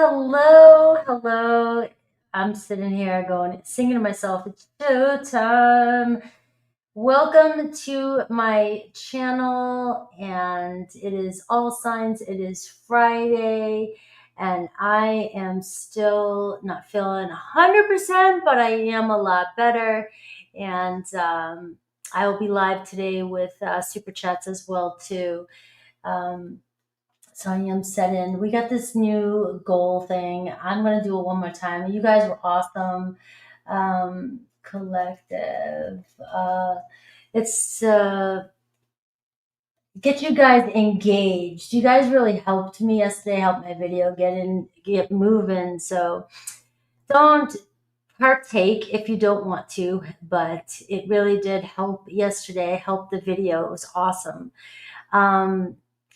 Hello, hello. I'm sitting here going, singing to myself, it's showtime. Welcome to my channel, and it is All Signs. It is Friday, and I am still not feeling 100%, but I am a lot better. And I will be live today with Super Chats as well, too. So I am set in. We got this new goal thing. I'm going to do it one more time. You guys were awesome. Collective. It's get you guys engaged. You guys really helped me yesterday, helped my video get moving. So don't partake if you don't want to, but it really did help yesterday, helped the video. It was awesome.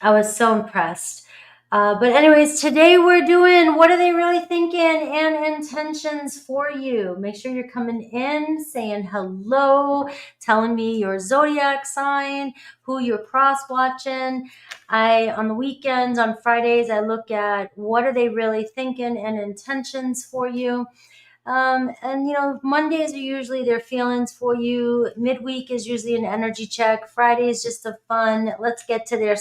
I was so impressed. But anyways, today we're doing what are they really thinking and intentions for you. Make sure you're coming in, saying hello, telling me your zodiac sign, who you're cross-watching. On the weekends, on Fridays, I look at what are they really thinking and intentions for you. And Mondays are usually their feelings for you. Midweek is usually an energy check. Friday is just a fun. Let's get to their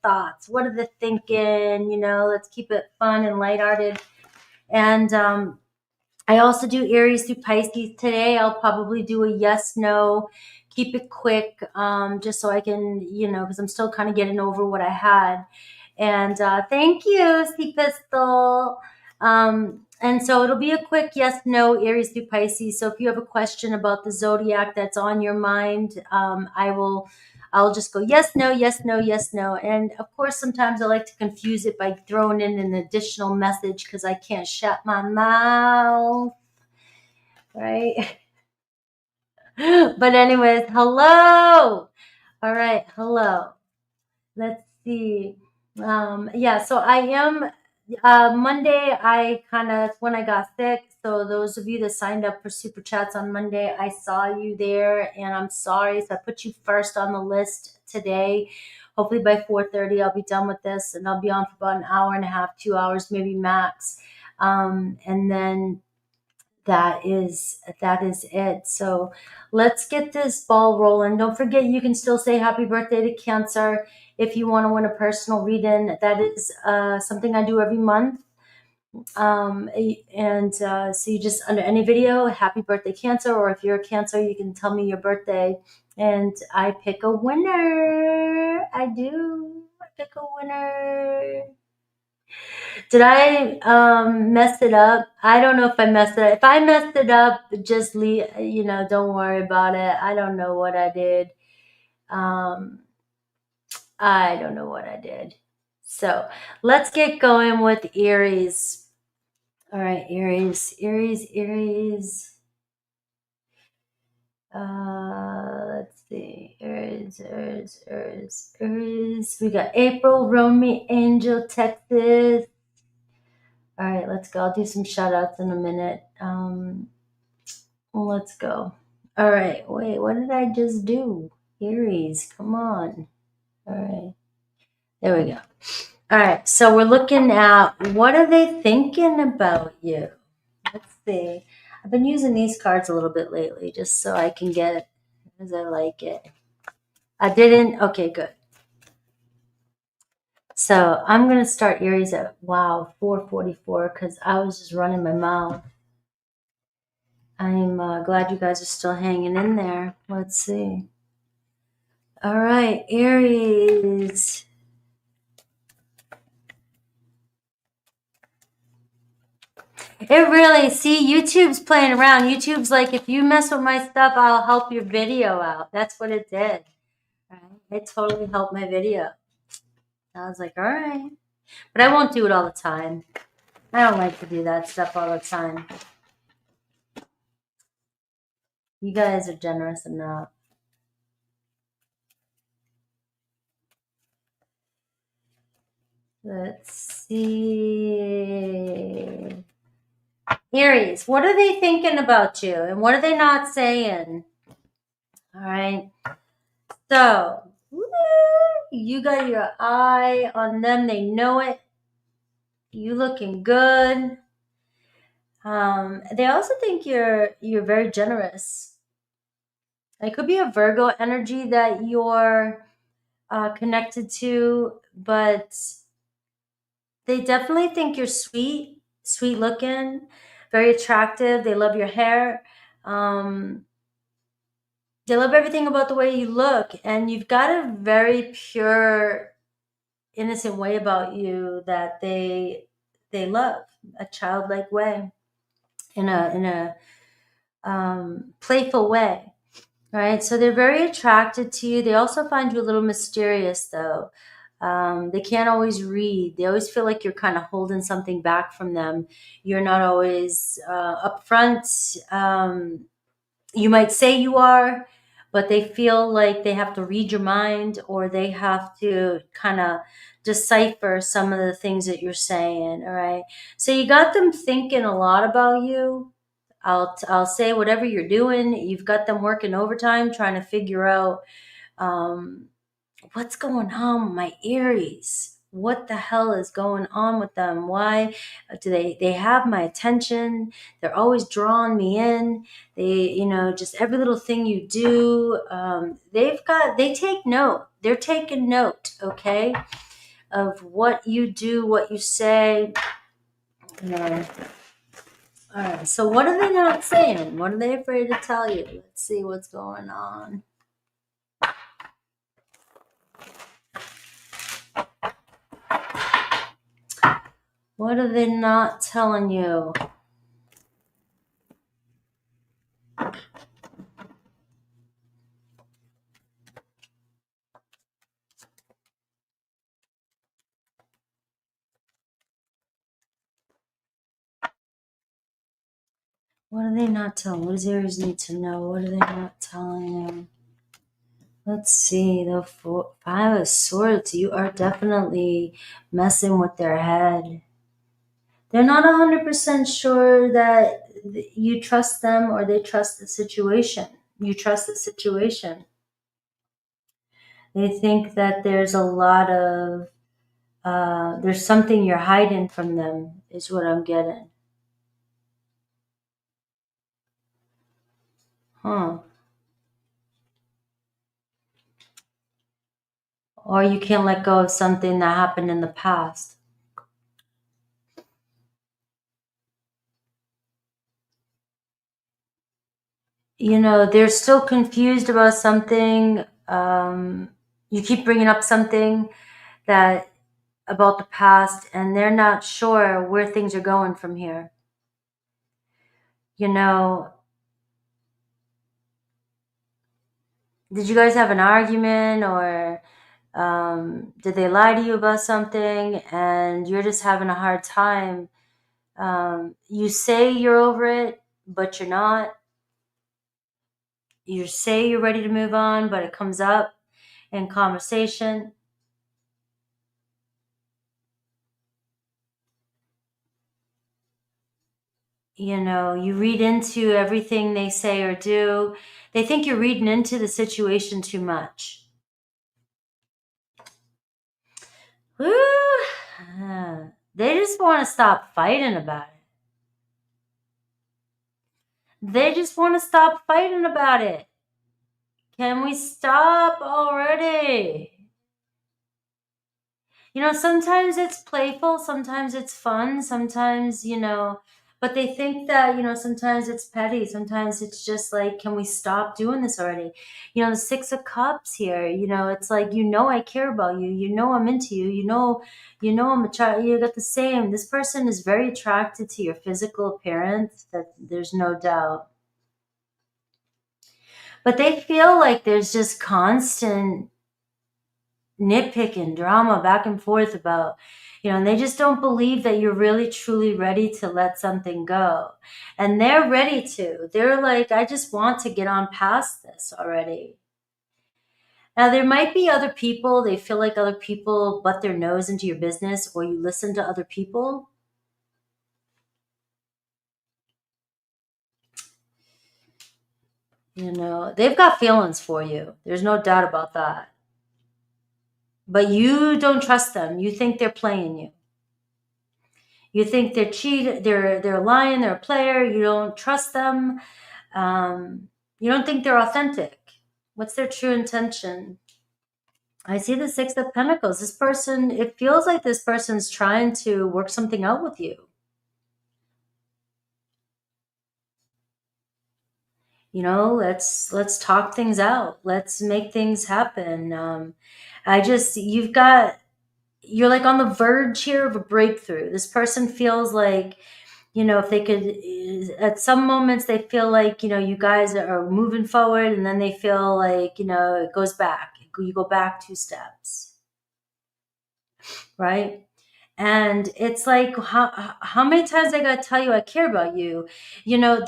thoughts. What are they thinking? Let's keep it fun and lighthearted. And I also do Aries through Pisces today. I'll probably do a yes, no. Keep it quick, just so I can, because I'm still kind of getting over what I had. And thank you, Sea Pistol. And so it'll be a quick yes, no, Aries through Pisces. So if you have a question about the zodiac that's on your mind, I'll just go yes, no, yes, no, yes, no. And of course, sometimes I like to confuse it by throwing in an additional message because I can't shut my mouth, right? But anyways, hello. All right, hello. Let's see. Yeah, so I am Monday. When I got sick. So those of you that signed up for Super Chats on Monday, I saw you there, and I'm sorry. So I put you first on the list today. Hopefully by 4:30, I'll be done with this, and I'll be on for about an hour and a half, 2 hours, maybe max. And then that is it. So let's get this ball rolling. Don't forget, you can still say happy birthday to Cancer if you want to win a personal reading. That is something I do every month. So you just, under any video, happy birthday Cancer, or if you're a Cancer, you can tell me your birthday and I pick a winner. I pick a winner. Did I mess it up? I don't know if I messed it up. If I messed it up, just leave, don't worry about it. I don't know what I did. I don't know what I did. So let's get going with Aries. All right, Aries. Let's see. Aries. We got April, Romy, Angel, Texas. All right, let's go. I'll do some shout outs in a minute. Let's go. All right, wait, what did I just do? Aries, come on. All right, there we go. All right, so we're looking at what are they thinking about you? Let's see. I've been using these cards a little bit lately just so I can get it as I like it. I didn't. Okay, good. So I'm going to start Aries at, 4:44 because I was just running my mouth. I'm glad you guys are still hanging in there. Let's see. All right, Aries. It really, see, YouTube's playing around. YouTube's like, if you mess with my stuff, I'll help your video out. That's what it did. Right? It totally helped my video. I was like, all right. But I won't do it all the time. I don't like to do that stuff all the time. You guys are generous enough. Let's see. Aries, what are they thinking about you? And what are they not saying? All right. So, you got your eye on them. They know it. You looking good. They also think you're very generous. It could be a Virgo energy that you're connected to, but they definitely think you're sweet looking, very attractive. They love your hair. Um, they love everything about the way you look, and you've got a very pure, innocent way about you that they love, a childlike way, in a playful way. Right, so they're very attracted to you. They also find you a little mysterious, though. They can't always read. They always feel like you're kind of holding something back from them. You're not always upfront. You might say you are, but they feel like they have to read your mind, or they have to kind of decipher some of the things that you're saying. All right, so you got them thinking a lot about you. I'll say whatever you're doing, you've got them working overtime trying to figure out um, what's going on with my Aries. What the hell is going on with them? Why do they have my attention? They're always drawing me in. They, just every little thing you do, they take note. They're taking note, okay, of what you do, what you say. All right, so what are they not saying? What are they afraid to tell you? Let's see what's going on. What are they not telling you? What are they not telling? What does Aries need to know? What are they not telling you? Let's see. The Five of Swords. You are definitely messing with their head. They're not 100% sure that you trust them, or they trust the situation. You trust the situation. They think that there's a lot of, there's something you're hiding from them, is what I'm getting. Huh. Or you can't let go of something that happened in the past. They're still confused about something. You keep bringing up something that about the past, and they're not sure where things are going from here. Did you guys have an argument, or did they lie to you about something and you're just having a hard time? You say you're over it, but you're not. You say you're ready to move on, but it comes up in conversation. You read into everything they say or do. They think you're reading into the situation too much. Woo! They just want to stop fighting about it. They just want to stop fighting about it. Can we stop already? Sometimes it's playful, sometimes it's fun, sometimes, but they think that, sometimes it's petty, sometimes it's just like, can we stop doing this already? The Six of Cups here, it's like, I care about you, I'm into you, I'm attracted, you got the same. This person is very attracted to your physical appearance, that there's no doubt. But they feel like there's just constant nitpicking, drama back and forth about, and they just don't believe that you're really truly ready to let something go. And they're ready to. They're like, I just want to get on past this already. Now, there might be other people, they feel like other people butt their nose into your business, or you listen to other people. They've got feelings for you. There's no doubt about that. But you don't trust them. You think they're playing you. You think they're cheating, they're lying, they're a player. You don't trust them. You don't think they're authentic. What's their true intention? I see the Six of Pentacles. This person, it feels like this person's trying to work something out with you. You know, let's talk things out. Let's make things happen. You're like on the verge here of a breakthrough. This person feels like, you know, if they could, at some moments they feel like, you know, you guys are moving forward, and then they feel like, you know, it goes back. You go back 2 steps, right? And it's like, how many times I gotta tell you I care about you? You know,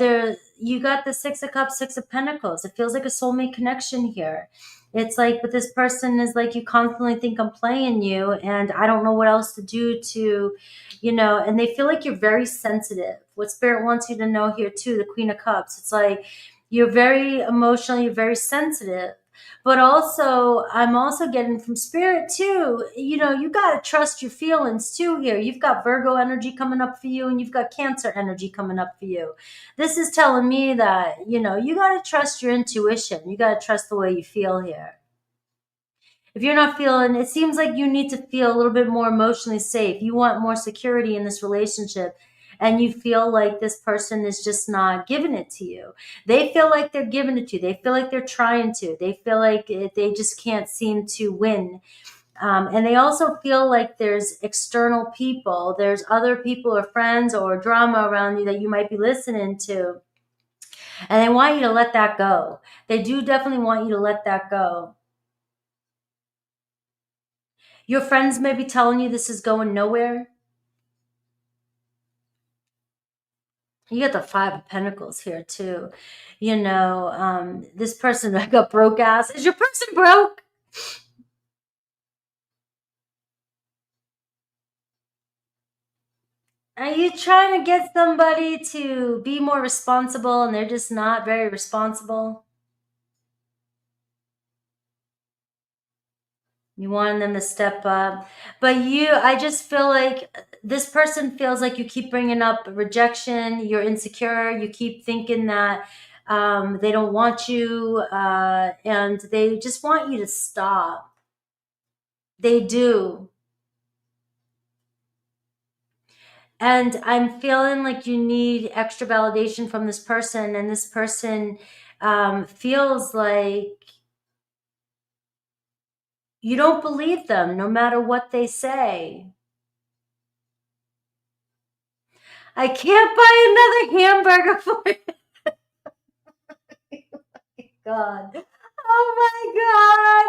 you got the Six of Cups, Six of Pentacles. It feels like a soulmate connection here. It's like, but this person is like, you constantly think I'm playing you, and I don't know what else to do to, you know, and they feel like you're very sensitive. What Spirit wants you to know here too, the Queen of Cups, it's like, you're very emotional, you're very sensitive. But also, I'm also getting from Spirit too, you know, you got to trust your feelings too here. You've got Virgo energy coming up for you, and you've got Cancer energy coming up for you. This is telling me that, you know, you got to trust your intuition. You got to trust the way you feel here. If you're not feeling, it seems like you need to feel a little bit more emotionally safe. You want more security in this relationship, and you feel like this person is just not giving it to you. They feel like they're giving it to you. They feel like they're trying to. They feel like they just can't seem to win. And they also feel like there's external people. There's other people or friends or drama around you that you might be listening to. And they want you to let that go. They do definitely want you to let that go. Your friends may be telling you this is going nowhere. You got the Five of Pentacles here too. You know, this person that got broke ass. Is your person broke? Are you trying to get somebody to be more responsible, and they're just not very responsible? You want them to step up. But I just feel like this person feels like you keep bringing up rejection. You're insecure. You keep thinking that they don't want you, and they just want you to stop. They do. And I'm feeling like you need extra validation from this person, and this person feels like you don't believe them no matter what they say. I can't buy another hamburger for you. God. Oh my God.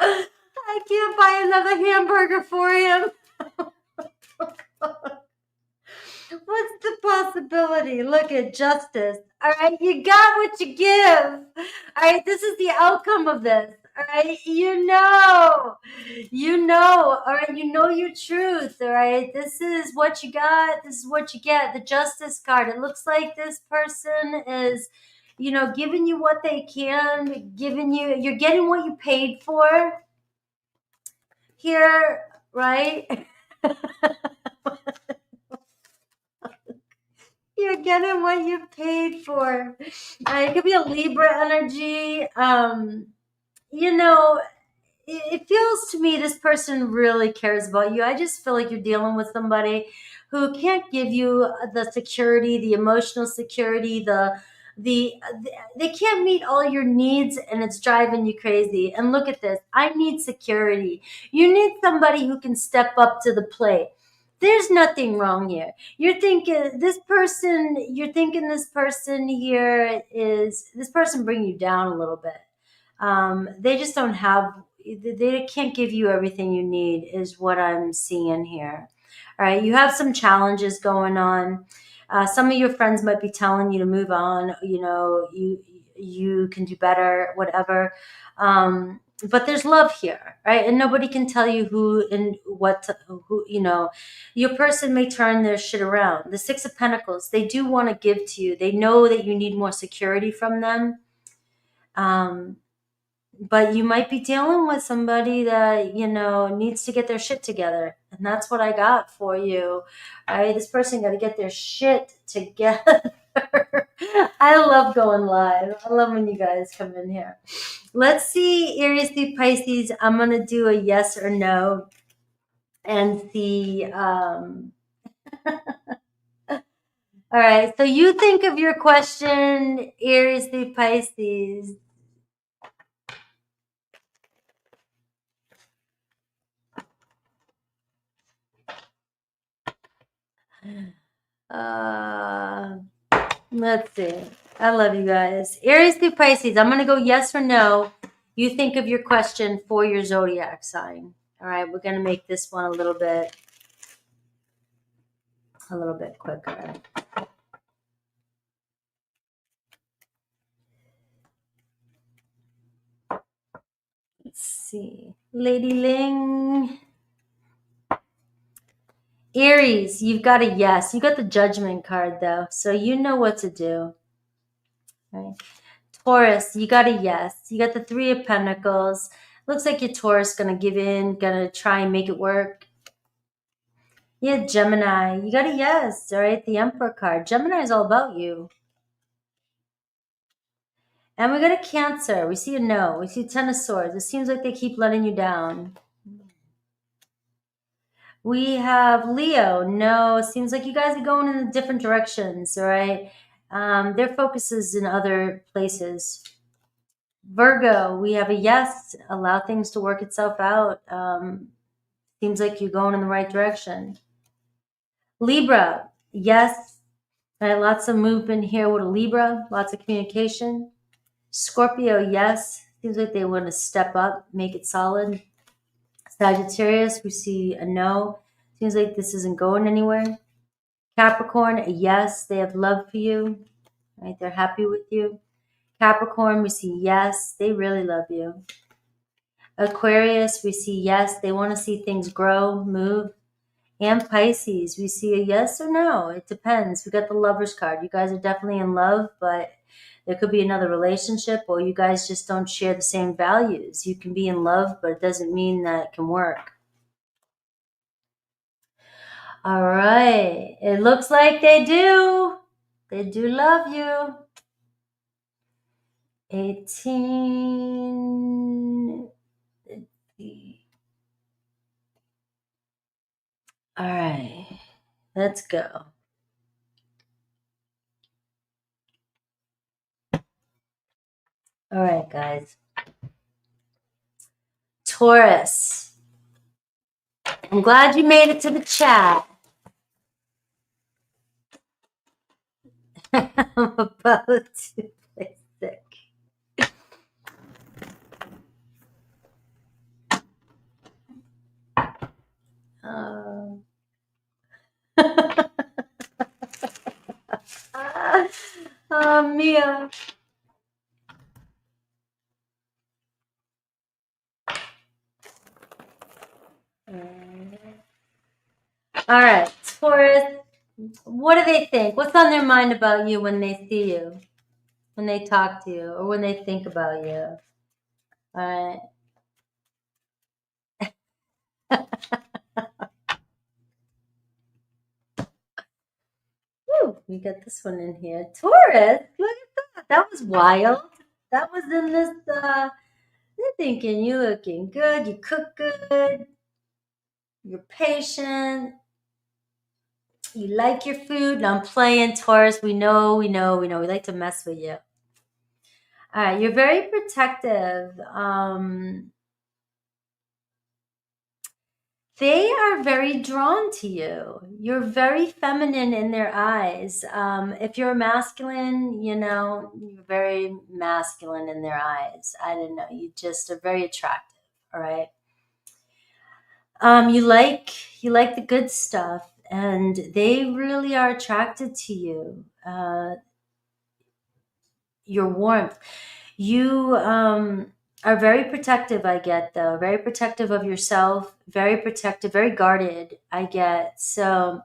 I can't buy another hamburger for him. What's the possibility? Look at justice. All right, you got what you give. All right, this is the outcome of this. All right, you know. All right, you know your truth. All right, this is what you got. This is what you get. The justice card. It looks like this person is, you know, giving you what they can, you're getting what you paid for here, right? You're getting what you paid for. It could be a Libra energy. You know, it feels to me this person really cares about you. I just feel like you're dealing with somebody who can't give you the security, the emotional security, the they can't meet all your needs, and it's driving you crazy. And look at this. I need security. You need somebody who can step up to the plate. There's nothing wrong here. You're thinking this person here is this person bring you down a little bit. They just don't have, they can't give you everything you need, is what I'm seeing here. All right, you have some challenges going on. Some of your friends might be telling you to move on. You know, you can do better, whatever. But there's love here, right? And nobody can tell you who and what, who, you know, your person may turn their shit around. The Six of Pentacles, they do want to give to you. They know that you need more security from them. but you might be dealing with somebody that, you know, needs to get their shit together. And that's what I got for you. All right, this person got to get their shit together. I love going live. I love when you guys come in here. Let's see, Aries through Pisces. I'm going to do a yes or no and see. All right, so you think of your question, Aries through Pisces. Let's see. I love you guys. Aries through Pisces. I'm going to go yes or no. You think of your question for your zodiac sign. All right, we're going to make this one a little bit quicker. Let's see. Lady Ling. Aries, you've got a yes. You got the Judgment card, though, so you know what to do. Right. Taurus, you got a yes. You got the Three of Pentacles. Looks like your Taurus going to give in, going to try and make it work. Yeah, Gemini, you got a yes. All right, the Emperor card. Gemini is all about you. And we got a Cancer. We see a no. We see Ten of Swords. It seems like they keep letting you down. We have Leo. No, it seems like you guys are going in different directions, all right? Their focus is in other places. Virgo, we have a yes. Allow things to work itself out. Seems like you're going in the right direction. Libra, yes. All right, lots of movement here with a Libra, lots of communication. Scorpio, yes. Seems like they want to step up, make it solid. Sagittarius, we see a no. Seems like this isn't going anywhere. Capricorn, a yes. They have love for you. Right? They're happy with you. Capricorn, we see yes. They really love you. Aquarius, we see yes. They want to see things grow, move. And Pisces, we see a yes or no. It depends. We got the Lovers card. You guys are definitely in love, but there could be another relationship, or you guys just don't share the same values. You can be in love, but it doesn't mean that it can work. All right. It looks like they do. They do love you. 18. All right. Let's go. All right, guys. Taurus. I'm glad you made it to the chat. I'm about to play sick. Mia. All right, Taurus. What do they think? What's on their mind about you when they see you, when they talk to you, or when they think about you? All right. Woo, we got this one in here. Taurus, look at that. That was wild. That was in this, they're thinking you looking good, you cook good, you're patient, you like your food. Now I'm playing, Taurus. We know. We like to mess with you. All right, you're very protective. They are very drawn to you. You're very feminine in their eyes. If you're masculine, you're very masculine in their eyes. I don't know. You just are very attractive. All right. You like the good stuff, and they really are attracted to you. Your warmth. You are very protective, I get, though. Very protective of yourself, very protective, very guarded, I get. So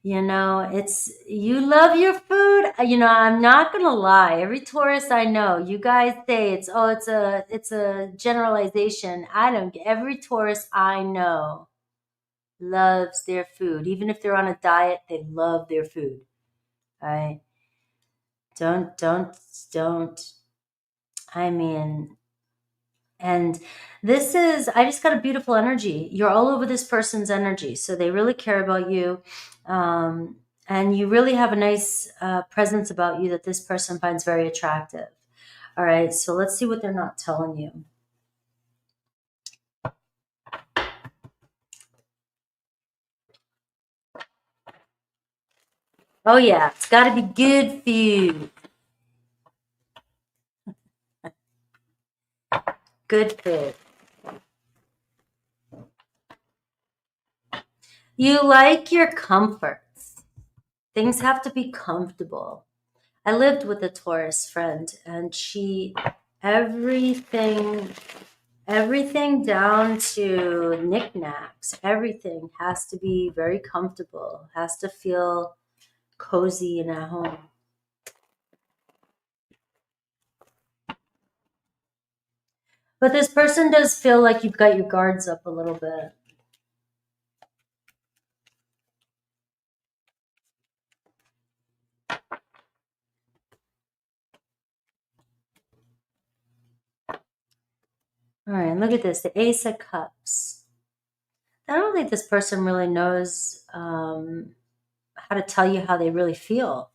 You know, it's, you love your food. You know, I'm not gonna lie. Every Taurus I know, you guys say it's, oh, it's a generalization. I don't. Every Taurus I know loves their food. Even if they're on a diet, they love their food. Right? Don't. I mean, and this is, I just got a beautiful energy. You're all over this person's energy. So they really care about you. And you really have a nice presence about you that this person finds very attractive. All right. So let's see what they're not telling you. Oh, yeah. It's got to be good food. Good food. You like your comforts. Things have to be comfortable. I lived with a Taurus friend, and she, everything down to knickknacks, everything has to be very comfortable, has to feel cozy and at home. But this person does feel like you've got your guards up a little bit. All right, look at this, the Ace of Cups. I don't think this person really knows how to tell you how they really feel.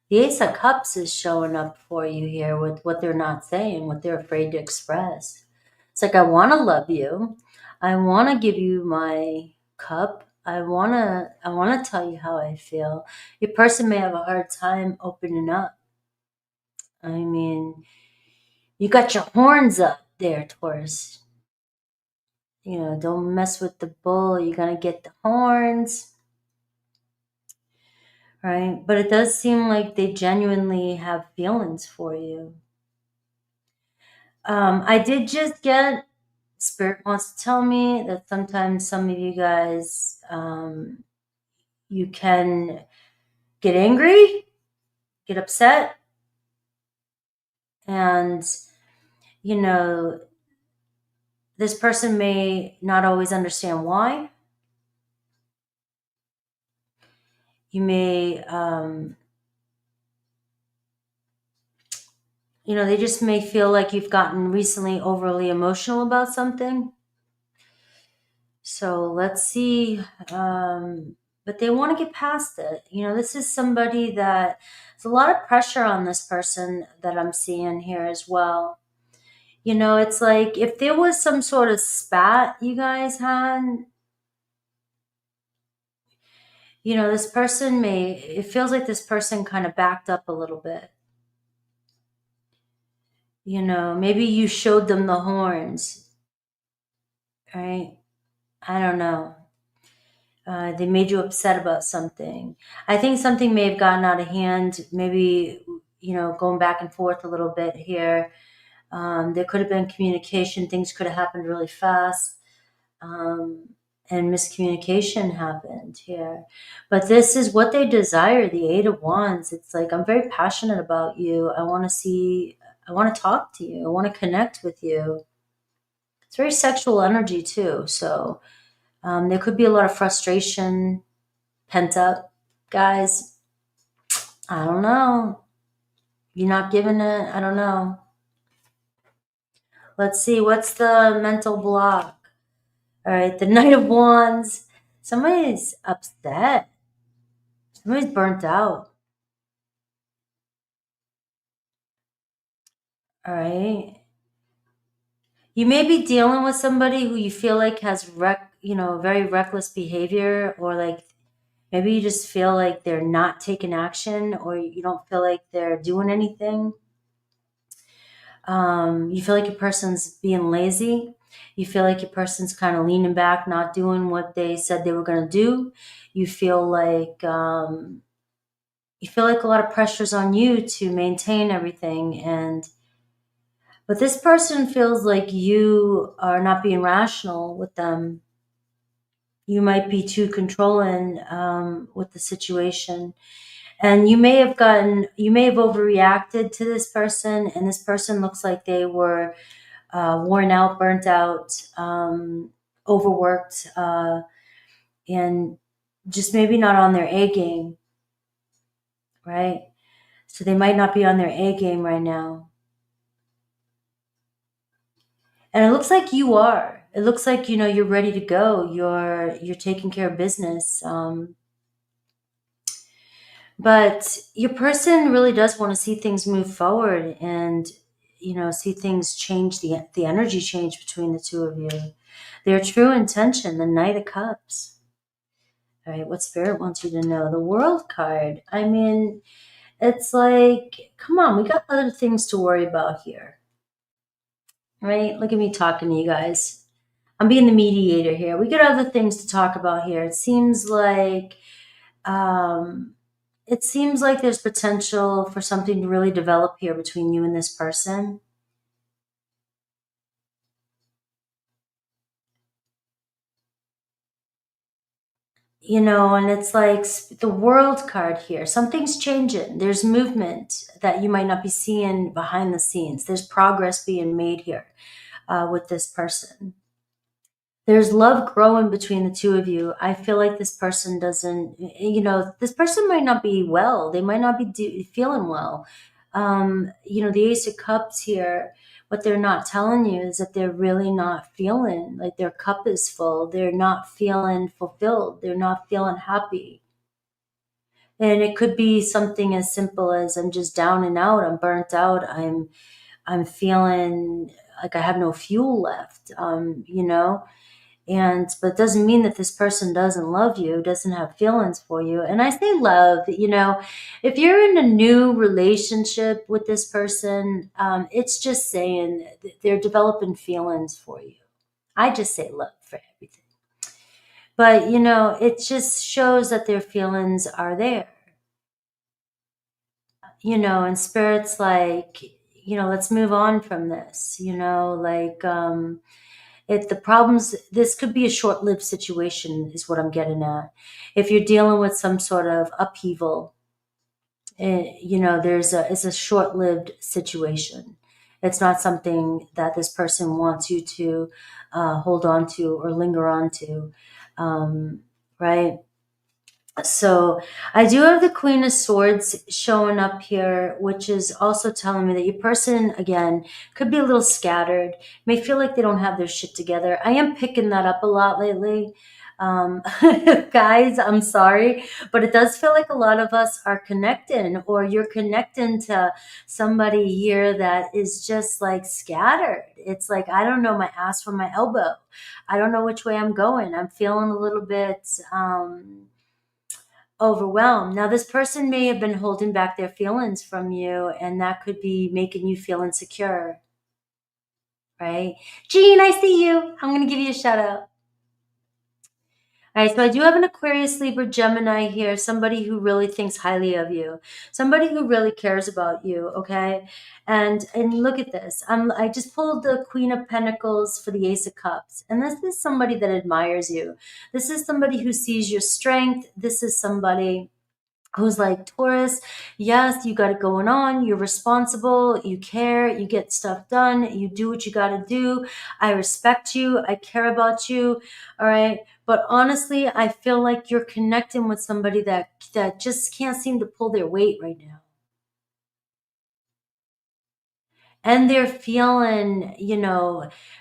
The Ace of Cups is showing up for you here with what they're not saying, what they're afraid to express. It's like, I want to love you. I want to give you my cup. I want to tell you how I feel. Your person may have a hard time opening up. I mean, you got your horns up there, Taurus. You know, don't mess with the bull. You're going to get the horns. Right? But it does seem like they genuinely have feelings for you. I did just get, Spirit wants to tell me that sometimes some of you guys, you can get angry, get upset, and, you know, this person may not always understand why. You may, you know, they just may feel like you've gotten recently overly emotional about something. So let's see. But they want to get past it. You know, this is somebody that, there's a lot of pressure on this person that I'm seeing here as well. You know, it's like if there was some sort of spat you guys had, you know, this person may, it feels like this person kind of backed up a little bit. You know, maybe you showed them the horns, right? I don't know. They made you upset about something. I think something may have gotten out of hand, maybe, you know, going back and forth a little bit here. There could have been communication. Things could have happened really fast. And miscommunication happened here. But this is what they desire, the Eight of Wands. It's like, I'm very passionate about you. I want to talk to you. I want to connect with you. It's very sexual energy too. So there could be a lot of frustration pent up, guys. I don't know. You're not giving it. I don't know. Let's see. What's the mental block? All right. The Knight of Wands. Somebody's upset. Somebody's burnt out. All right. You may be dealing with somebody who you feel like has very reckless behavior, or like maybe you just feel like they're not taking action, or you don't feel like they're doing anything. You feel like your person's being lazy. You feel like your person's kind of leaning back, not doing what they said they were going to do. You feel like a lot of pressure's on you to maintain everything, but this person feels like you are not being rational with them. You might be too controlling with the situation. And you may have overreacted to this person, and this person looks like they were worn out, burnt out, overworked, and just maybe not on their A game, right? So they might not be on their A game right now. And it looks like you are. It looks like, you're ready to go. You're taking care of business. But your person really does want to see things move forward and, see things change, the energy change between the two of you. Their true intention, the Knight of Cups. All right, what Spirit wants you to know? The World card. I mean, it's like, come on, we got other things to worry about here. Right? Look at me talking to you guys. I'm being the mediator here. We got other things to talk about here. Um, it seems like there's potential for something to really develop here between you and this person. And it's like the World card here. Something's changing. There's movement that you might not be seeing behind the scenes. There's progress being made here with this person. There's love growing between the two of you. I feel like this person doesn't, this person might not be well. They might not be feeling well. The Ace of Cups here, what they're not telling you is that they're really not feeling like their cup is full. They're not feeling fulfilled. They're not feeling happy. And it could be something as simple as I'm just down and out. I'm burnt out. I'm feeling like I have no fuel left. But it doesn't mean that this person doesn't love you, doesn't have feelings for you. And I say love, if you're in a new relationship with this person, it's just saying they're developing feelings for you. I just say love for everything. But, it just shows that their feelings are there. And Spirit's like, let's move on from this, if the problems, this could be a short-lived situation is what I'm getting at. If you're dealing with some sort of upheaval, it's a short-lived situation. It's not something that this person wants you to hold on to or linger on to, right? So I do have the Queen of Swords showing up here, which is also telling me that your person, again, could be a little scattered, may feel like they don't have their shit together. I am picking that up a lot lately. Guys, I'm sorry, but it does feel like a lot of us are connecting, or you're connecting to somebody here that is just like scattered. It's like, I don't know my ass from my elbow. I don't know which way I'm going. I'm feeling a little bit overwhelmed. Now, this person may have been holding back their feelings from you, and that could be making you feel insecure, right? Jean, I see you. I'm going to give you a shout out. All right, so I do have an Aquarius, Libra, Gemini here, somebody who really thinks highly of you, somebody who really cares about you, okay? And look at this. I just pulled the Queen of Pentacles for the Ace of Cups, and this is somebody that admires you. This is somebody who sees your strength. This is somebody who's like, Taurus, yes, you got it going on. You're responsible. You care. You get stuff done. You do what you got to do. I respect you. I care about you. All right. But honestly, I feel like you're connecting with somebody that just can't seem to pull their weight right now. And they're feeling,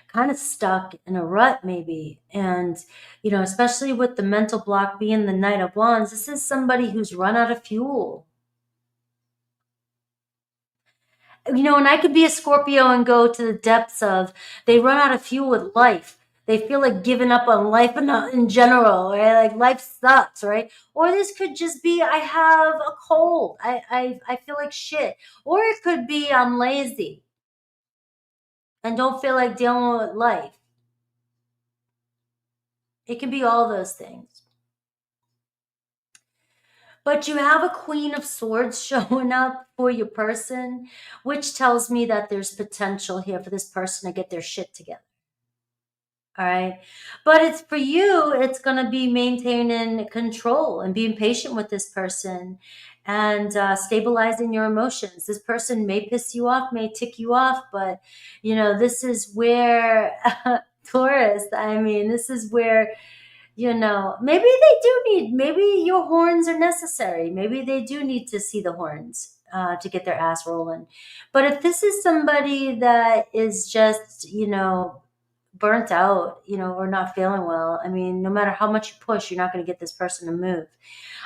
kind of stuck in a rut maybe. And, especially with the mental block being the Knight of Wands, this is somebody who's run out of fuel. And I could be a Scorpio and go to the depths of, they run out of fuel with life. They feel like giving up on life, but not in general, right? Like life sucks, right? Or this could just be, I have a cold. I feel like shit. Or it could be, I'm lazy and don't feel like dealing with life. It can be all those things. But you have a Queen of Swords showing up for your person, which tells me that there's potential here for this person to get their shit together. All right. But it's for you, it's going to be maintaining control and being patient with this person and stabilizing your emotions. This person may piss you off, may tick you off, but this is where Taurus, I mean, this is where maybe they do need, maybe your horns are necessary. Maybe they do need to see the horns to get their ass rolling. But if this is somebody that is just, burnt out, or not feeling well, I mean, no matter how much you push, you're not going to get this person to move.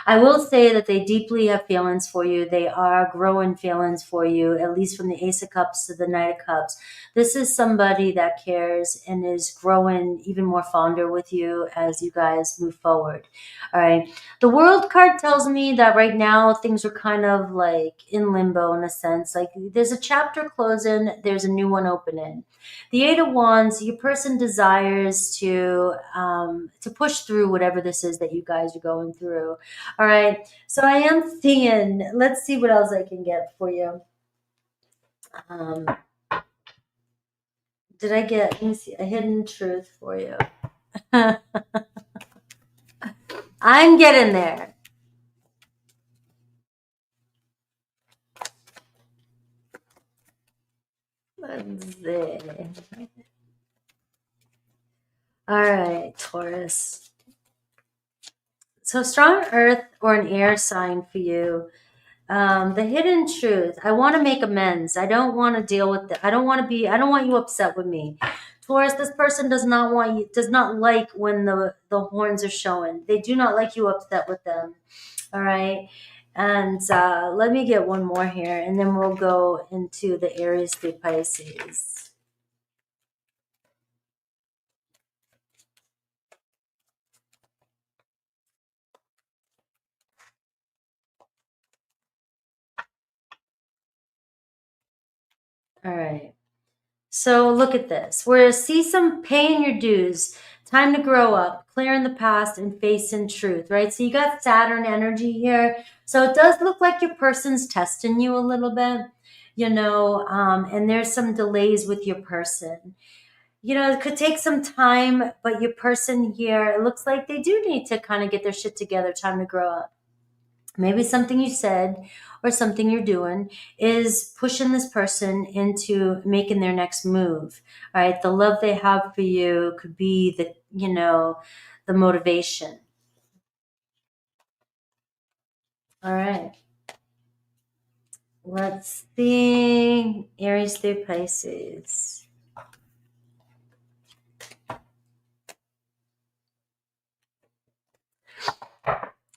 I will say that they deeply have feelings for you. They are growing feelings for you, at least from the Ace of Cups to the Knight of Cups. This is somebody that cares and is growing even more fonder with you as you guys move forward. All right. The World card tells me that right now things are kind of like in limbo in a sense. Like there's a chapter closing, there's a new one opening. The Eight of Wands, your person desires to push through whatever this is that you guys are going through. All right. So I am seeing, let's see what else I can get for you. Did I get, let me see, a hidden truth for you? I'm getting there. Let's see. All right, Taurus. So strong earth or an air sign for you. The hidden truth. I want to make amends. I don't want to deal with it. I don't want you upset with me. Taurus, this person does not like when the horns are showing. They do not like you upset with them. All right. And let me get one more here, and then we'll go into the Aries through Pisces. All right. So look at this. We're see some paying your dues. Time to grow up, clearing the past and facing truth, right? So you got Saturn energy here. So it does look like your person's testing you a little bit, and there's some delays with your person. It could take some time, but your person here, it looks like they do need to kind of get their shit together. Time to grow up. Maybe something you said or something you're doing is pushing this person into making their next move. All right. The love they have for you could be the motivation. All right. Let's see. Aries through Pisces.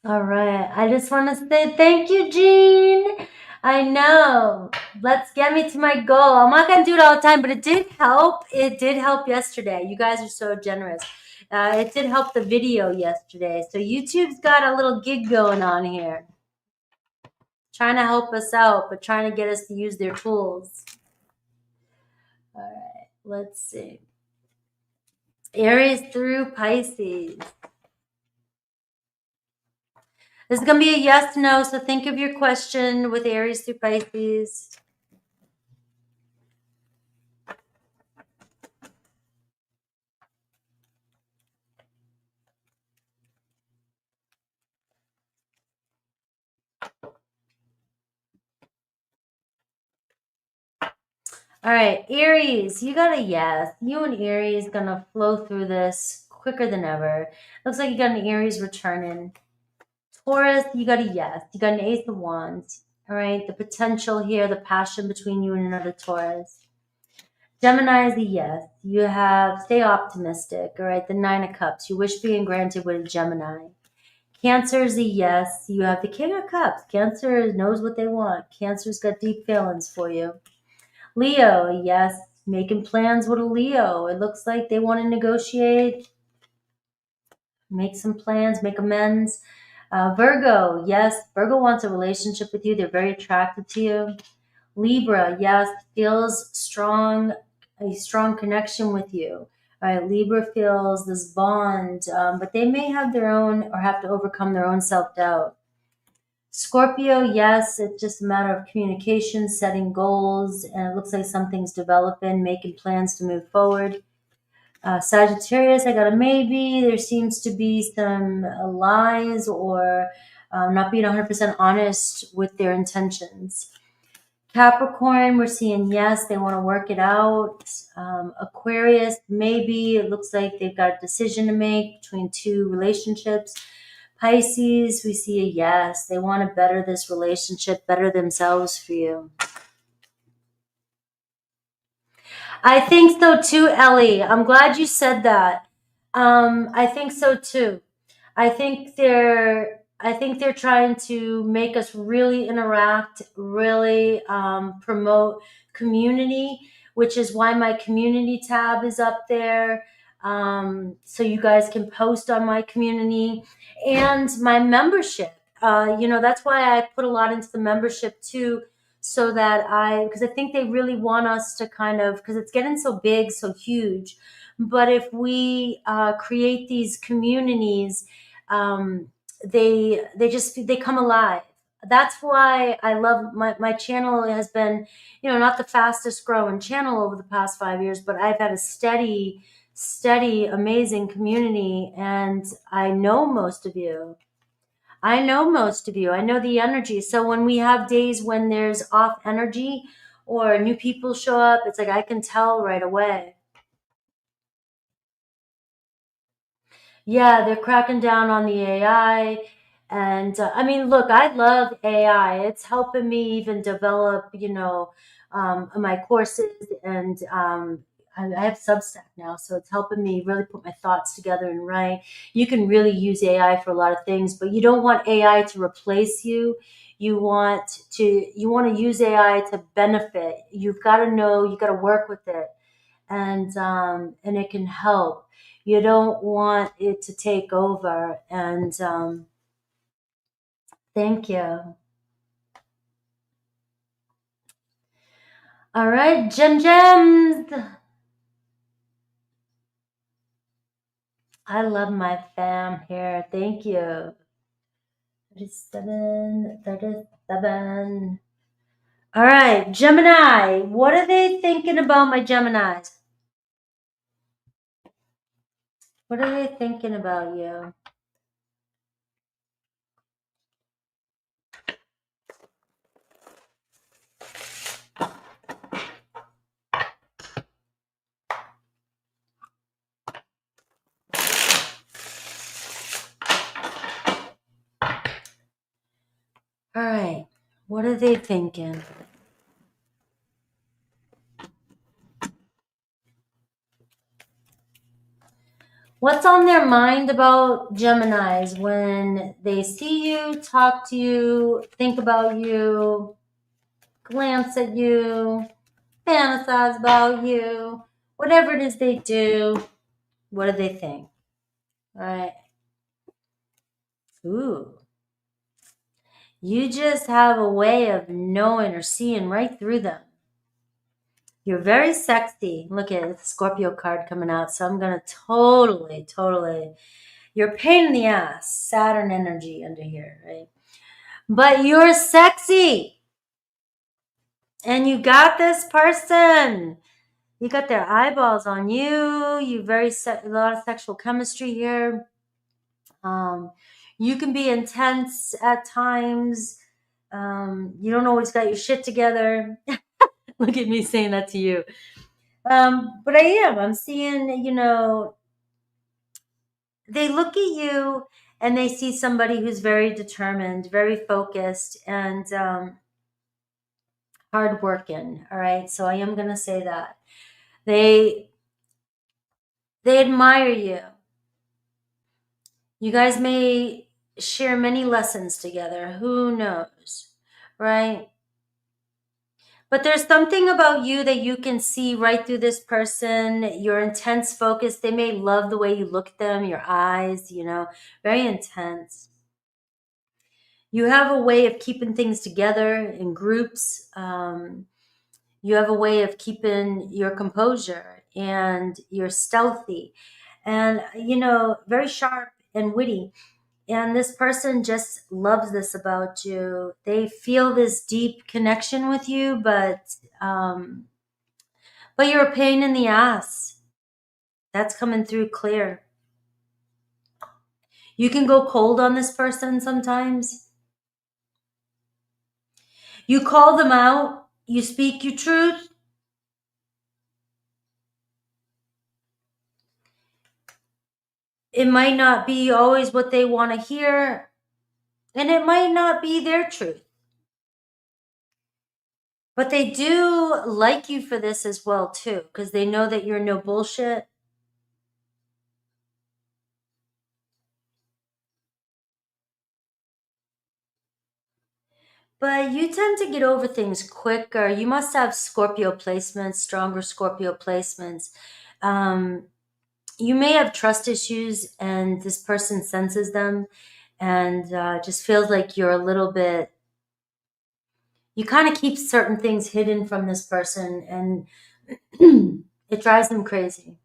All right. I just want to say thank you, Jean. I know. Let's get me to my goal. I'm not going to do it all the time, but it did help. It did help yesterday. You guys are so generous. It did help the video yesterday. So YouTube's got a little gig going on here. Trying to help us out, but trying to get us to use their tools. All right. Let's see. Aries through Pisces. This is going to be a yes, no. So think of your question with Aries through Pisces. All right, Aries, you got a yes. You and Aries going to flow through this quicker than ever. Looks like you got an Aries returning. Taurus, you got a yes. You got an Ace of Wands. All right, the potential here, the passion between you and another Taurus. Gemini is a yes. You have, stay optimistic. All right, the Nine of Cups. You wish being granted with a Gemini. Cancer is a yes. You have the King of Cups. Cancer knows what they want. Cancer's got deep feelings for you. Leo, yes. Making plans with a Leo. It looks like they want to negotiate, make some plans, make amends. Virgo, yes. Virgo wants a relationship with you. They're very attracted to you. Libra, yes. Feels strong, a strong connection with you. All right, Libra feels this bond, but they may have their own or have to overcome their own self-doubt. Scorpio, yes, it's just a matter of communication, setting goals, and it looks like something's developing, making plans to move forward. Sagittarius, I got a maybe. There seems to be some lies or not being 100% honest with their intentions. Capricorn, we're seeing yes, they want to work it out. Aquarius, maybe it looks like they've got a decision to make between two relationships. Pisces, we see a yes, they want to better this relationship, better themselves for you. I think so too, Ellie. I'm glad you said that. I think so too. I think they're trying to make us really interact, really promote community, which is why my community tab is up there. So you guys can post on my community and my membership. That's why I put a lot into the membership too, so that because I think they really want us to kind of, because it's getting so big, so huge. But if we create these communities, they come alive. That's why I love my channel. Has been, not the fastest growing channel over the past 5 years, but I've had a steady, amazing community, and I know most of you. I know most of you. I know the energy. So when we have days when there's off energy or new people show up, it's like I can tell right away. Yeah, they're cracking down on the AI. And I mean, look, I love AI. It's helping me even develop, my courses. And I have Substack now, so it's helping me really put my thoughts together and write. You can really use AI for a lot of things, but you don't want AI to replace you. You want to use AI to benefit. You've got to know, you got to work with it, and it can help. You don't want it to take over. And thank you. All right, gems. I love my fam here. Thank you. 37, 37. All right, Gemini. What are they thinking about my Geminis? What are they thinking about you? All right, what are they thinking? What's on their mind about Geminis when they see you, talk to you, think about you, glance at you, fantasize about you, whatever it is they do? What do they think? All right. Ooh. You just have a way of knowing or seeing right through them. You're very sexy. Look at the Scorpio card coming out. So I'm going to totally. You're a pain in the ass. Saturn energy under here, right? But you're sexy. And you got this person. You got their eyeballs on you. You a lot of sexual chemistry here. You can be intense at times. You don't always got your shit together. Look at me saying that to you. But I am. I'm seeing, they look at you and they see somebody who's very determined, very focused, and hardworking. All right. So I am going to say that. They admire you. You guys may share many lessons together. Who knows? Right? But there's something about you that you can see right through this person, your intense focus. They may love the way you look at them, your eyes, very intense. You have a way of keeping things together in groups. You have a way of keeping your composure, and you're stealthy and, very sharp and witty. And this person just loves this about you. They feel this deep connection with you, but you're a pain in the ass. That's coming through clear. You can go cold on this person sometimes. You call them out. You speak your truth. It might not be always what they want to hear, and it might not be their truth. But they do like you for this as well, too, because they know that you're no bullshit. But you tend to get over things quicker. You must have Scorpio placements, stronger Scorpio placements. You may have trust issues, and this person senses them and just feels like you're a little bit, you kind of keep certain things hidden from this person, and it drives them crazy.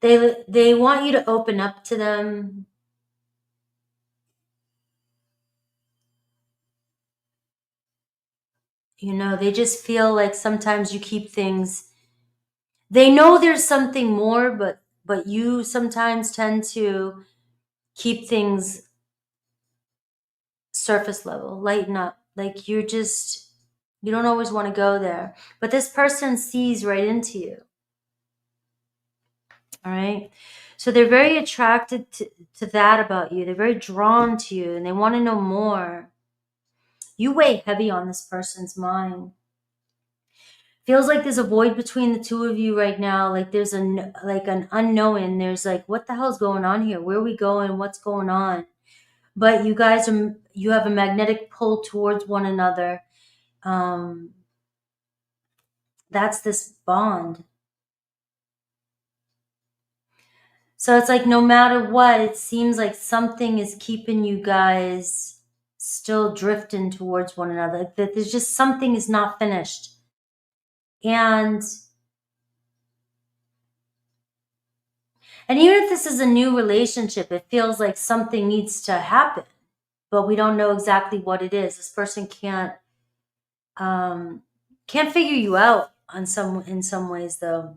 They want you to open up to them. You know, they just feel like sometimes you keep things. They know there's something more, but you sometimes tend to keep things surface level, lighten up. Like you don't always want to go there. But this person sees right into you. All right. So they're very attracted to that about you. They're very drawn to you and they want to know more. You weigh heavy on this person's mind. Feels like there's a void between the two of you right now. Like there's an unknowing. There's like, what the hell's going on here? Where are we going? What's going on? But you guys you have a magnetic pull towards one another. That's this bond. So it's like no matter what, it seems like something is keeping you guys still drifting towards one another. That there's just something is not finished. And even if this is a new relationship, it feels like something needs to happen, but we don't know exactly what it is. This person can't figure you out in some ways though.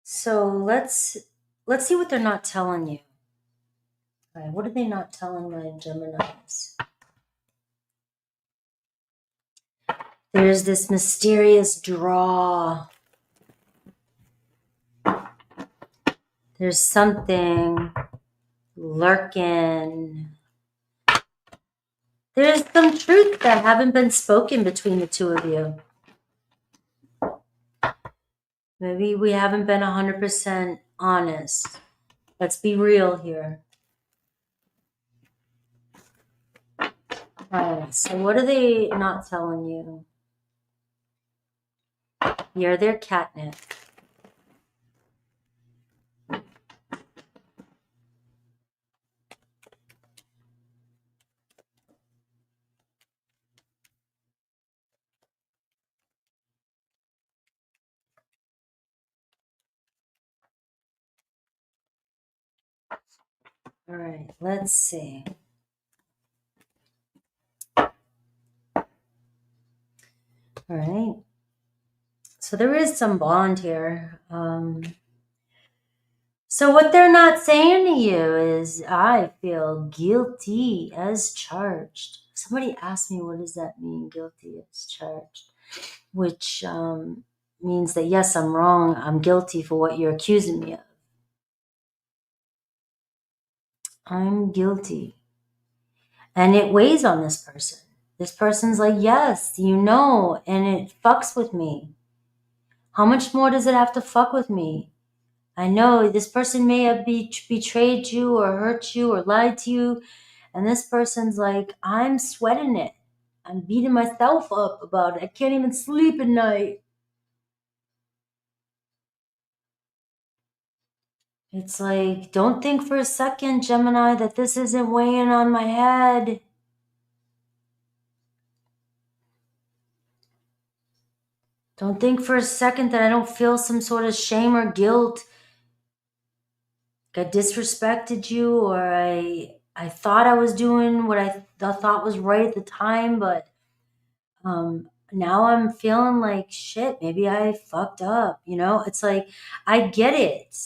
So let's see what they're not telling you. All right, what are they not telling my Geminis? There's this mysterious draw. There's something lurking. There's some truth that haven't been spoken between the two of you. Maybe we haven't been 100% honest. Let's be real here. All right, so what are they not telling you? You're their catnip. All right, let's see. All right. So there is some bond here. So what they're not saying to you is, I feel guilty as charged. Somebody asked me, what does that mean, guilty as charged? Which means that, yes, I'm wrong. I'm guilty for what you're accusing me of. I'm guilty. And it weighs on this person. This person's like, yes, you know, and it fucks with me. How much more does it have to fuck with me? I know this person may have betrayed you or hurt you or lied to you. And this person's like, I'm sweating it. I'm beating myself up about it. I can't even sleep at night. It's like, don't think for a second, Gemini, that this isn't weighing on my head. Don't think for a second that I don't feel some sort of shame or guilt. I disrespected you, or I thought I was doing what I thought was right at the time, but now I'm feeling like shit. Maybe I fucked up, you know? It's like, I get it.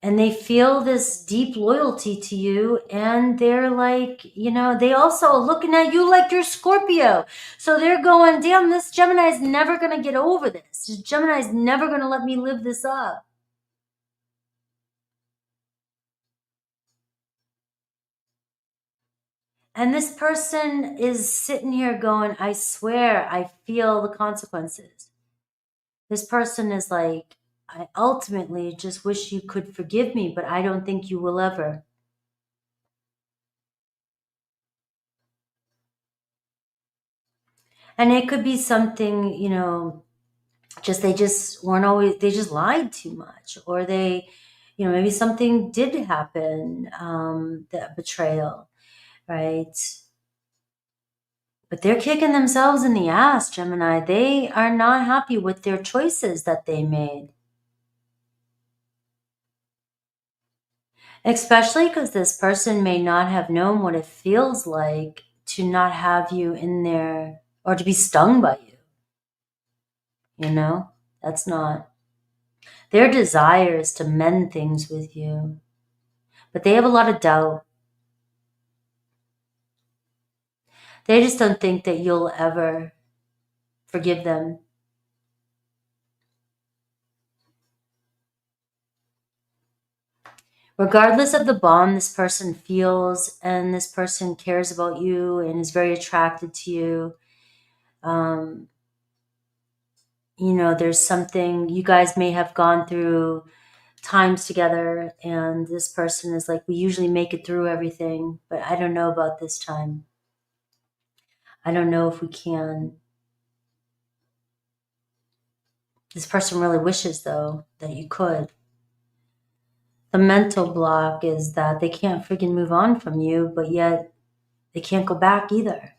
And they feel this deep loyalty to you, and they're like, you know, they also are looking at you like you're Scorpio. So they're going, damn, this Gemini's never going to get over this. This Gemini's never going to let me live this up. And this person is sitting here going, I swear, I feel the consequences. This person is like, I ultimately just wish you could forgive me, but I don't think you will ever. And it could be something, you know, they just weren't always, they just lied too much, or they, you know, maybe something did happen, that betrayal, right? But they're kicking themselves in the ass, Gemini. They are not happy with their choices that they made. Especially because this person may not have known what it feels like to not have you in there, or to be stung by you. You know, that's not their desire, is to mend things with you. But they have a lot of doubt. They just don't think that you'll ever forgive them. Regardless of the bond this person feels, and this person cares about you and is very attracted to you, you know, there's something, you guys may have gone through times together, and this person is like, we usually make it through everything, but I don't know about this time. I don't know if we can. This person really wishes, though, that you could. The mental block is that they can't freaking move on from you, but yet they can't go back either.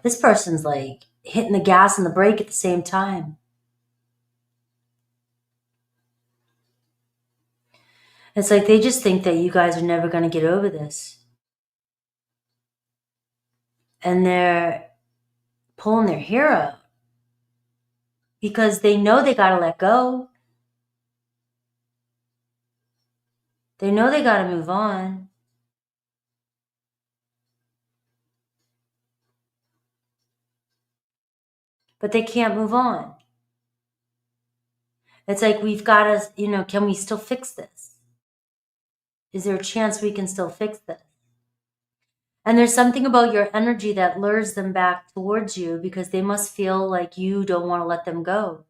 This person's like hitting the gas and the brake at the same time. It's like they just think that you guys are never going to get over this. And they're pulling their hair out because they know they got to let go. They know they got to move on. But they can't move on. It's like, we've got to, you know, can we still fix this? Is there a chance we can still fix this? And there's something about your energy that lures them back towards you, because they must feel like you don't want to let them go.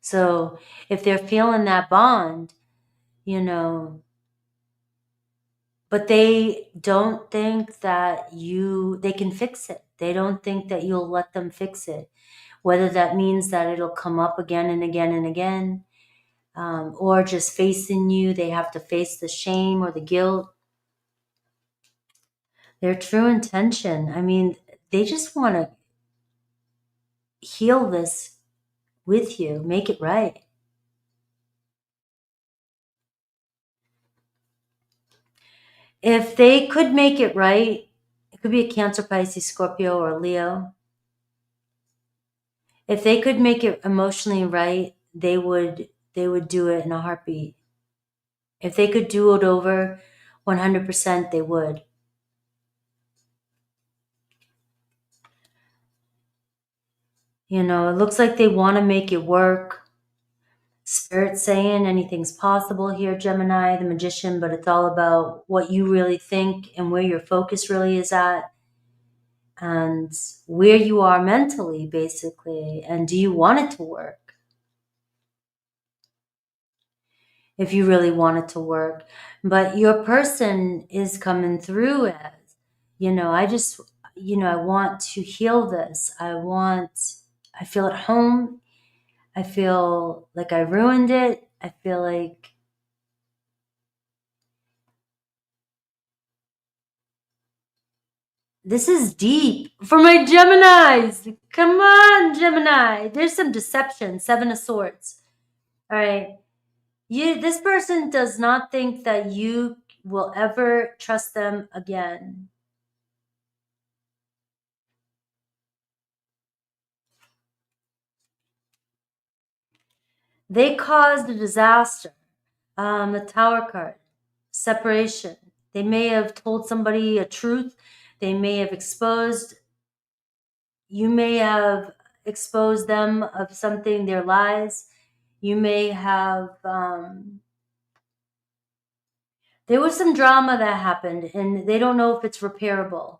So if they're feeling that bond, you know, but they don't think that they can fix it. They don't think that you'll let them fix it. Whether that means that it'll come up again and again and again, or just facing you, they have to face the shame or the guilt. Their true intention, I mean, they just want to heal this with you, make it right. If they could make it right, it could be a Cancer, Pisces, Scorpio, or Leo. If they could make it emotionally right, they would do it in a heartbeat. If they could do it over 100%, they would. You know, it looks like they want to make it work. Spirit saying anything's possible here, Gemini, the Magician, but it's all about what you really think and where your focus really is at, and where you are mentally, basically, and do you want it to work? If you really want it to work. But your person is coming through as, you know, I just, you know, I want to heal this. I feel at home. I feel like I ruined it. I feel like this is deep. For my Geminis, come on, Gemini. There's some deception. 7 of Swords. All right. This person does not think that you will ever trust them again. They caused a disaster. The Tower card, separation. They may have told somebody a truth. They may have exposed. You may have exposed them of something, their lies. You may have. There was some drama that happened, and they don't know if it's repairable.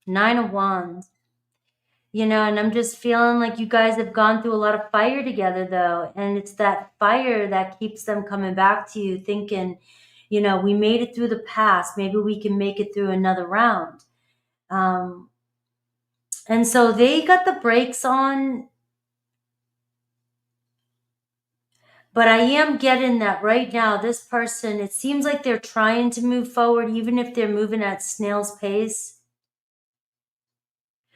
Nine of Wands. You know, and I'm just feeling like you guys have gone through a lot of fire together, though. And it's that fire that keeps them coming back to you, thinking, you know, we made it through the past. Maybe we can make it through another round. And so they got the brakes on. But I am getting that right now, this person, it seems like they're trying to move forward, even if they're moving at snail's pace.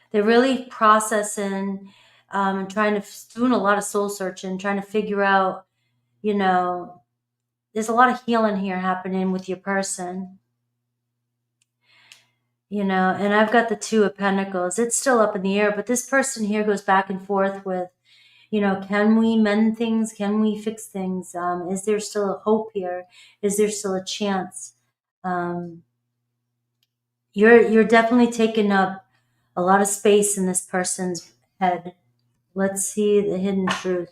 They're really processing, doing a lot of soul searching, trying to figure out, you know, there's a lot of healing here happening with your person. You know, and I've got the Two of Pentacles. It's still up in the air, but this person here goes back and forth with, you know, can we mend things? Can we fix things? Is there still a hope here? Is there still a chance? You're definitely taking up a lot of space in this person's head. Let's see the hidden truth.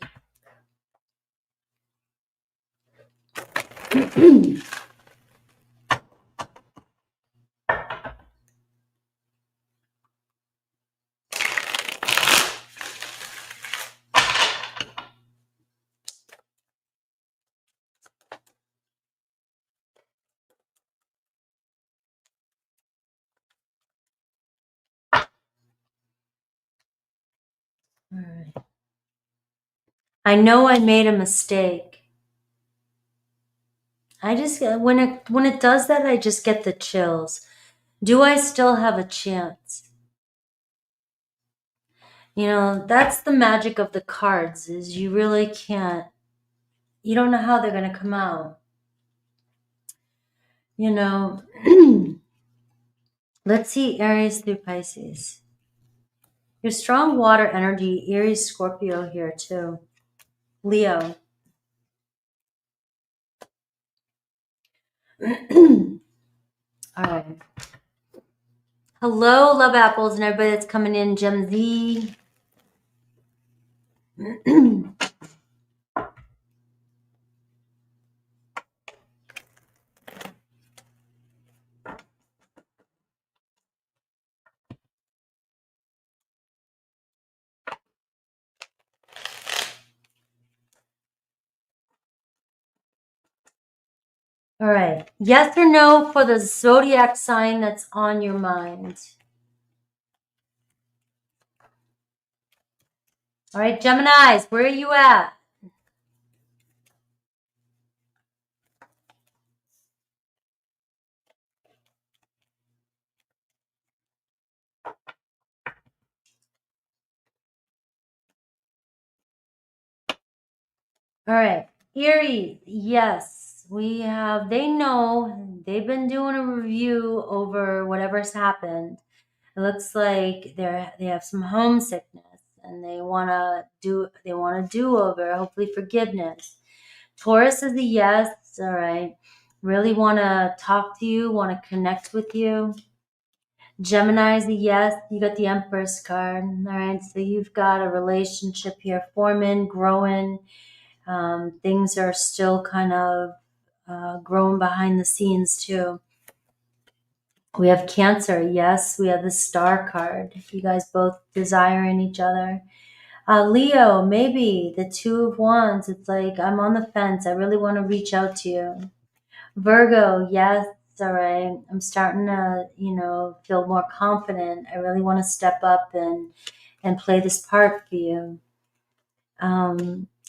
All right. I know I made a mistake. I just when it does that, I just get the chills. Do I still have a chance? You know, that's the magic of the cards, is you really can't, you don't know how they're going to come out. You know, let's see Aries through Pisces. Your strong water energy, Aries, Scorpio here too. Leo. All right. Hello, love apples, and everybody that's coming in. Gem Z. All right. Yes or no for the zodiac sign that's on your mind. All right, Geminis, where are you at? All right. Aries, yes. They know, they've been doing a review over whatever's happened. It looks like they have some homesickness and they want to do over, hopefully forgiveness. Taurus is a yes. All right. Really want to talk to you, want to connect with you. Gemini is a yes. You got the Empress card. All right. So you've got a relationship here forming, growing. Things are still kind of growing behind the scenes too. We have Cancer. Yes. We have the Star card. You guys both desiring each other. Leo, maybe the Two of Wands. It's like, I'm on the fence. I really want to reach out to you. Virgo, yes. All right. I'm starting to, feel more confident. I really want to step up and play this part for you.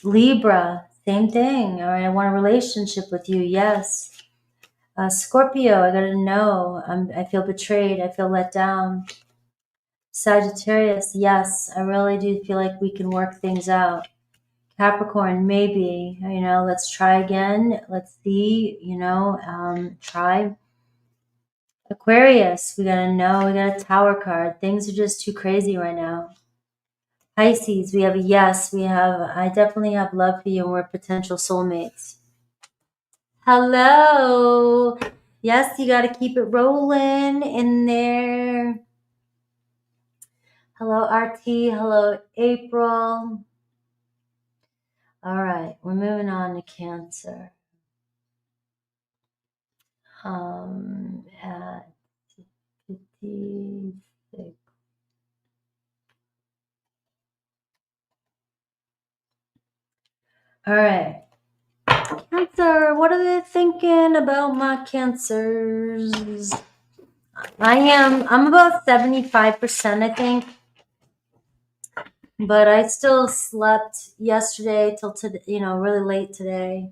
Libra, Same thing. All right, I want a relationship with you. Yes. Scorpio, I gotta know. I feel betrayed. I feel let down. Sagittarius, yes, I really do feel like we can work things out. Capricorn, maybe, let's try again. Let's see, try. Aquarius, we gotta know. We got a Tower card. Things are just too crazy right now. Pisces, we have a yes. I definitely have love for you and we're potential soulmates. Hello. Yes, you got to keep it rolling in there. Hello, RT. Hello, April. All right, we're moving on to Cancer. At 56. All right. Cancer, what are they thinking about my Cancers? I'm about 75%, I think. But I still slept yesterday till today, really late today.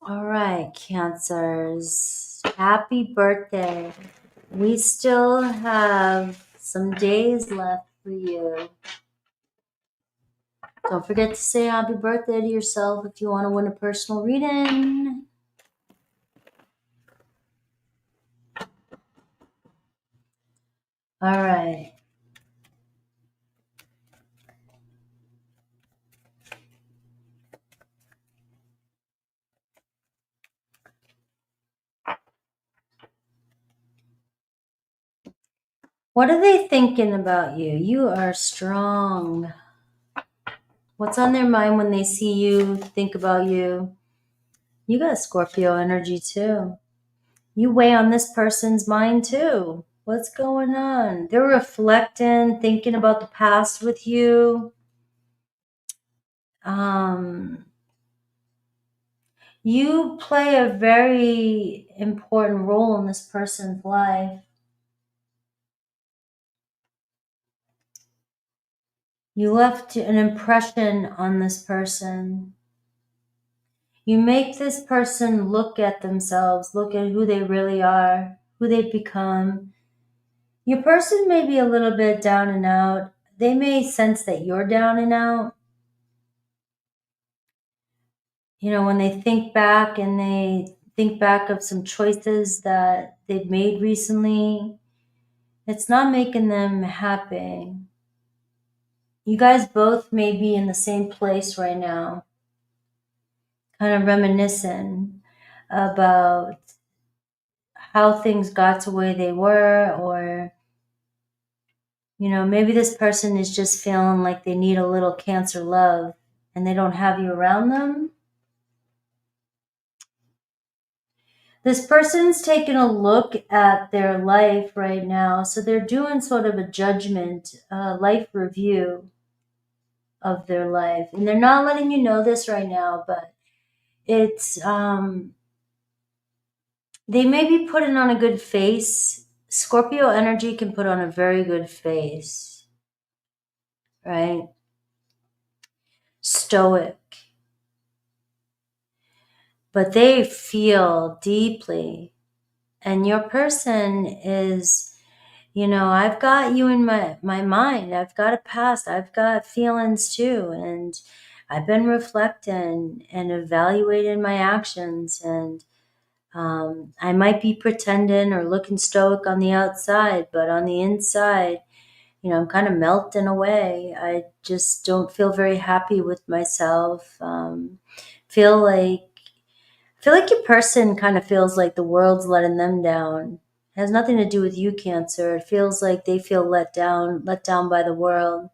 All right, Cancers. Happy birthday. We still have some days left for you. Don't forget to say happy birthday to yourself if you want to win a personal reading. All right. What are they thinking about you? You are strong. What's on their mind when they see you, think about you? You got Scorpio energy too. You weigh on this person's mind too. What's going on? They're reflecting, thinking about the past with you. You play a very important role in this person's life. You left an impression on this person. You make this person look at themselves, look at who they really are, who they've become. Your person may be a little bit down and out. They may sense that you're down and out. When they think back and they think back of some choices that they've made recently, it's not making them happy. You guys both may be in the same place right now, kind of reminiscing about how things got to where they were, or maybe this person is just feeling like they need a little Cancer love and they don't have you around them. This person's taking a look at their life right now. So they're doing sort of a judgment, life review of their life. And they're not letting you know this right now, but it's, they may be putting on a good face. Scorpio energy can put on a very good face, right? Stoic. But they feel deeply. And your person is, I've got you in my mind. I've got a past. I've got feelings too. And I've been reflecting and evaluating my actions. And I might be pretending or looking stoic on the outside, but on the inside, I'm kind of melting away. I just don't feel very happy with myself. Feel like your person kind of feels like the world's letting them down. It has nothing to do with you, Cancer. It feels like they feel let down by the world.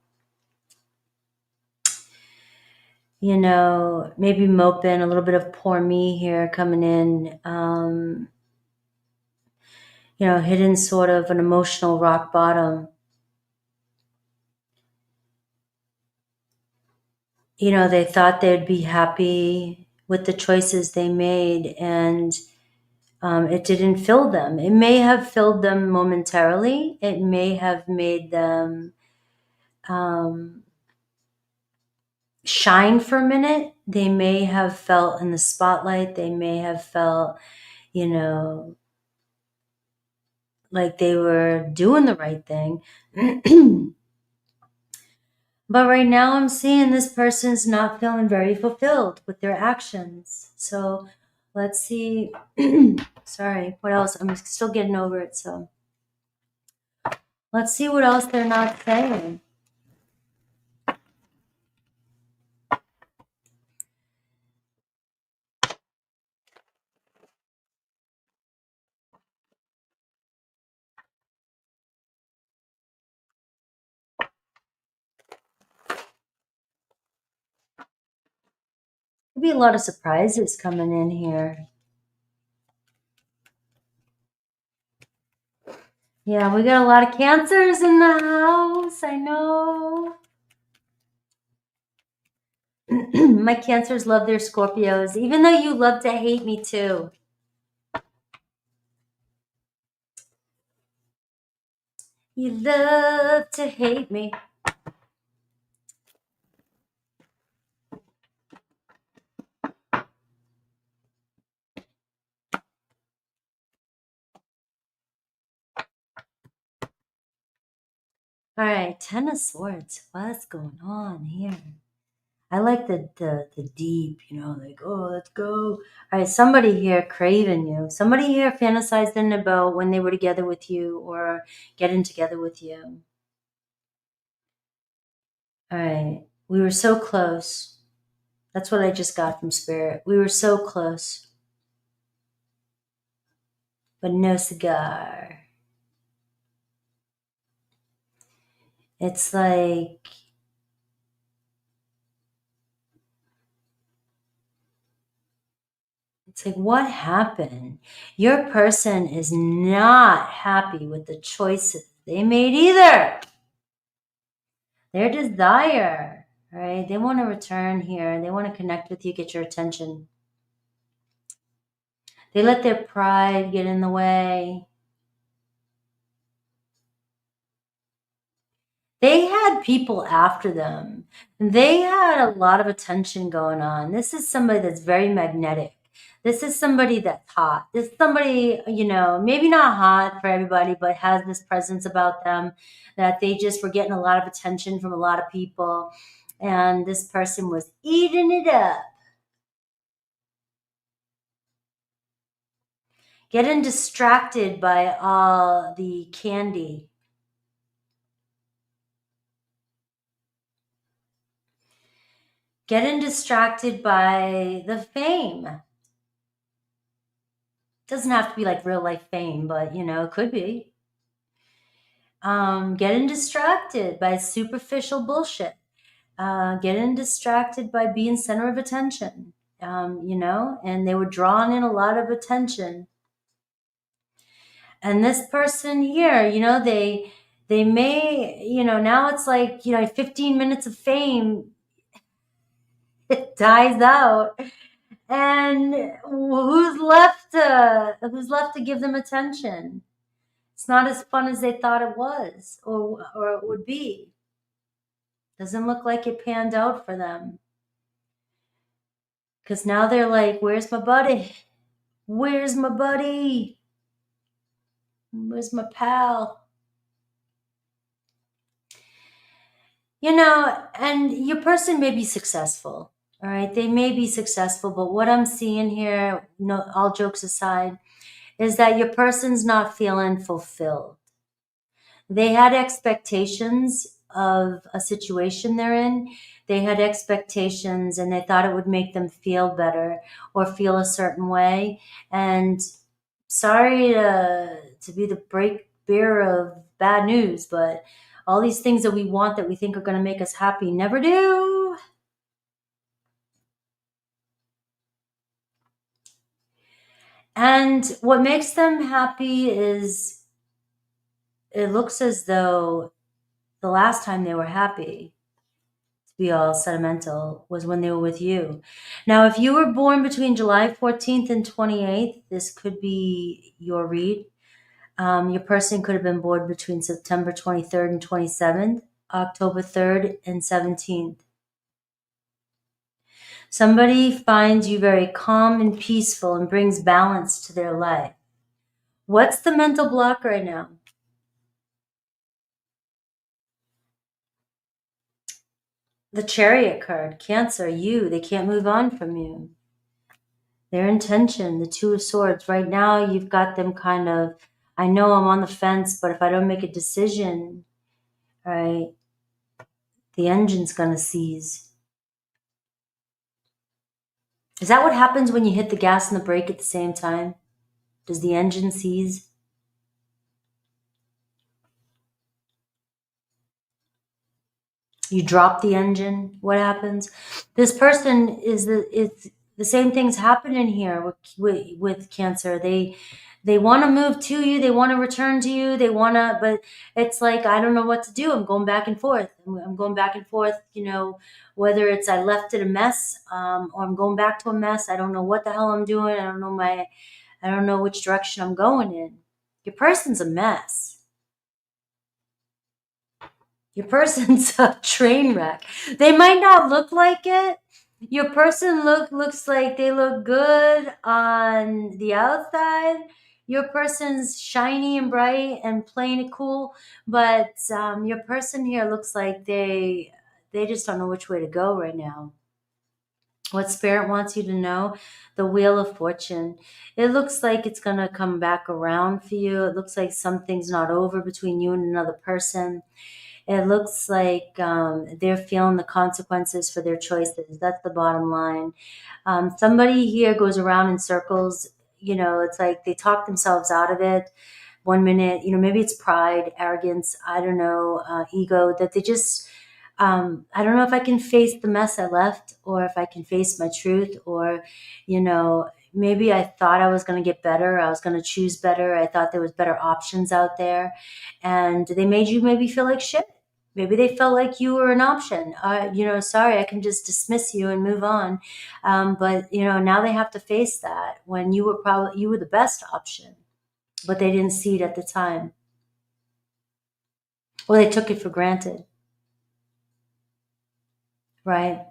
Maybe moping, a little bit of poor me here coming in. Hitting sort of an emotional rock bottom. They thought they'd be happy with the choices they made, and It didn't fill them. It may have filled them momentarily. It may have made them shine for a minute. They may have felt in the spotlight. They may have felt, you know, like they were doing the right thing. But right now I'm seeing this person's not feeling very fulfilled with their actions. So let's see. Sorry, what else? I'm still getting over it. So let's see what else they're not saying. Could be a lot of surprises coming in here. Yeah, we got a lot of Cancers in the house. I know. My Cancers love their Scorpios, even though you love to hate me too. You love to hate me. All right, Ten of Swords. What's going on here? I like the deep, like, oh, let's go. All right, somebody here craving you. Somebody here fantasizing about when they were together with you or getting together with you. All right, we were so close. That's what I just got from Spirit. We were so close, but no cigar. It's like what happened? Your person is not happy with the choices they made either. Their desire, right? They want to return here. They want to connect with you, get your attention. They let their pride get in the way. They had people after them. They had a lot of attention going on. This is somebody that's very magnetic. This is somebody that's hot. This is somebody, maybe not hot for everybody, but has this presence about them that they just were getting a lot of attention from a lot of people. And this person was eating it up. Getting distracted by all the candy. Getting distracted by the fame. Doesn't have to be like real life fame, but it could be. Getting distracted by superficial bullshit. Getting distracted by being center of attention. And they were drawing in a lot of attention. And this person here, they may, now it's like, 15 minutes of fame, it dies out. And who's left to give them attention? It's not as fun as they thought it was or it would be. Doesn't look like it panned out for them. Because now they're like, where's my buddy? Where's my buddy? Where's my pal? And your person may be successful. All right, they may be successful, but what I'm seeing here, all jokes aside, is that your person's not feeling fulfilled. They had expectations of a situation they're in. They had expectations and they thought it would make them feel better or feel a certain way. And sorry to be the bearer of bad news, but all these things that we want that we think are going to make us happy never do. And what makes them happy is it looks as though the last time they were happy, be all sentimental was when they were with you. Now, if you were born between July 14th and 28th, this could be your read. Your person could have been born between September 23rd and 27th, October 3rd and 17th. Somebody finds you very calm and peaceful and brings balance to their life. What's the mental block right now? The Chariot card, Cancer, you. They can't move on from you. Their intention, the Two of Swords. Right now, you've got them kind of, I know I'm on the fence, but if I don't make a decision, right, the engine's going to seize. Is that what happens when you hit the gas and the brake at the same time? Does the engine seize? You drop the engine, what happens? This person is the same things happening here with Cancer. They want to move to you, they want to return to you, they want to, but it's like, I don't know what to do. I'm going back and forth. I'm going back and forth, you know, whether it's I left it a mess, or I'm going back to a mess. I don't know what the hell I'm doing. I don't know which direction I'm going in. Your person's a mess. Your person's a train wreck. They might not look like it. Your person looks like they look good on the outside. Your person's shiny and bright and plain and cool, but your person here looks like they just don't know which way to go right now. What Spirit wants you to know, the Wheel of Fortune. It looks like it's going to come back around for you. It looks like something's not over between you and another person. It looks like they're feeling the consequences for their choices. That's the bottom line. Somebody here goes around in circles. You know, it's like they talk themselves out of it. 1 minute, you know, maybe it's pride, arrogance, I don't know, ego, that they just, I don't know if I can face the mess I left, or if I can face my truth, or, you know, maybe I thought I was going to get better. I was going to choose better. I thought there was better options out there, and they made you maybe feel like shit. Maybe they felt like you were an option. You know, sorry, I can just dismiss you and move on. But you know, now they have to face that when you were the best option, but they didn't see it at the time. Well, they took it for granted, right?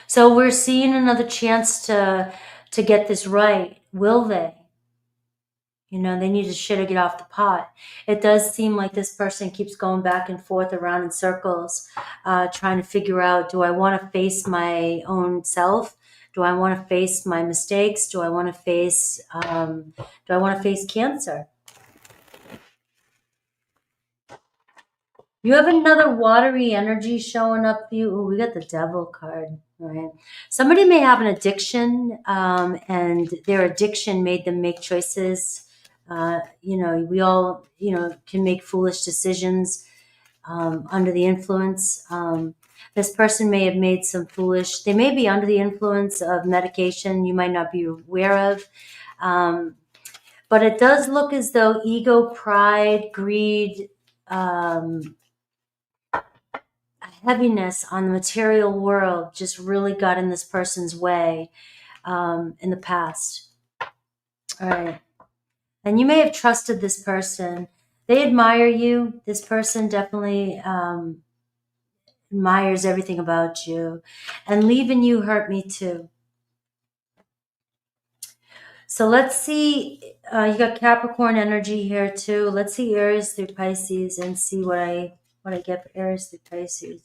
So we're seeing another chance to get this right. Will they? You know, they need to shit or get off the pot. It does seem like this person keeps going back and forth around in circles, trying to figure out, do I want to face my own self? Do I want to face my mistakes? Do I want to face Cancer? You have another watery energy showing up for you. Ooh, we got the Devil card. All right. Somebody may have an addiction, and their addiction made them make choices. You know, we all, you know, can make foolish decisions under the influence. This person may have made they may be under the influence of medication you might not be aware of. But it does look as though ego, pride, greed, heaviness on the material world just really got in this person's way in the past. All right. And you may have trusted this person. They admire you. This person definitely admires everything about you. And leaving you hurt me too. So let's see. You got Capricorn energy here too. Let's see Aries through Pisces and see what I get for Aries through Pisces.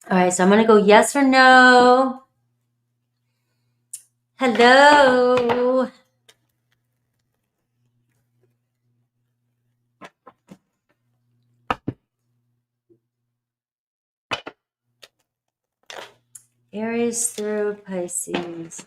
All right, so I'm going to go yes or no. Hello. Aries through Pisces.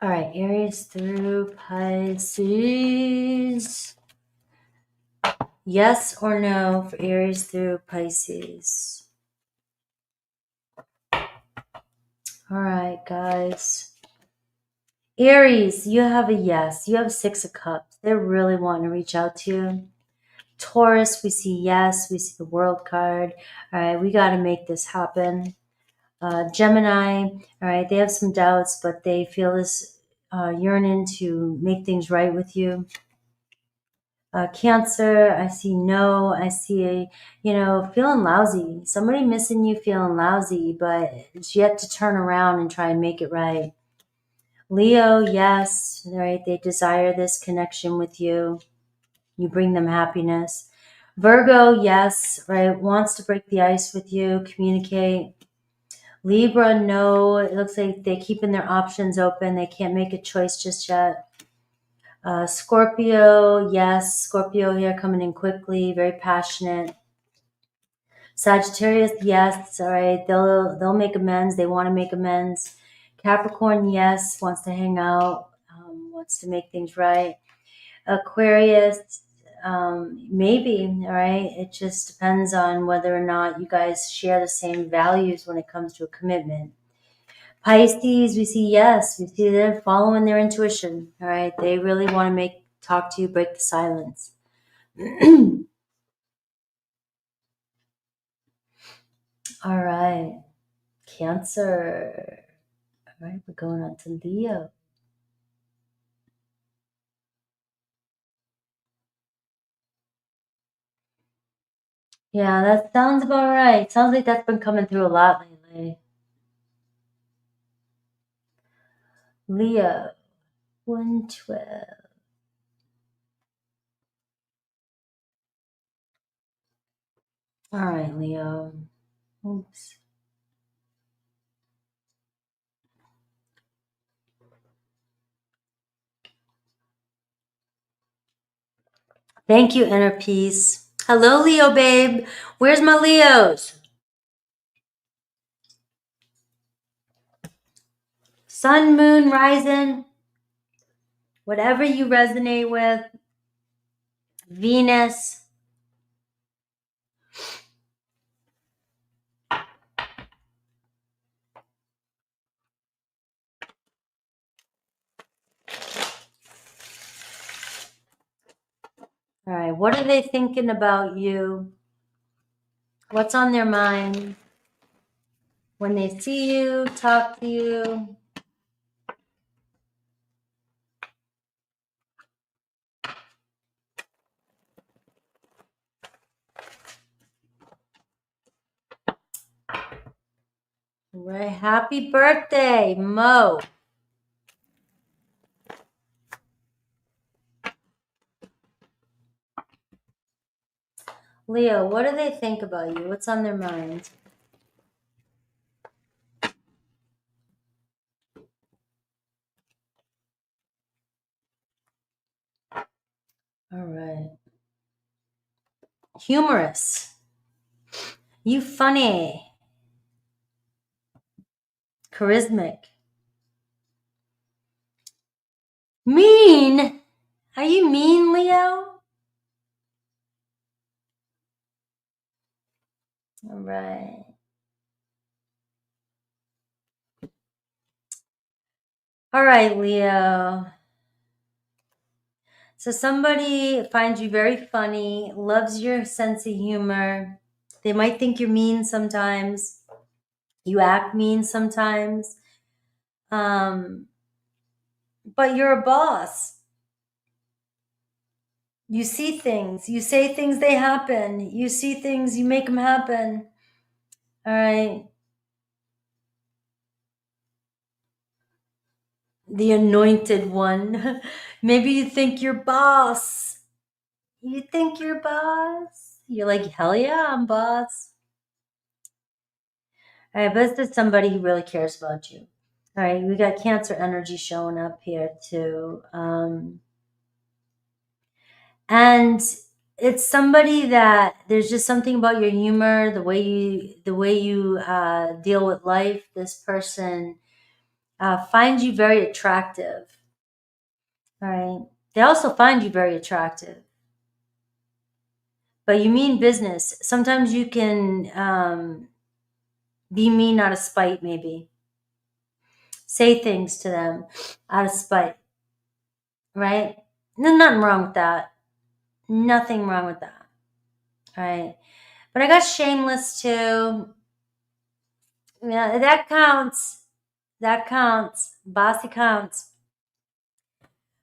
All right, Aries through Pisces. Yes or no for Aries through Pisces? All right, guys. Aries, you have a yes. You have a 6 of Cups. They're really wanting to reach out to you. Taurus, we see yes. We see the World card. All right, we got to make this happen. Gemini, all right, they have some doubts, but they feel this yearning to make things right with you. Cancer, I see no. I see, feeling lousy. Somebody missing you, feeling lousy, but it's yet to turn around and try and make it right. Leo, yes, right? They desire this connection with you. You bring them happiness. Virgo, yes, right? Wants to break the ice with you, communicate. Libra, no. It looks like they're keeping their options open. They can't make a choice just yet. Scorpio, yes. Scorpio here coming in quickly, very passionate. Sagittarius, yes. All right, they'll make amends. They want to make amends. Capricorn, yes, wants to hang out, wants to make things right. Aquarius, maybe. All right, it just depends on whether or not you guys share the same values when it comes to a commitment. Pisces, we see yes. We see they're following their intuition. All right, they really want to talk to you, break the silence. All right, Cancer. All right, we're going on to Leo. Yeah, that sounds about right. Sounds like that's been coming through a lot lately. Leo, 112. All right, Leo. Oops. Thank you, inner peace. Hello, Leo, babe. Where's my Leos? Sun, moon, rising. Whatever you resonate with. Venus. All right, what are they thinking about you? What's on their mind when they see you, talk to you? Right, happy birthday, Mo. Leo, what do they think about you? What's on their mind? All right. Humorous. You funny. Charismatic. Mean. Are you mean, Leo? All right. All right, Leo. So somebody finds you very funny, loves your sense of humor. They might think you're mean sometimes. You act mean sometimes. But you're a boss. You see things. You say things, they happen. You see things, you make them happen. All right. The anointed one. Maybe you think you're boss. You think you're boss? You're like, hell yeah, I'm boss. All right, but it's just somebody who really cares about you. All right, we got Cancer energy showing up here too. And it's somebody that there's just something about your humor, the way you deal with life. This person finds you very attractive. All right. They also find you very attractive. but you mean business. Sometimes you can be mean out of spite, maybe. Say things to them out of spite, right? There's nothing wrong with that. Nothing wrong with that, right? But I got shameless too. Yeah, that counts. That counts. Bossy counts.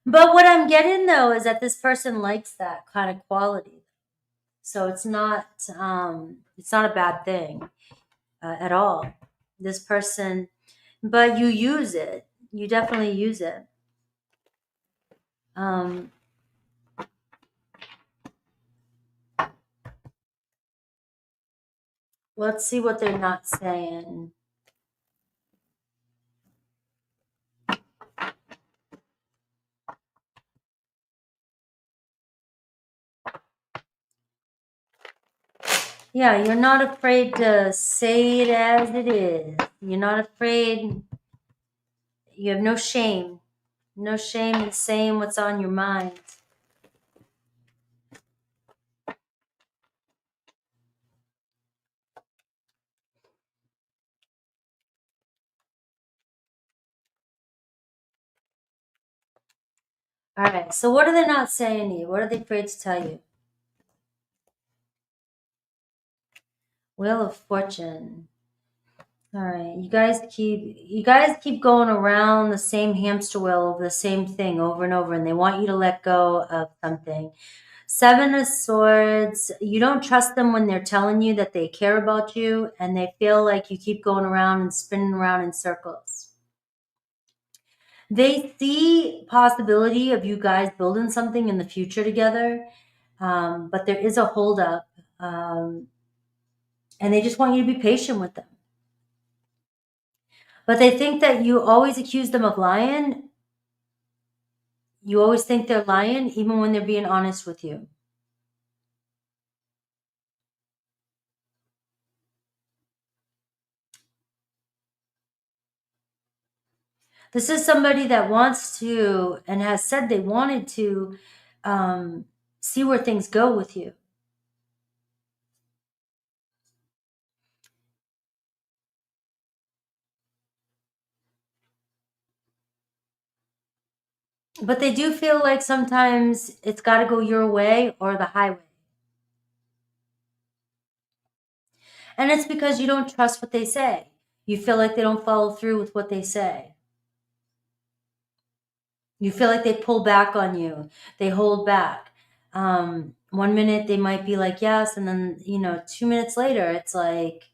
But what I'm getting though is that this person likes that kind of quality. So it's not a bad thing at all. This person, but you use it. You definitely use it. Um, let's see what they're not saying. Yeah, you're not afraid to say it as it is. You're not afraid. You have no shame. No shame in saying what's on your mind. All right, so what are they not saying to you? What are they afraid to tell you? Wheel of Fortune. All right, you guys keep going around the same hamster wheel over the same thing over and over, and they want you to let go of something. Seven of Swords, you don't trust them when they're telling you that they care about you, and they feel like you keep going around and spinning around in circles. They see possibility of you guys building something in the future together, but there is a holdup, and they just want you to be patient with them. But they think that you always accuse them of lying. You always think they're lying, even when they're being honest with you. This is somebody that wants to and has said they wanted to see where things go with you. But they do feel like sometimes it's got to go your way or the highway. And it's because you don't trust what they say. You feel like they don't follow through with what they say. You feel like they pull back on you. They hold back. 1 minute they might be like, yes. And then, 2 minutes later, it's like,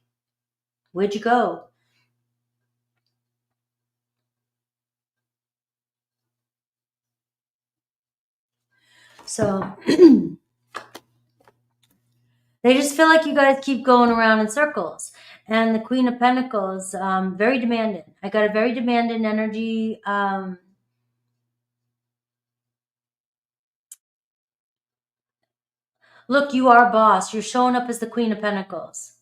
where'd you go? So they just feel like you guys keep going around in circles. And the Queen of Pentacles, very demanding. I got a very demanding energy. Look, you are boss. You're showing up as the Queen of Pentacles.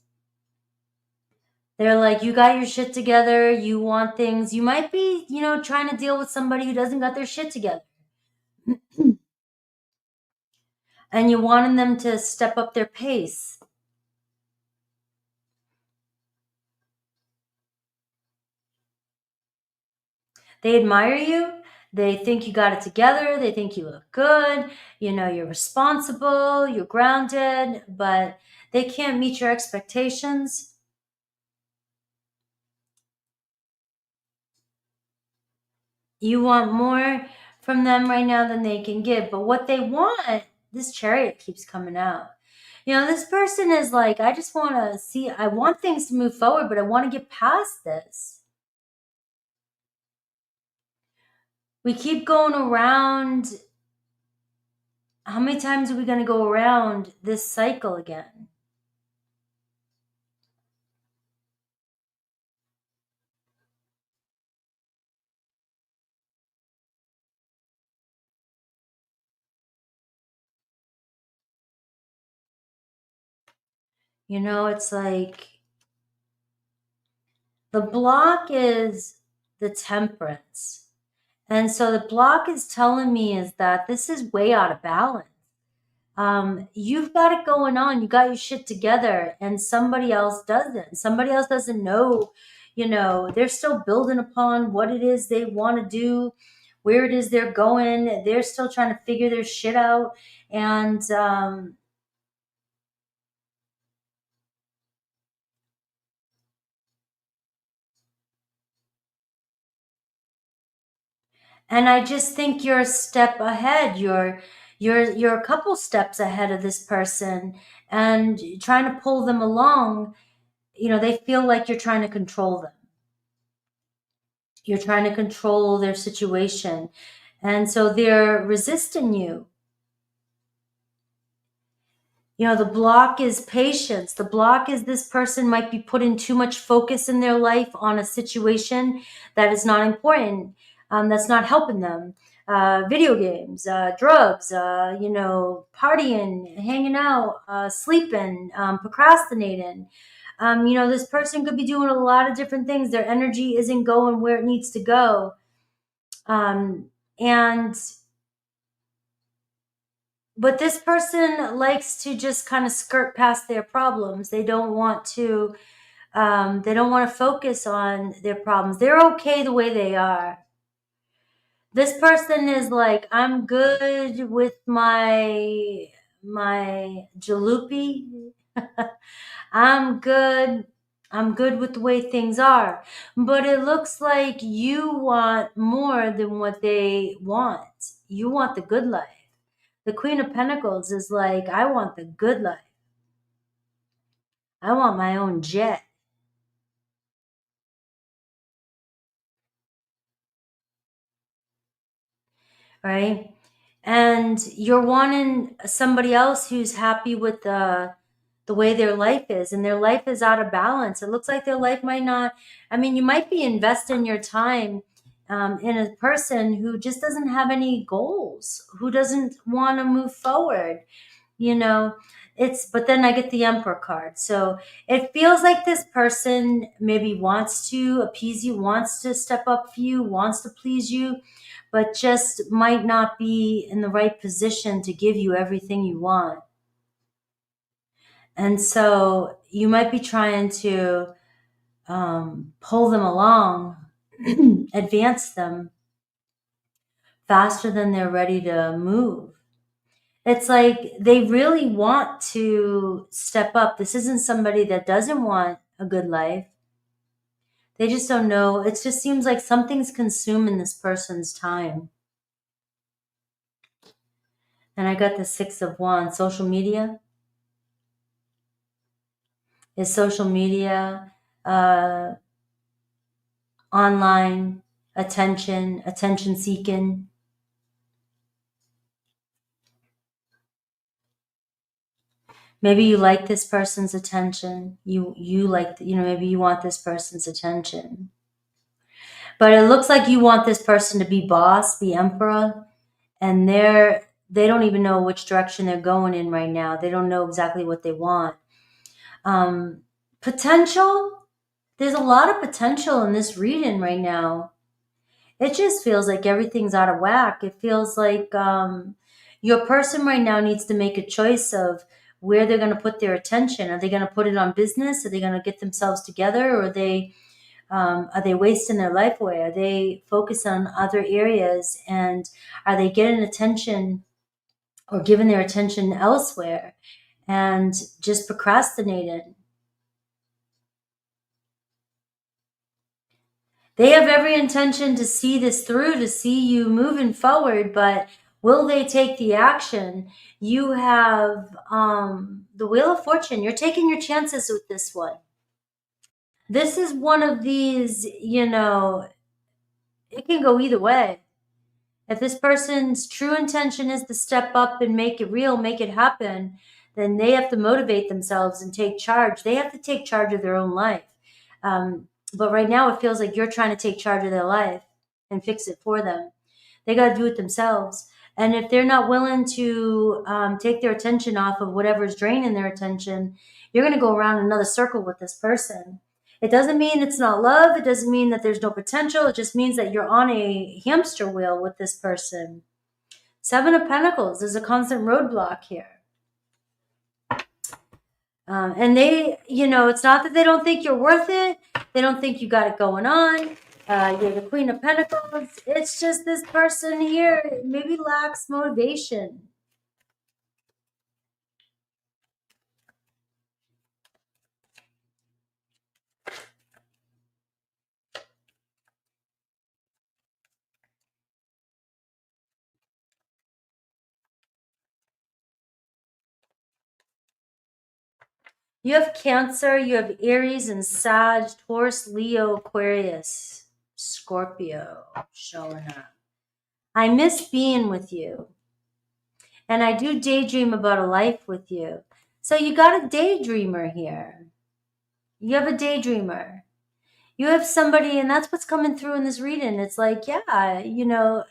They're like, you got your shit together. You want things. You might be, trying to deal with somebody who doesn't got their shit together. And you wanting them to step up their pace. They admire you. They think you got it together. They think you look good. You're responsible. You're grounded. But they can't meet your expectations. You want more from them right now than they can give. But what they want, this Chariot keeps coming out. This person is like, I just want to see, I want things to move forward, but I want to get past this. We keep going around. How many times are we going to go around this cycle again? It's like the block is the Temperance. And so the block is telling me is that this is way out of balance. You've got it going on. You got your shit together, and somebody else doesn't. Somebody else doesn't know. They're still building upon what it is they want to do, where it is they're going. They're still trying to figure their shit out. And I just think you're a step ahead. You're a couple steps ahead of this person, and trying to pull them along. They feel like you're trying to control them. You're trying to control their situation. And so they're resisting you. The block is patience. The block is this person might be putting too much focus in their life on a situation that is not important, that's not helping them. Video games, drugs, partying, hanging out, sleeping, procrastinating. This person could be doing a lot of different things. Their energy isn't going where it needs to go. But this person likes to just kind of skirt past their problems. They don't want to focus on their problems. They're okay the way they are. This person is like, I'm good with my jalopy. I'm good. I'm good with the way things are. But it looks like you want more than what they want. You want the good life. The Queen of Pentacles is like, I want the good life. I want my own jet. Right? And you're wanting somebody else who's happy with the way their life is, and their life is out of balance. It looks like their life might not, you might be investing your time in a person who just doesn't have any goals, who doesn't want to move forward. But then I get the Emperor card. So it feels like this person maybe wants to appease you, wants to step up for you, wants to please you, but just might not be in the right position to give you everything you want. And so you might be trying to pull them along, advance them faster than they're ready to move. It's like they really want to step up. This isn't somebody that doesn't want a good life. They just don't know. It just seems like something's consuming this person's time. And I got the Six of Wands. Social media. Is social media online attention seeking? Maybe you like this person's attention. You like, maybe you want this person's attention. But it looks like you want this person to be boss, be emperor, and they don't even know which direction they're going in right now. They don't know exactly what they want. Potential. There's a lot of potential in this reading right now. It just feels like everything's out of whack. It feels like your person right now needs to make a choice of where they're going to put their attention. Are they going to put it on business? Are they going to get themselves together? Or are they wasting their life away? Are they focused on other areas? And are they getting attention or giving their attention elsewhere and just procrastinating? They have every intention to see this through, to see you moving forward, but will they take the action? You have the Wheel of Fortune. You're taking your chances with this one. This is one of these, it can go either way. If this person's true intention is to step up and make it real, make it happen, then they have to motivate themselves and take charge. They have to take charge of their own life. But right now it feels like you're trying to take charge of their life and fix it for them. They got to do it themselves. And if they're not willing to take their attention off of whatever's draining their attention, you're going to go around another circle with this person. It doesn't mean it's not love. It doesn't mean that there's no potential. It just means that you're on a hamster wheel with this person. Seven of Pentacles. There's a constant roadblock here. And they, you know, it's not that they don't think you're worth it. They don't think you got it going on. You're the Queen of Pentacles. It's just this person here maybe lacks motivation. You have Cancer, you have Aries and Sag, Taurus, Leo, Aquarius, Scorpio showing up. I miss being with you. And I do daydream about a life with you. So you got a daydreamer here. You have a daydreamer. You have somebody, and that's what's coming through in this reading. It's like, yeah, you know,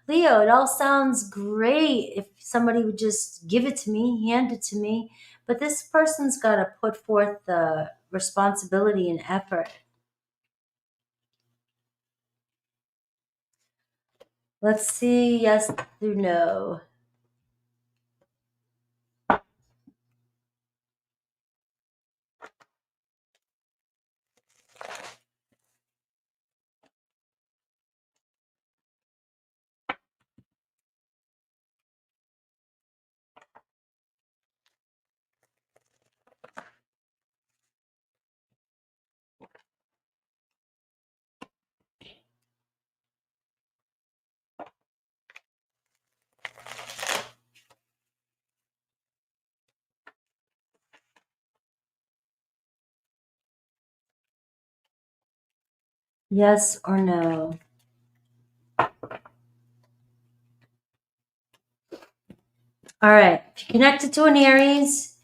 Leo, it all sounds great if somebody would just give it to me, hand it to me. But this person's got to put forth the responsibility and effort. Let's see, yes through no. Yes or no. All right. If you connect it to an Aries,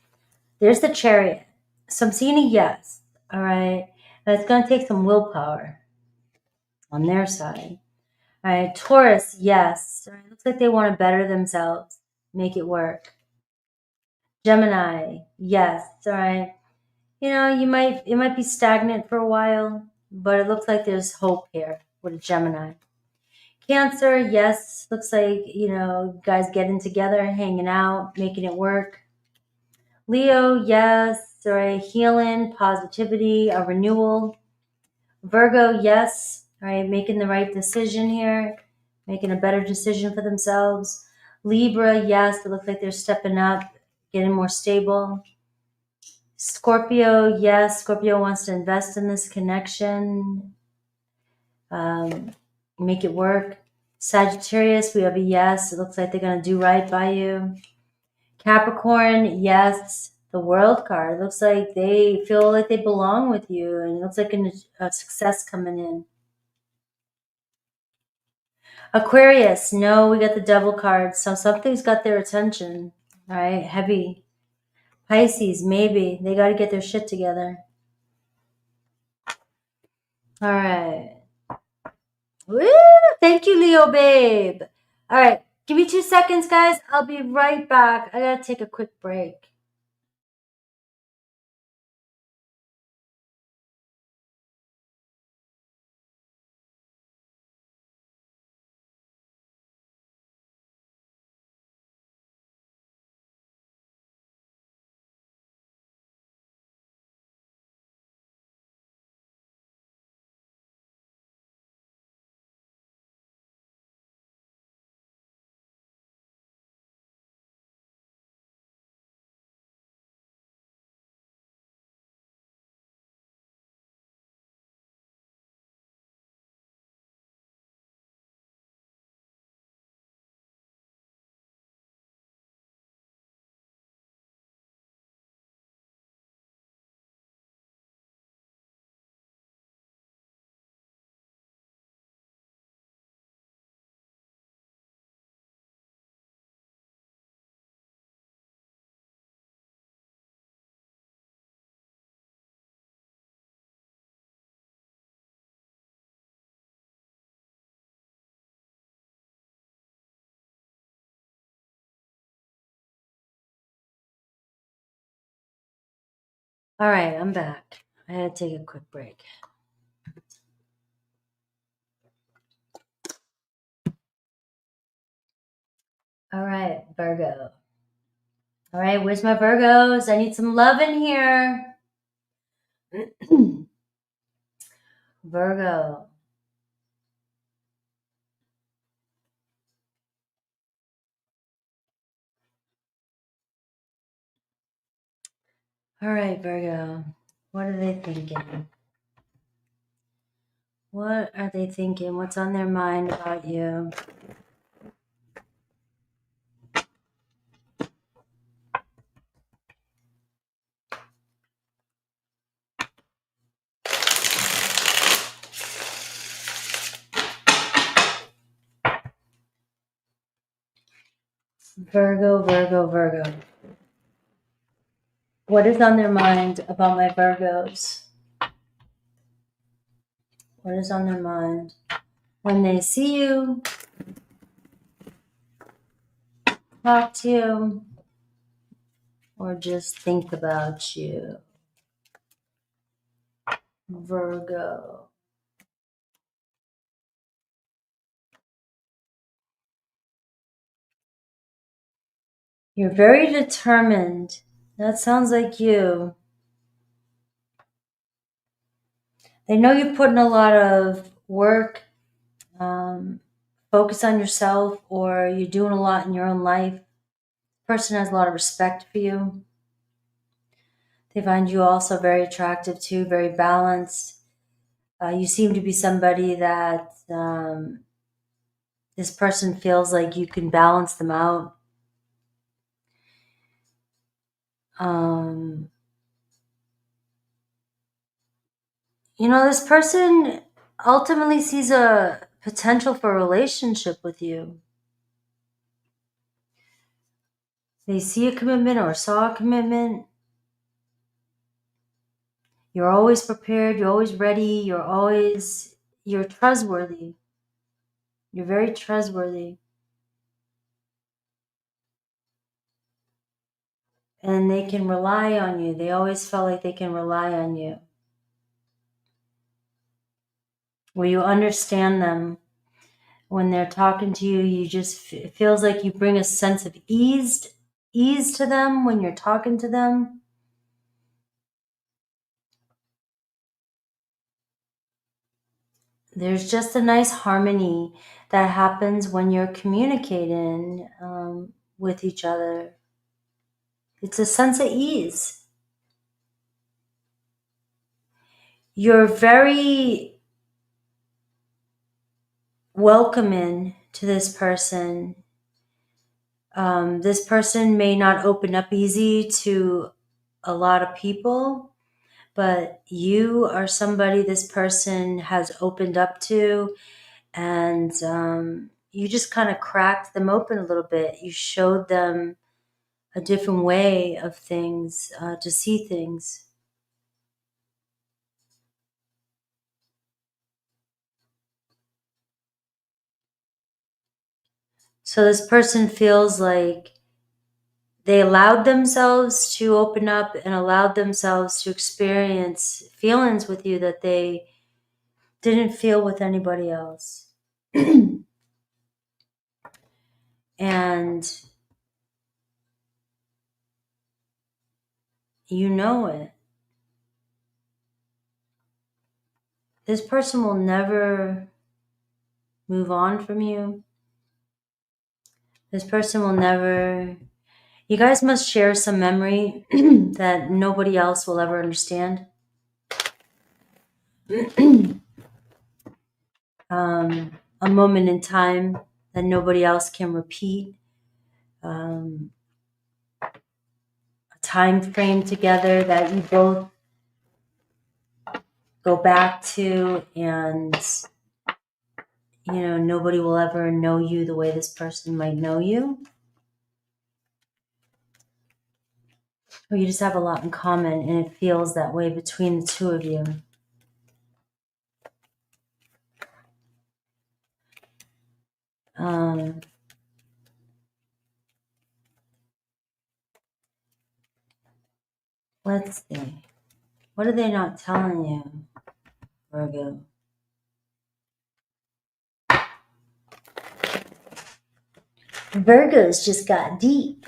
there's the Chariot. So I'm seeing a yes. All right. And it's going to take some willpower on their side. All right. Taurus, yes. All right. Looks like they want to better themselves, make it work. Gemini, yes. All right. You know, it might be stagnant for a while, but it looks like there's hope here with a Gemini. Cancer, yes. Looks like, you know, guys getting together, hanging out, making it work. Leo, yes. All right. Healing, positivity, a renewal. Virgo, yes. All right. Making the right decision here, making a better decision for themselves. Libra, yes. It looks like they're stepping up, getting more stable. Scorpio, yes. Scorpio wants to invest in this connection, make it work. Sagittarius, we have a yes. It looks like they're going to do right by you. Capricorn, yes. The World card. It looks like they feel like they belong with you, and it looks like a success coming in. Aquarius, no, we got the Devil card. So something's got their attention. All right, heavy. Pisces, maybe. They got to get their shit together. All right. Woo! Thank you, Leo babe. All right. Give me 2 seconds, guys. I'll be right back. I got to take a quick break. All right, I'm back. I had to take a quick break. All right, Virgo. All right, where's my Virgos? I need some love in here. Virgo. All right, Virgo. What are they thinking? What are they thinking? What's on their mind about you? Virgo, Virgo, Virgo. What is on their mind about my Virgos? What is on their mind when they see you, talk to you, or just think about you? Virgo. You're very determined. That sounds like you. They know you put in a lot of work, focus on yourself, or you're doing a lot in your own life. The person has a lot of respect for you. They find you also very attractive too, very balanced. You seem to be somebody that this person feels like you can balance them out. You know, this person ultimately sees a potential for a relationship with you. They see a commitment or saw a commitment. You're always prepared. You're always ready. You're trustworthy. You're very trustworthy. And they can rely on you. They always felt like they can rely on you. Where you understand them. When they're talking to you, it feels like you bring a sense of ease to them when you're talking to them. There's just a nice harmony that happens when you're communicating with each other. It's a sense of ease. You're very welcoming to this person. This person may not open up easy to a lot of people, but you are somebody this person has opened up to, and you just kind of cracked them open a little bit. You showed them a different way of things, to see things. So this person feels like they allowed themselves to open up and allowed themselves to experience feelings with you that they didn't feel with anybody else. And you know it. This person will never move on from you. This person will never... You guys must share some memory that nobody else will ever understand. A moment in time that nobody else can repeat. A time frame together that you both go back to, and nobody will ever know you the way this person might know you. Or you just have a lot in common, and it feels that way between the two of you. Let's see. What are they not telling you, Virgo? Virgos just got deep.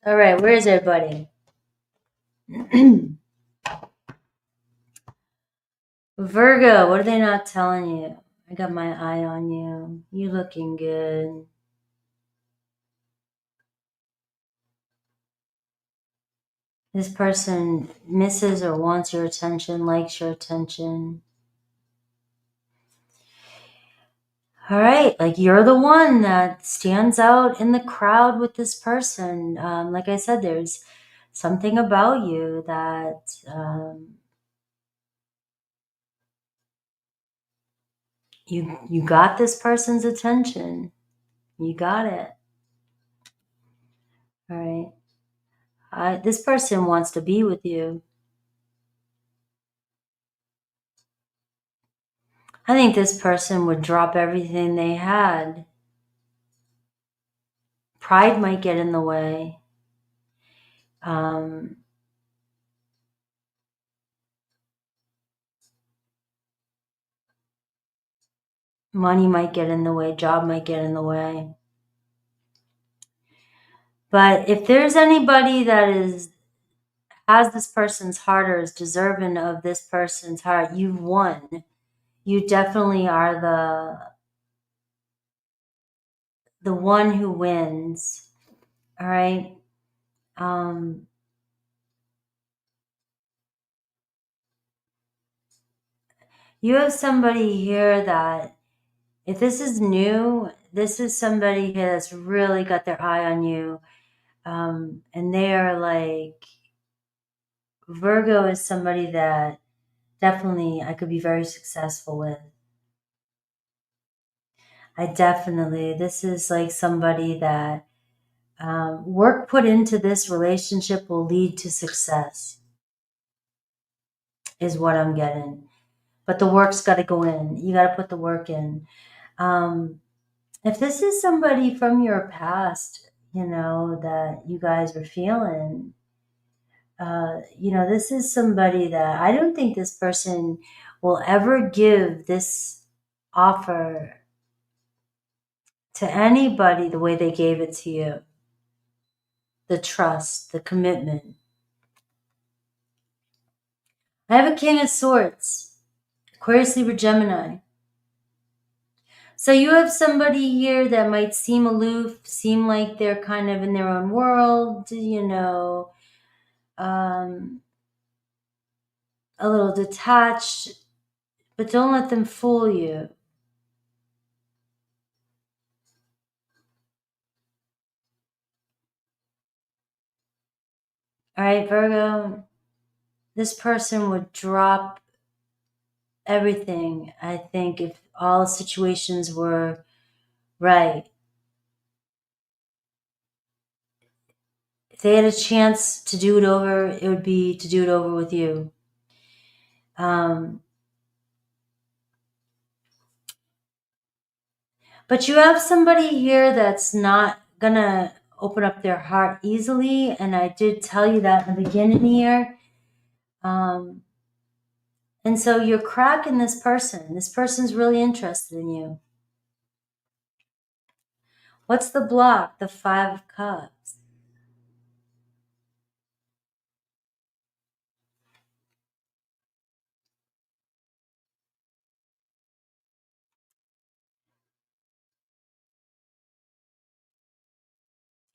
All right, where is everybody? Virgo, what are they not telling you? I got my eye on you. You looking good. This person misses or wants your attention, likes your attention. All right, like you're the one that stands out in the crowd with this person. Like I said, there's something about you that you got this person's attention. You got it. All right. This person wants to be with you. I think this person would drop everything they had. Pride might get in the way. Money might get in the way. Job might get in the way. But if there's anybody that has this person's heart or is deserving of this person's heart, you've won. You definitely are the one who wins. All right. You have somebody here that, if this is new, this is somebody here that's really got their eye on you. And they are like, Virgo is somebody that definitely I could be very successful with. This is like somebody that work put into this relationship will lead to success, is what I'm getting. But the work's got to go in. You got to put the work in. If this is somebody from your past, that you guys were feeling, this is somebody that I don't think this person will ever give this offer to anybody the way they gave it to you. The trust, the commitment. I have a King of Swords, Aquarius, Libra, Gemini. So you have somebody here that might seem aloof, seem like they're kind of in their own world, a little detached, but don't let them fool you. All right, Virgo, this person would drop everything, I think, if all situations were right. If they had a chance to do it over, it would be to do it over with you. But you have somebody here that's not gonna open up their heart easily, and I did tell you that in the beginning here. And so you're cracking this person. This person's really interested in you. What's the block? The Five of Cups.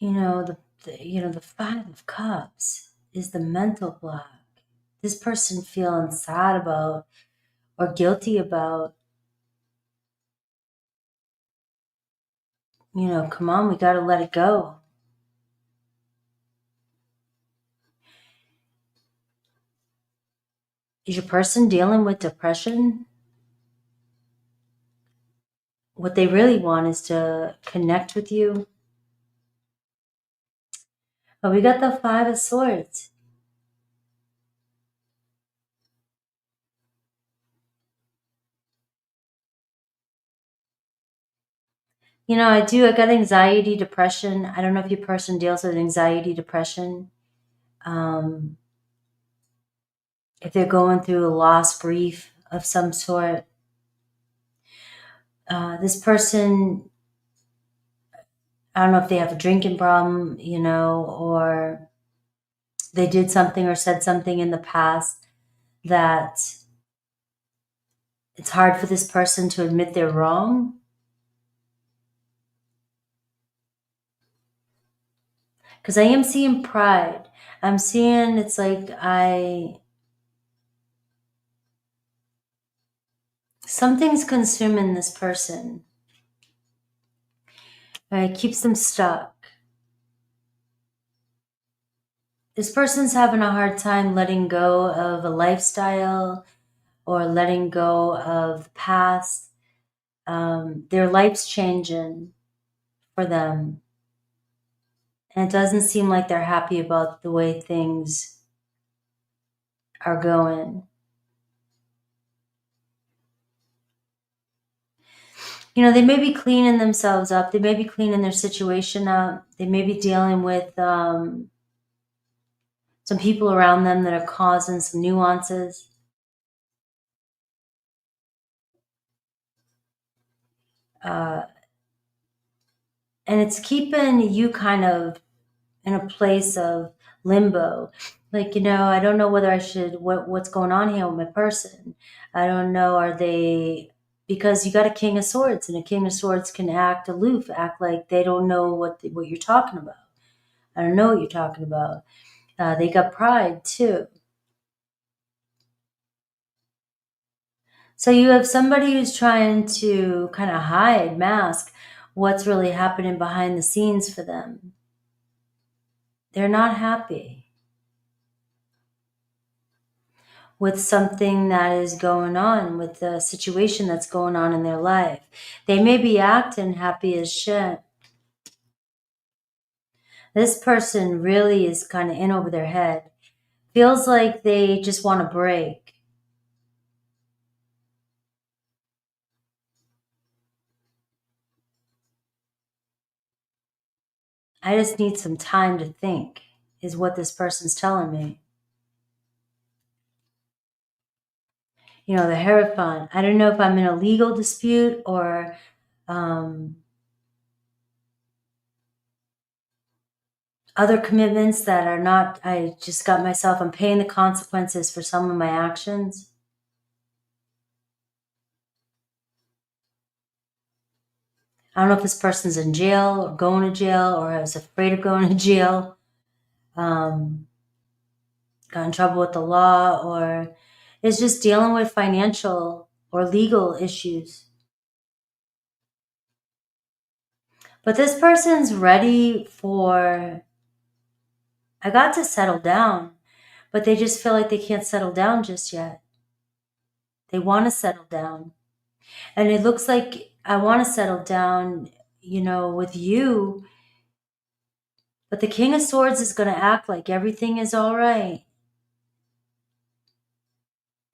The Five of Cups is the mental block. This person feeling sad about or guilty about, come on, we got to let it go. Is your person dealing with depression? What they really want is to connect with you. But we got the Five of Swords. I got anxiety, depression. I don't know if your person deals with anxiety, depression. If they're going through a loss, grief of some sort. This person I don't know if they have a drinking problem, you know, or they did something or said something in the past that it's hard for this person to admit they're wrong. Because I am seeing pride. I'm seeing it's like something's consuming this person. It keeps them stuck. This person's having a hard time letting go of a lifestyle or letting go of the past. Their life's changing for them. And it doesn't seem like they're happy about the way things are going. You know, they may be cleaning themselves up. They may be cleaning their situation up. They may be dealing with some people around them that are causing some nuances. And it's keeping you kind of in a place of limbo. Like, you know, I don't know whether I should, what's going on here with my person. I don't know, are they, because you got a King of Swords, and a King of Swords can act aloof, act like they don't know what you're talking about. I don't know what you're talking about. They got pride too. So you have somebody who's trying to kind of hide, mask what's really happening behind the scenes for them. They're not happy with something that is going on, with the situation that's going on in their life. They may be acting happy as shit. This person really is kind of in over their head. Feels like they just want a break. I just need some time to think, is what this person's telling me. You know, the Hierophant. I don't know if I'm in a legal dispute or other commitments that are not, I just got myself, I'm paying the consequences for some of my actions. I don't know if this person's in jail or going to jail or is afraid of going to jail, got in trouble with the law, or is just dealing with financial or legal issues. But this person's ready for, I got to settle down, but they just feel like they can't settle down just yet. They want to settle down. And it looks like I want to settle down, you know, with you. But the King of Swords is going to act like everything is all right.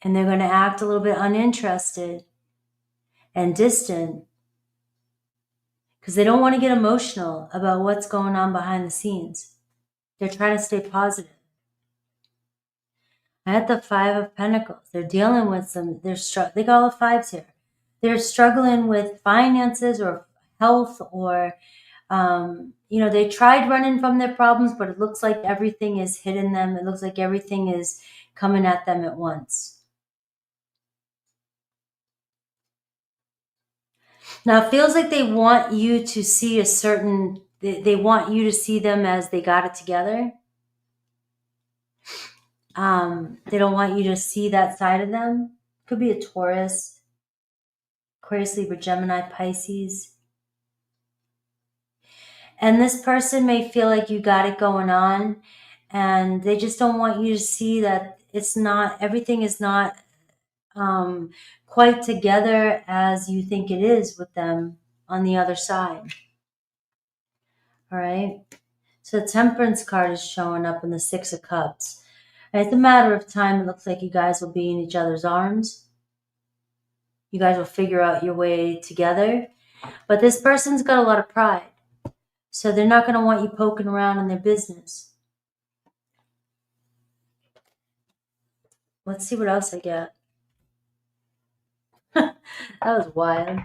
And they're going to act a little bit uninterested and distant because they don't want to get emotional about what's going on behind the scenes. They're trying to stay positive. I had the Five of Pentacles. They're dealing with some, they got all the fives here. They're struggling with finances or health or, you know, they tried running from their problems, but it looks like everything is hitting them. It looks like everything is coming at them at once. Now, it feels like they want you to see a certain, they want you to see them as they got it together. They don't want you to see that side of them. Could be a Taurus, Aquarius, Libra, Gemini, Pisces. And this person may feel like you got it going on, and they just don't want you to see that it's not, everything is not quite together as you think it is with them on the other side. All right. So the Temperance card is showing up in the Six of Cups. And it's a matter of time. It looks like you guys will be in each other's arms. You guys will figure out your way together. But this person's got a lot of pride. So they're not going to want you poking around in their business. Let's see what else I get. That was wild.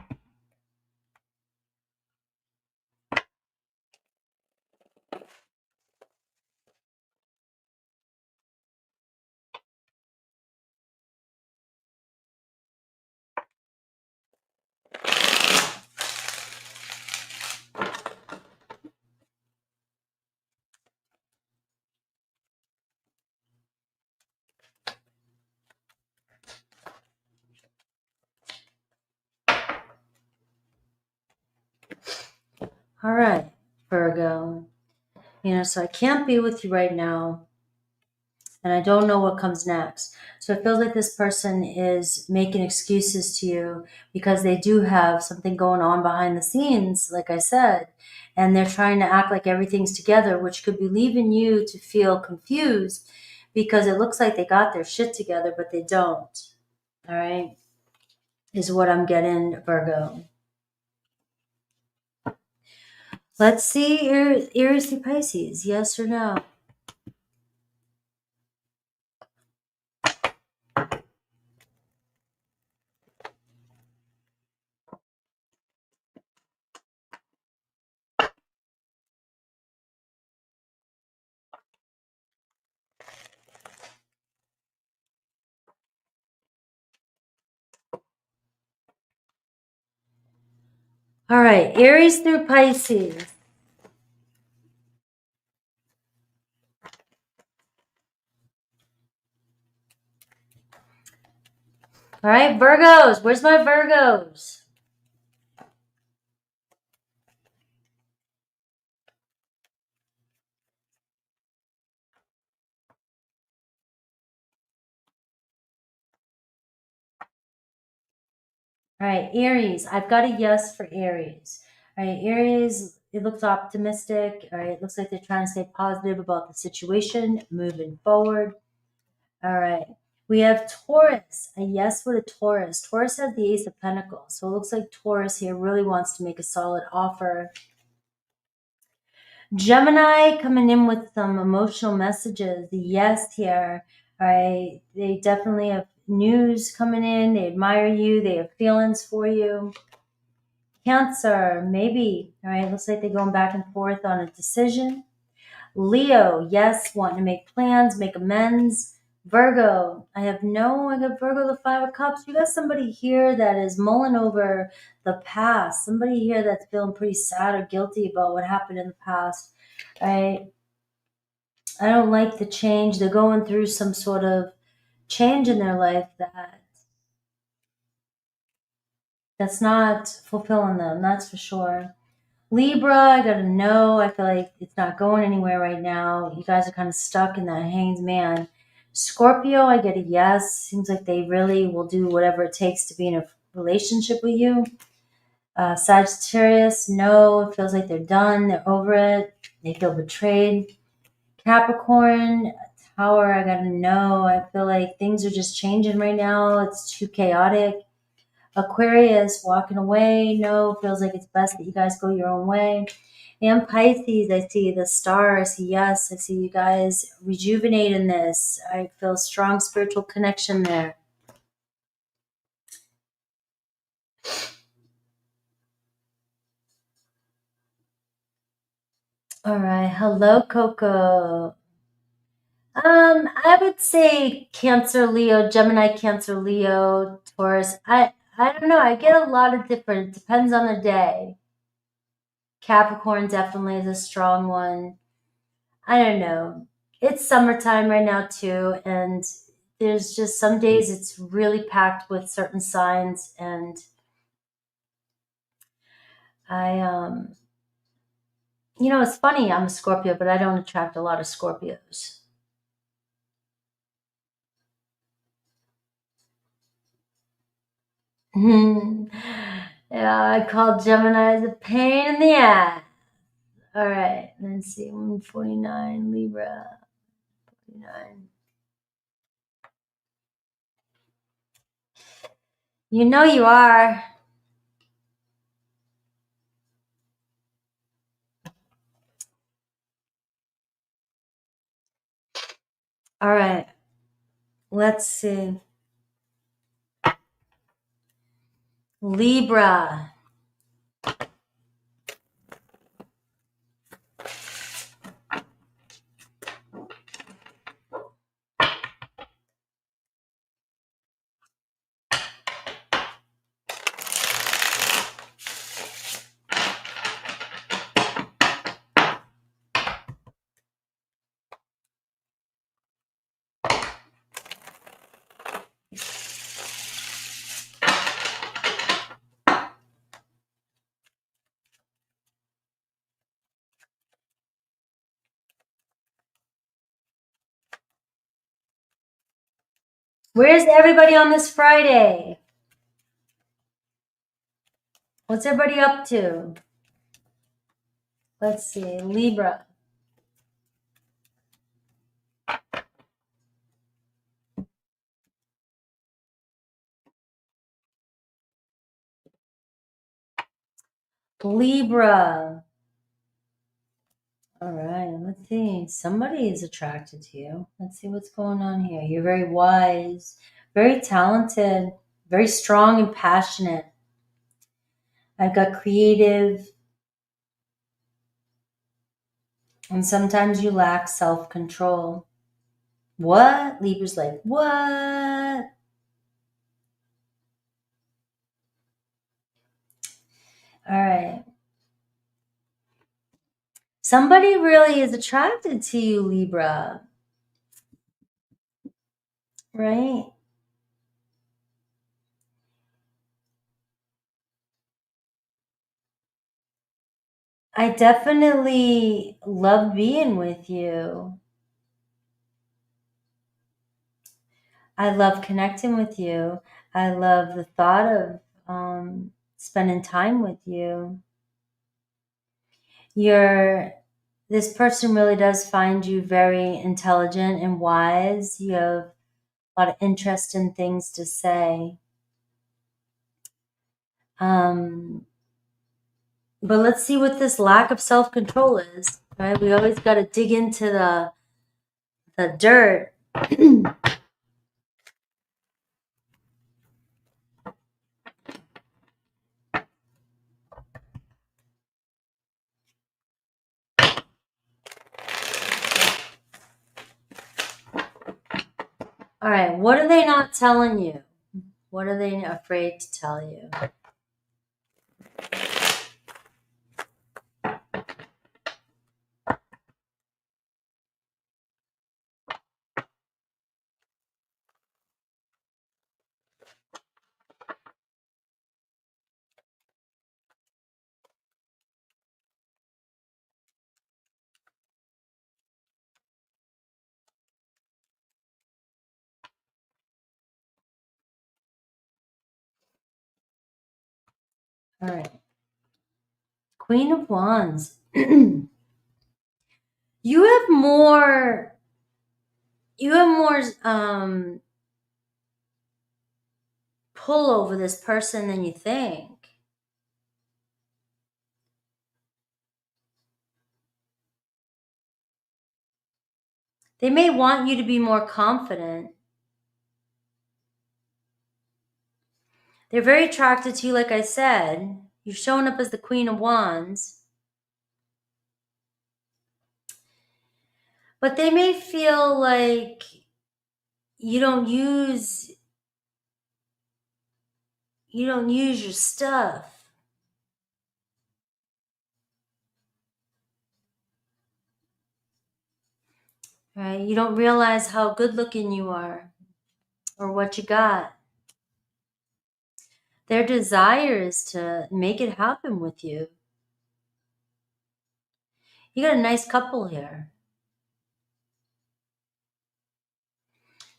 All right, Virgo. So I can't be with you right now, and I don't know what comes next. So it feels like this person is making excuses to you because they do have something going on behind the scenes, like I said, and they're trying to act like everything's together, which could be leaving you to feel confused because it looks like they got their shit together, but they don't. All right, is what I'm getting, Virgo. Let's see, Aries-Pisces, yes or no? All right, Aries through Pisces. All right, Virgos. Where's my Virgos? All right, Aries. I've got a yes for Aries. All right, Aries, it looks optimistic. All right, it looks like they're trying to stay positive about the situation, moving forward. All right, we have Taurus. A yes with a Taurus. Taurus has the Ace of Pentacles. So it looks like Taurus here really wants to make a solid offer. Gemini coming in with some emotional messages. The yes here. All right, they definitely have news coming in. They admire you. They have feelings for you. Cancer, maybe. All right, looks like they're going back and forth on a decision. Leo, yes, wanting to make plans, make amends. Virgo, I got Virgo, the Five of Cups. You got somebody here that is mulling over the past. Somebody here that's feeling pretty sad or guilty about what happened in the past. All right. I don't like the change. They're going through some sort of change in their life that's not fulfilling them. That's for sure. Libra, I got a no. I feel like it's not going anywhere right now. You guys are kind of stuck in that hanged man. Scorpio, I get a yes. Seems like they really will do whatever it takes to be in a relationship with you. Sagittarius, no. It feels like they're done. They're over it. They feel betrayed. Capricorn, Tower, I got a no. I feel like things are just changing right now. It's too chaotic. Aquarius, walking away. No, feels like it's best that you guys go your own way. And Pisces, I see the star. I see yes. I see you guys rejuvenating this. I feel strong spiritual connection there. All right. Hello, Coco. I would say Cancer, Leo, Gemini, Cancer, Leo, Taurus. I don't know. I get a lot of different. Depends on the day. Capricorn definitely is a strong one. I don't know. It's summertime right now too, and there's just some days it's really packed with certain signs, and I it's funny. I'm a Scorpio, but I don't attract a lot of Scorpios. Yeah, I call Gemini a pain in the ass. All right, let's see. 149 Libra. 49. You know you are. All right. Let's see. Libra. Where's everybody on this Friday? What's everybody up to? Let's see. Libra. Libra. All right, let's see. Somebody is attracted to you. Let's see what's going on here. You're very wise, very talented, very strong and passionate. I've got creative, and sometimes you lack self-control. What? Libra's like, what? All right. Somebody really is attracted to you, Libra. Right? I definitely love being with you. I love connecting with you. I love the thought of spending time with you. This person really does find you very intelligent and wise. You have a lot of interesting things to say. But let's see what this lack of self-control is. Right? We always got to dig into the dirt. All right, what are they not telling you? What are they afraid to tell you? All right. Queen of Wands. You have more pull over this person than you think. They may want you to be more confident. They're very attracted to you, like I said. You've shown up as the Queen of Wands. But they may feel like you don't use your stuff. Right? You don't realize how good looking you are or what you got. Their desire is to make it happen with you. You got a nice couple here.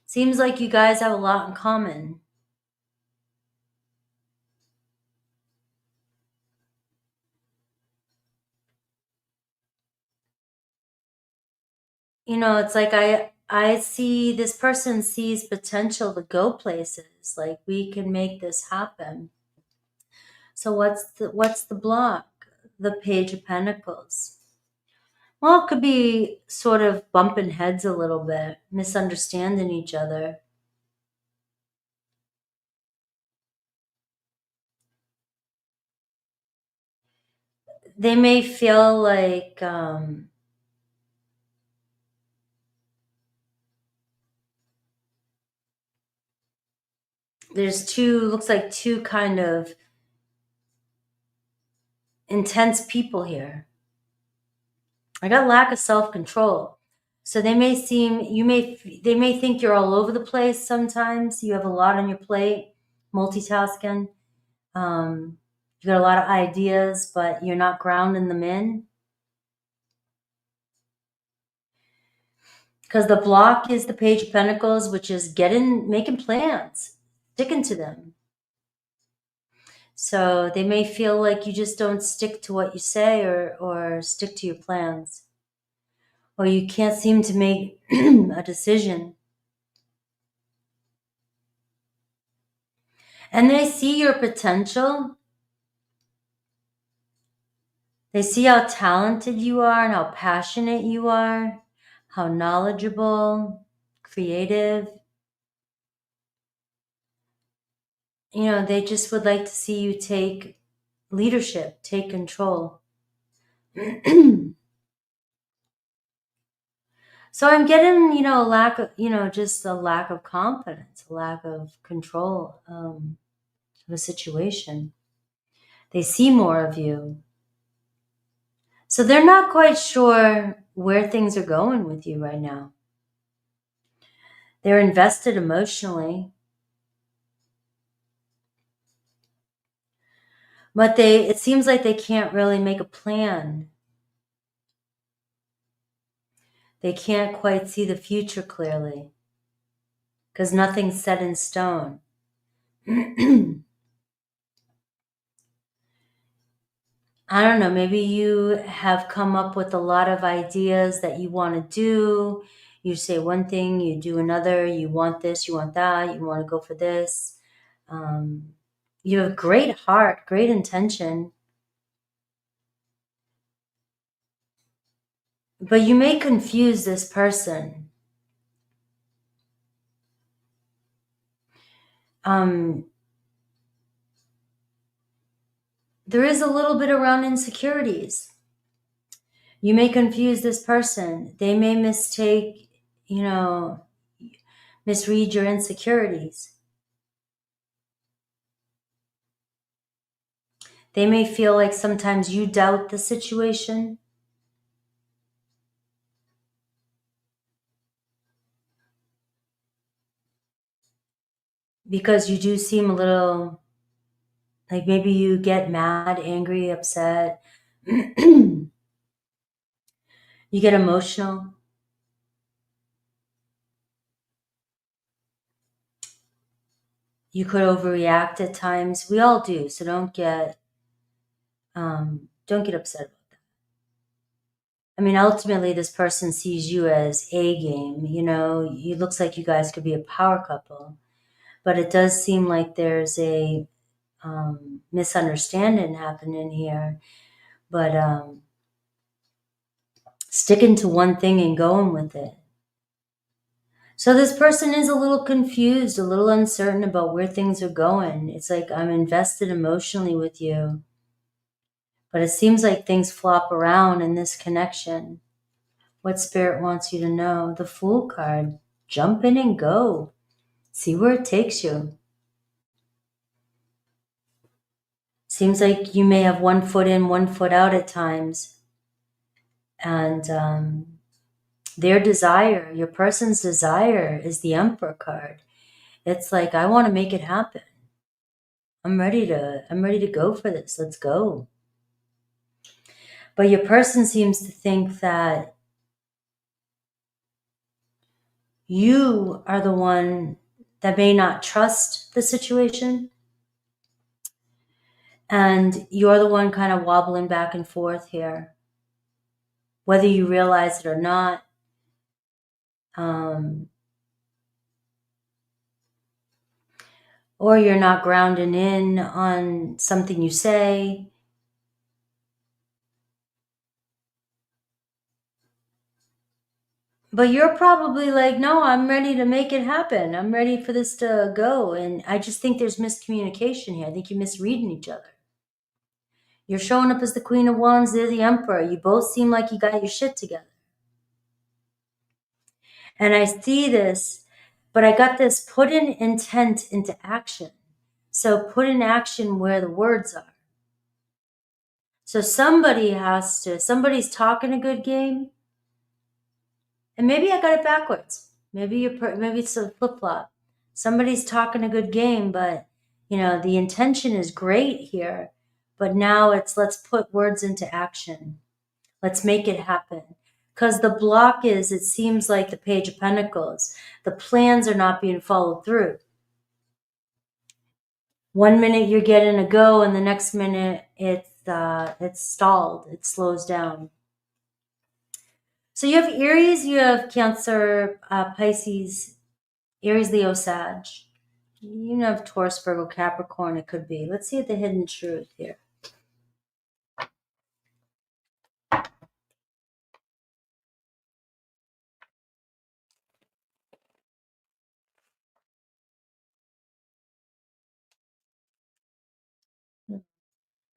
Seems like you guys have a lot in common. You know, it's like I see this person sees potential to go places. Like, we can make this happen. So what's the block? The Page of Pentacles. Well, it could be sort of bumping heads a little bit, misunderstanding each other. They may feel like looks like two kind of intense people here. I got lack of self-control. So they may think you're all over the place sometimes. You have a lot on your plate, multitasking. You got a lot of ideas, but you're not grounding them in. Because the block is the Page of Pentacles, which is making plans, sticking to them. So they may feel like you just don't stick to what you say or stick to your plans. Or you can't seem to make a decision. And they see your potential. They see how talented you are and how passionate you are, how knowledgeable, creative. You know, they just would like to see you take leadership, take control. So I'm getting, you know, a lack of, you know, just a lack of confidence, a lack of control of a situation. They see more of you. So they're not quite sure where things are going with you right now. They're invested emotionally. But it seems like they can't really make a plan. They can't quite see the future clearly because nothing's set in stone. I don't know, maybe you have come up with a lot of ideas that you want to do. You say one thing, you do another, you want this, you want that, you want to go for this. You have great heart, great intention. But you may confuse this person. There is a little bit around insecurities. You may confuse this person. They may mistake, you know, misread your insecurities. They may feel like sometimes you doubt the situation. Because you do seem a little, like maybe you get mad, angry, upset. You get emotional. You could overreact at times. We all do, so don't get upset about that. I mean, ultimately, this person sees you as a game. You know, it looks like you guys could be a power couple, but it does seem like there's a misunderstanding happening here. But sticking to one thing and going with it. So this person is a little confused, a little uncertain about where things are going. It's like, I'm invested emotionally with you, but it seems like things flop around in this connection. What Spirit wants you to know? The Fool card. Jump in and go. See where it takes you. Seems like you may have one foot in, one foot out at times. And their desire, your person's desire, is the Emperor card. It's like, I want to make it happen. I'm ready to go for this. Let's go. But your person seems to think that you are the one that may not trust the situation. And you're the one kind of wobbling back and forth here, whether you realize it or not. Or you're not grounding in on something you say. But you're probably like, no, I'm ready to make it happen. I'm ready for this to go. And I just think there's miscommunication here. I think you're misreading each other. You're showing up as the Queen of Wands. They're the Emperor. You both seem like you got your shit together. And I see this, but I got this: put in intent into action. So put in action where the words are. So somebody's talking a good game. And maybe I got it backwards. Maybe it's a flip-flop. Somebody's talking a good game, but you know, the intention is great here. But now it's, let's put words into action. Let's make it happen. Because the block is, it seems like the Page of Pentacles. The plans are not being followed through. One minute you're getting a go, and the next minute it's stalled. It slows down. So you have Aries, you have Cancer, Pisces, Aries, Leo, Sag. You have Taurus, Virgo, Capricorn. It could be. Let's see the hidden truth here.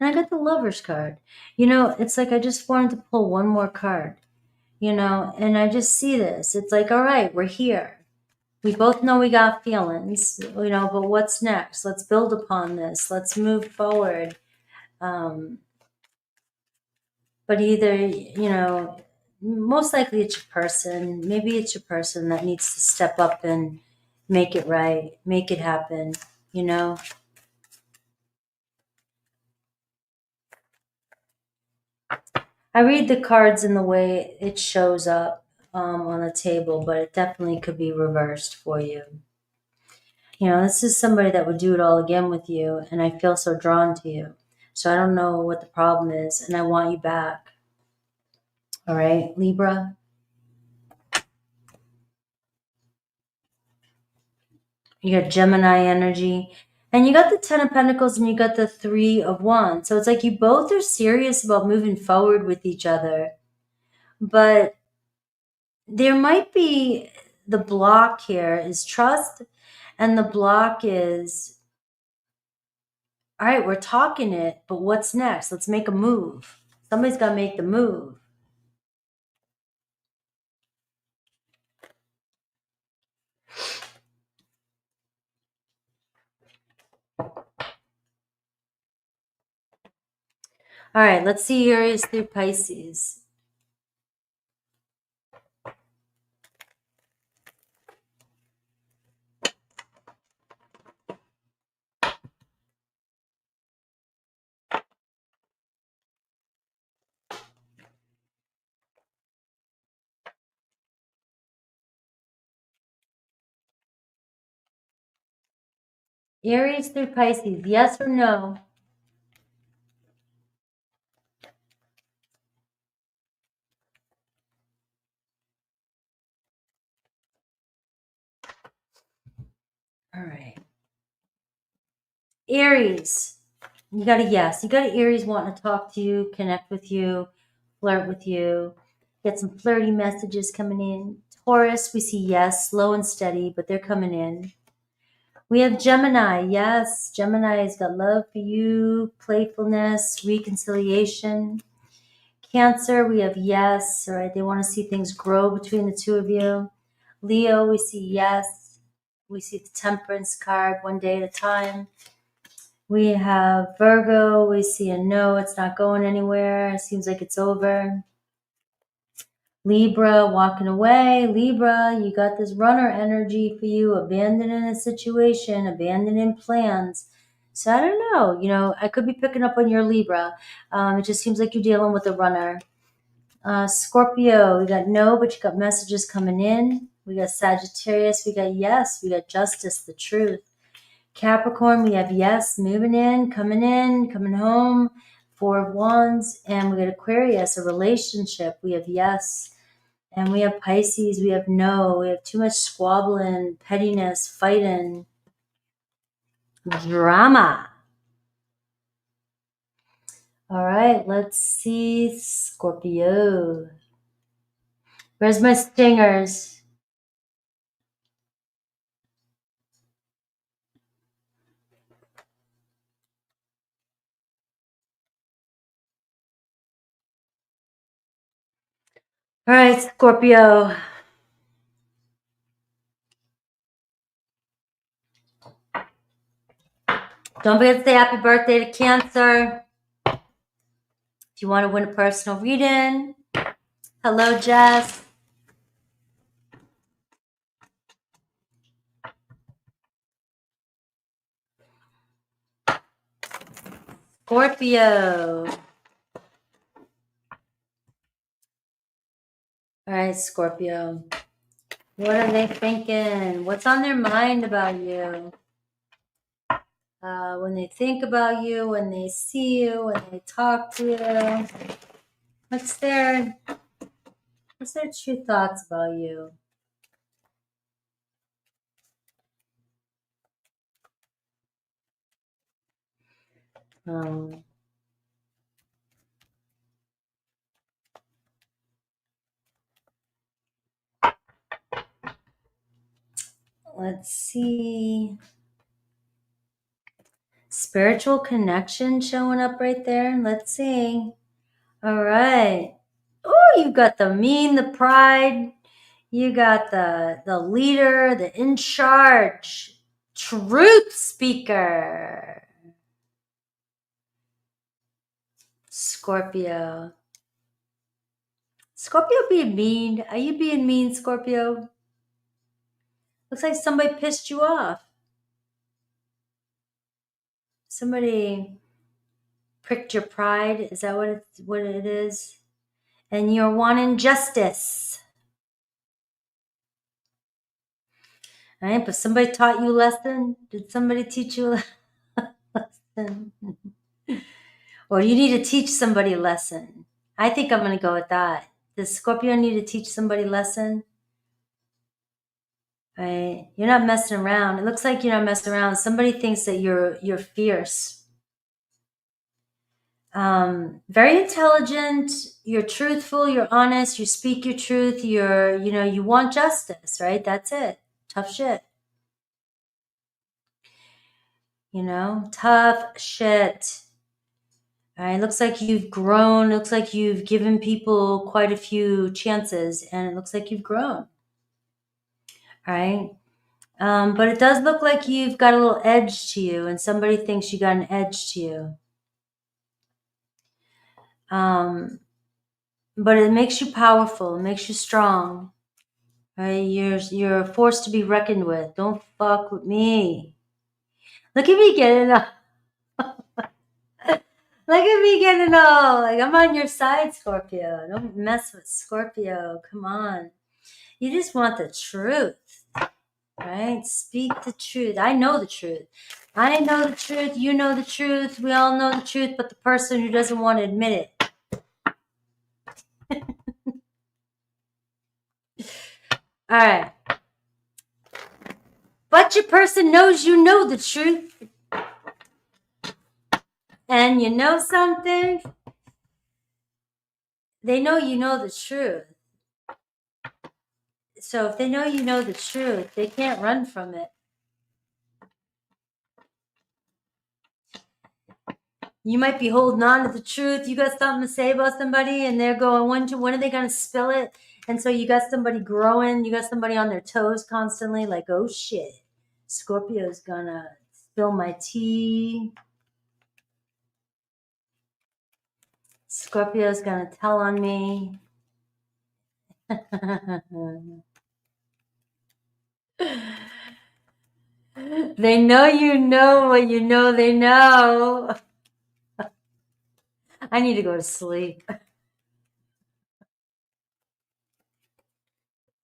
And I got the Lover's card. It's like I just wanted to pull one more card. And I just see this. It's like, all right, we're here. We both know we got feelings, but what's next? Let's build upon this. Let's move forward. But either, most likely it's your person. Maybe it's your person that needs to step up and make it right, make it happen, I read the cards in the way it shows up on the table, but it definitely could be reversed for you. This is somebody that would do it all again with you, and I feel so drawn to you. So I don't know what the problem is, and I want you back. All right, Libra. You got Gemini energy, and you got the Ten of Pentacles, and you got the Three of Wands. So it's like you both are serious about moving forward with each other, but there might be the block here is trust, and the block is, all right, we're talking it, but what's next? Let's make a move. Somebody's got to make the move. All right, let's see Aries through Pisces. Aries through Pisces, yes or no? All right. Aries, you got a yes. You got an Aries wanting to talk to you, connect with you, flirt with you, get some flirty messages coming in. Taurus, we see yes, slow and steady, but they're coming in. We have Gemini, yes. Gemini's got love for you, playfulness, reconciliation. Cancer, we have yes, all right? They want to see things grow between the two of you. Leo, we see yes. We see the Temperance card, one day at a time. We have Virgo, we see a no, it's not going anywhere. It seems like it's over. Libra, walking away. Libra, you got this runner energy for you, abandoning a situation, abandoning plans. So I don't know, I could be picking up on your Libra. It just seems like you're dealing with a runner. Scorpio, we got no, but you got messages coming in. We got Sagittarius, we got yes, we got justice, the truth. Capricorn, we have yes, moving in, coming home. Four of Wands. And we got Aquarius, a relationship. We have yes. And we have Pisces, we have no. We have too much squabbling, pettiness, fighting, drama. All right, let's see Scorpio. Where's my stingers? All right, Scorpio. Don't forget to say happy birthday to Cancer. If you want to win a personal reading. Hello, Jess. Scorpio. All right, Scorpio. What are they thinking? What's on their mind about you? When they think about you, when they see you, when they talk to you, what's their true thoughts about you? Um, let's see. Spiritual connection showing up right there. Let's see. All right. Oh, you got the mean, the pride. You got the leader, the in charge, truth speaker. Scorpio. Scorpio being mean. Are you being mean, Scorpio? Looks like somebody pissed you off. Somebody pricked your pride. Is that what it is? And you're wanting justice. All right, but somebody taught you a lesson. Did somebody teach you a lesson? Or you need to teach somebody a lesson. I think I'm going to go with that. Does Scorpio need to teach somebody a lesson? Right? You're not messing around. It looks like you're not messing around. Somebody thinks that you're fierce. Very intelligent. You're truthful. You're honest. You speak your truth. You want justice, right? That's it. Tough shit. Tough shit. All right, looks like you've grown. Looks like you've given people quite a few chances, and it looks like you've grown. All right. But it does look like you've got a little edge to you, and somebody thinks you got an edge to you. But it makes you powerful. It makes you strong. Right? You're a force to be reckoned with. Don't fuck with me. Look at me getting all. Look at me getting all like I'm on your side, Scorpio. Don't mess with Scorpio. Come on. You just want the truth. Right? Speak the truth. I know the truth. I know the truth. You know the truth. We all know the truth, but the person who doesn't want to admit it. All right. But your person knows you know the truth. And you know something? They know you know the truth. So if they know you know the truth, they can't run from it. You might be holding on to the truth. You got something to say about somebody, and they're going, when are they going to spill it? And so you got somebody growing. You got somebody on their toes constantly, like, oh shit, Scorpio's going to spill my tea. Scorpio's going to tell on me. They know you know what you know they know. I need to go to sleep.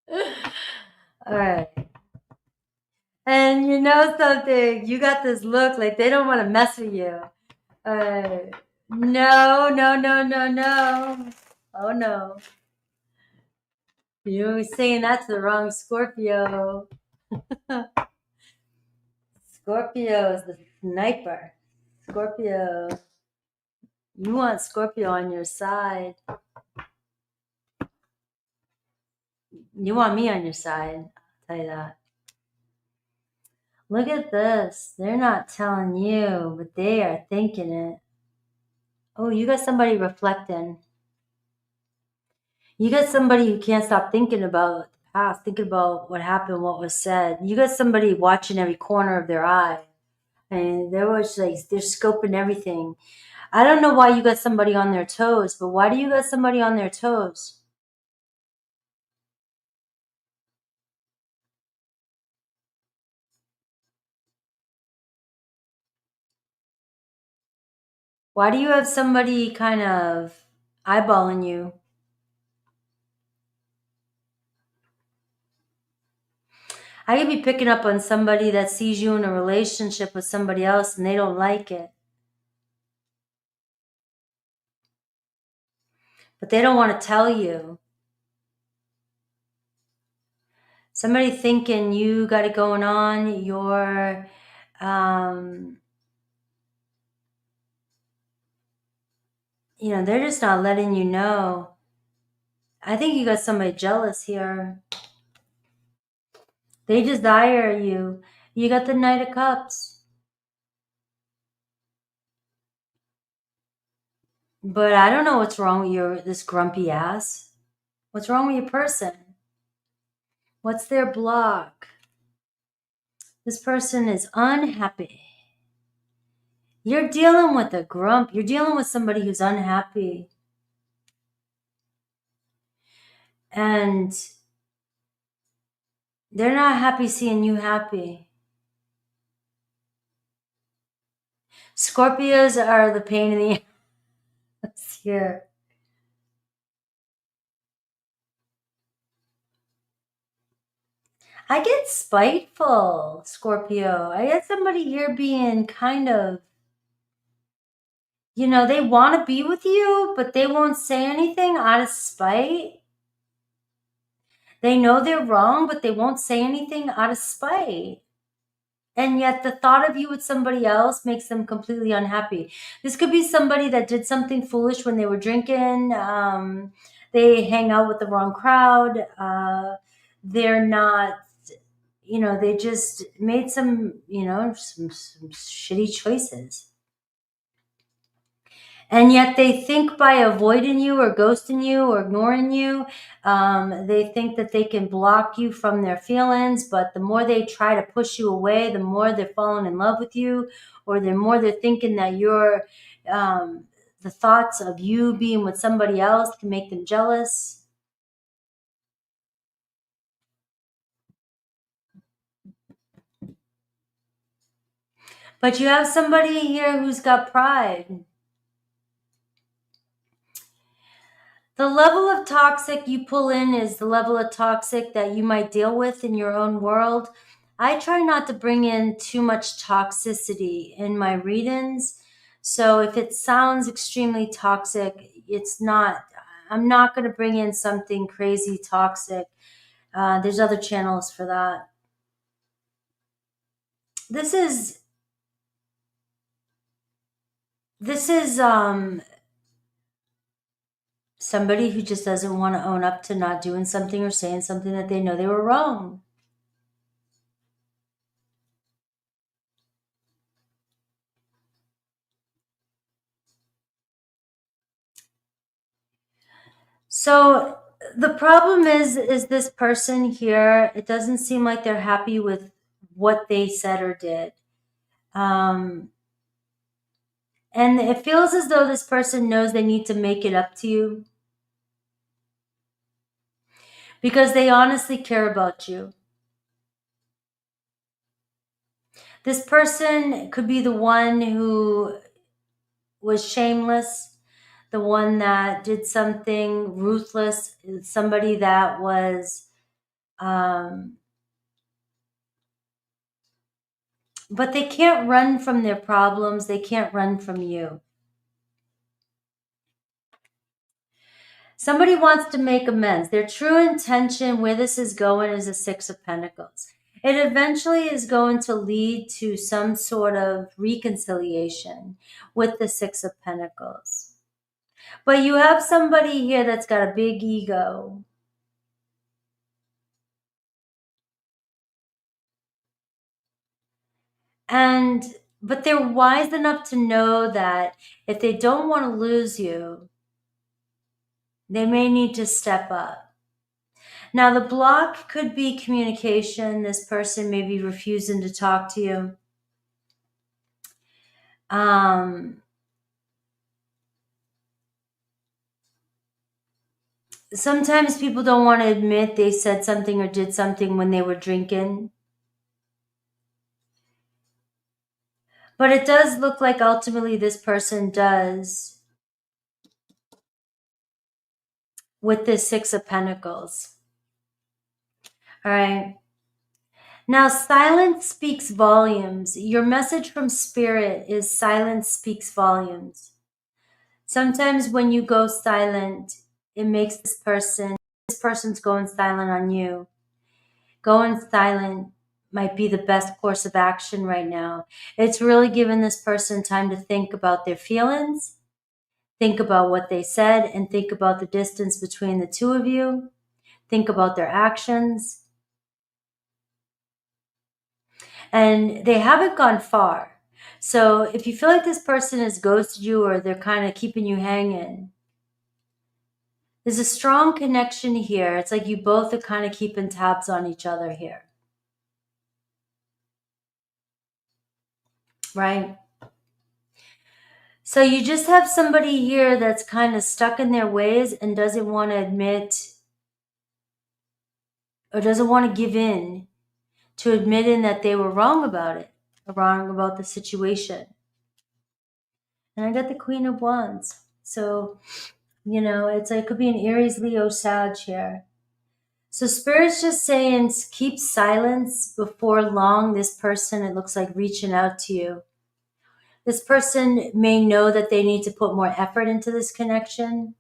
All right. And you know something? You got this look like they don't want to mess with you. No, no, no, no, no. Oh, no. You're saying that to the wrong Scorpio. Scorpio is the sniper. Scorpio. You want Scorpio on your side. You want me on your side. I'll tell you that. Look at this. They're not telling you, but they are thinking it. Oh, you got somebody reflecting. You got somebody who can't stop thinking about the past, thinking about what happened, what was said. You got somebody watching every corner of their eye. And they're scoping everything. I don't know why you got somebody on their toes, but why do you got somebody on their toes? Why do you have somebody kind of eyeballing you? I could be picking up on somebody that sees you in a relationship with somebody else and they don't like it. But they don't want to tell you. Somebody thinking you got it going on, you're, you know, they're just not letting you know. I think you got somebody jealous here. They desire you. You got the Knight of Cups. But I don't know what's wrong with this grumpy ass. What's wrong with your person? What's their block? This person is unhappy. You're dealing with a grump. You're dealing with somebody who's unhappy. And they're not happy seeing you happy. Scorpios are the pain in the ass here. I get spiteful, Scorpio. I get somebody here being kind of, you know, they want to be with you, but they won't say anything out of spite. They know they're wrong, but they won't say anything out of spite. And yet the thought of you with somebody else makes them completely unhappy. This could be somebody that did something foolish when they were drinking. They hang out with the wrong crowd. They're not, you know, they just made some, you know, some shitty choices. And yet they think by avoiding you or ghosting you or ignoring you, they think that they can block you from their feelings. But the more they try to push you away, the more they're falling in love with you, or the more they're thinking that you're, the thoughts of you being with somebody else can make them jealous. But you have somebody here who's got pride. The level of toxic you pull in is the level of toxic that you might deal with in your own world. I try not to bring in too much toxicity in my readings. So if it sounds extremely toxic, it's not. I'm not going to bring in something crazy toxic. There's other channels for that. This is somebody who just doesn't want to own up to not doing something or saying something that they know they were wrong. So the problem is this person here, it doesn't seem like they're happy with what they said or did. And it feels as though this person knows they need to make it up to you because they honestly care about you. This person could be the one who was shameless, the one that did something ruthless, somebody that was, but they can't run from their problems. They can't run from you. Somebody wants to make amends. Their true intention, where this is going, is a Six of Pentacles. It eventually is going to lead to some sort of reconciliation with the Six of Pentacles. But you have somebody here that's got a big ego. But they're wise enough to know that if they don't want to lose you, they may need to step up. Now, the block could be communication. This person may be refusing to talk to you. Sometimes people don't want to admit they said something or did something when they were drinking. But it does look like ultimately this person does with this Six of Pentacles. All right. Now, silence speaks volumes. Your message from spirit is silence speaks volumes. Sometimes when you go silent, it makes this person's going silent on you. Going silent might be the best course of action right now. It's really given this person time to think about their feelings, think about what they said, and think about the distance between the two of you. Think about their actions. And they haven't gone far. So if you feel like this person has ghosted you or they're kind of keeping you hanging, there's a strong connection here. It's like you both are kind of keeping tabs on each other here. Right? So you just have somebody here that's kind of stuck in their ways and doesn't want to admit or doesn't want to give in to admitting that they were wrong about it, or wrong about the situation. And I got the Queen of Wands. So, you know, it's like, it could be an Aries, Leo, Sag here. So Spirit's just saying, keep silence. Before long, this person, it looks like, reaching out to you. This person may know that they need to put more effort into this connection.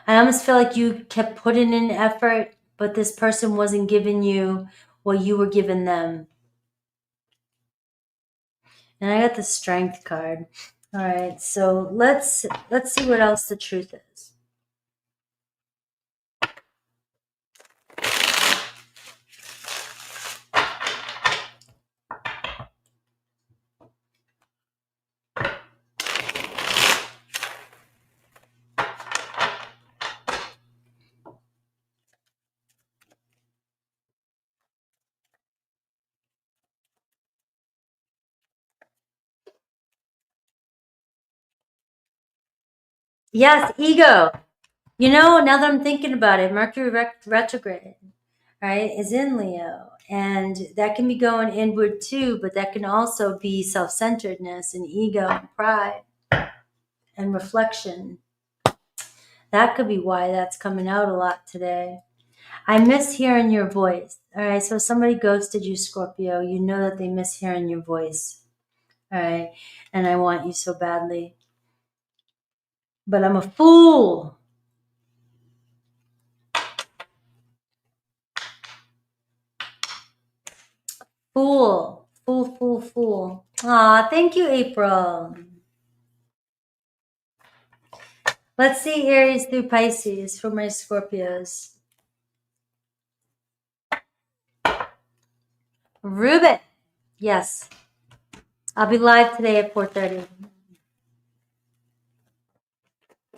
I almost feel like you kept putting in effort, but this person wasn't giving you what you were giving them. And I got the Strength card. All right, so let's see what else the truth is. Yes, ego. You know, now that I'm thinking about it, Mercury retrograde, right, is in Leo. And that can be going inward too, but that can also be self-centeredness and ego and pride and reflection. That could be why that's coming out a lot today. I miss hearing your voice. All right, so somebody ghosted you, Scorpio. You know that they miss hearing your voice. All right, and I want you so badly. But I'm a fool. Fool. Fool, fool, fool. Aw, thank you, April. Let's see Aries through Pisces for my Scorpios. Ruben. Yes. I'll be live today at 4:30.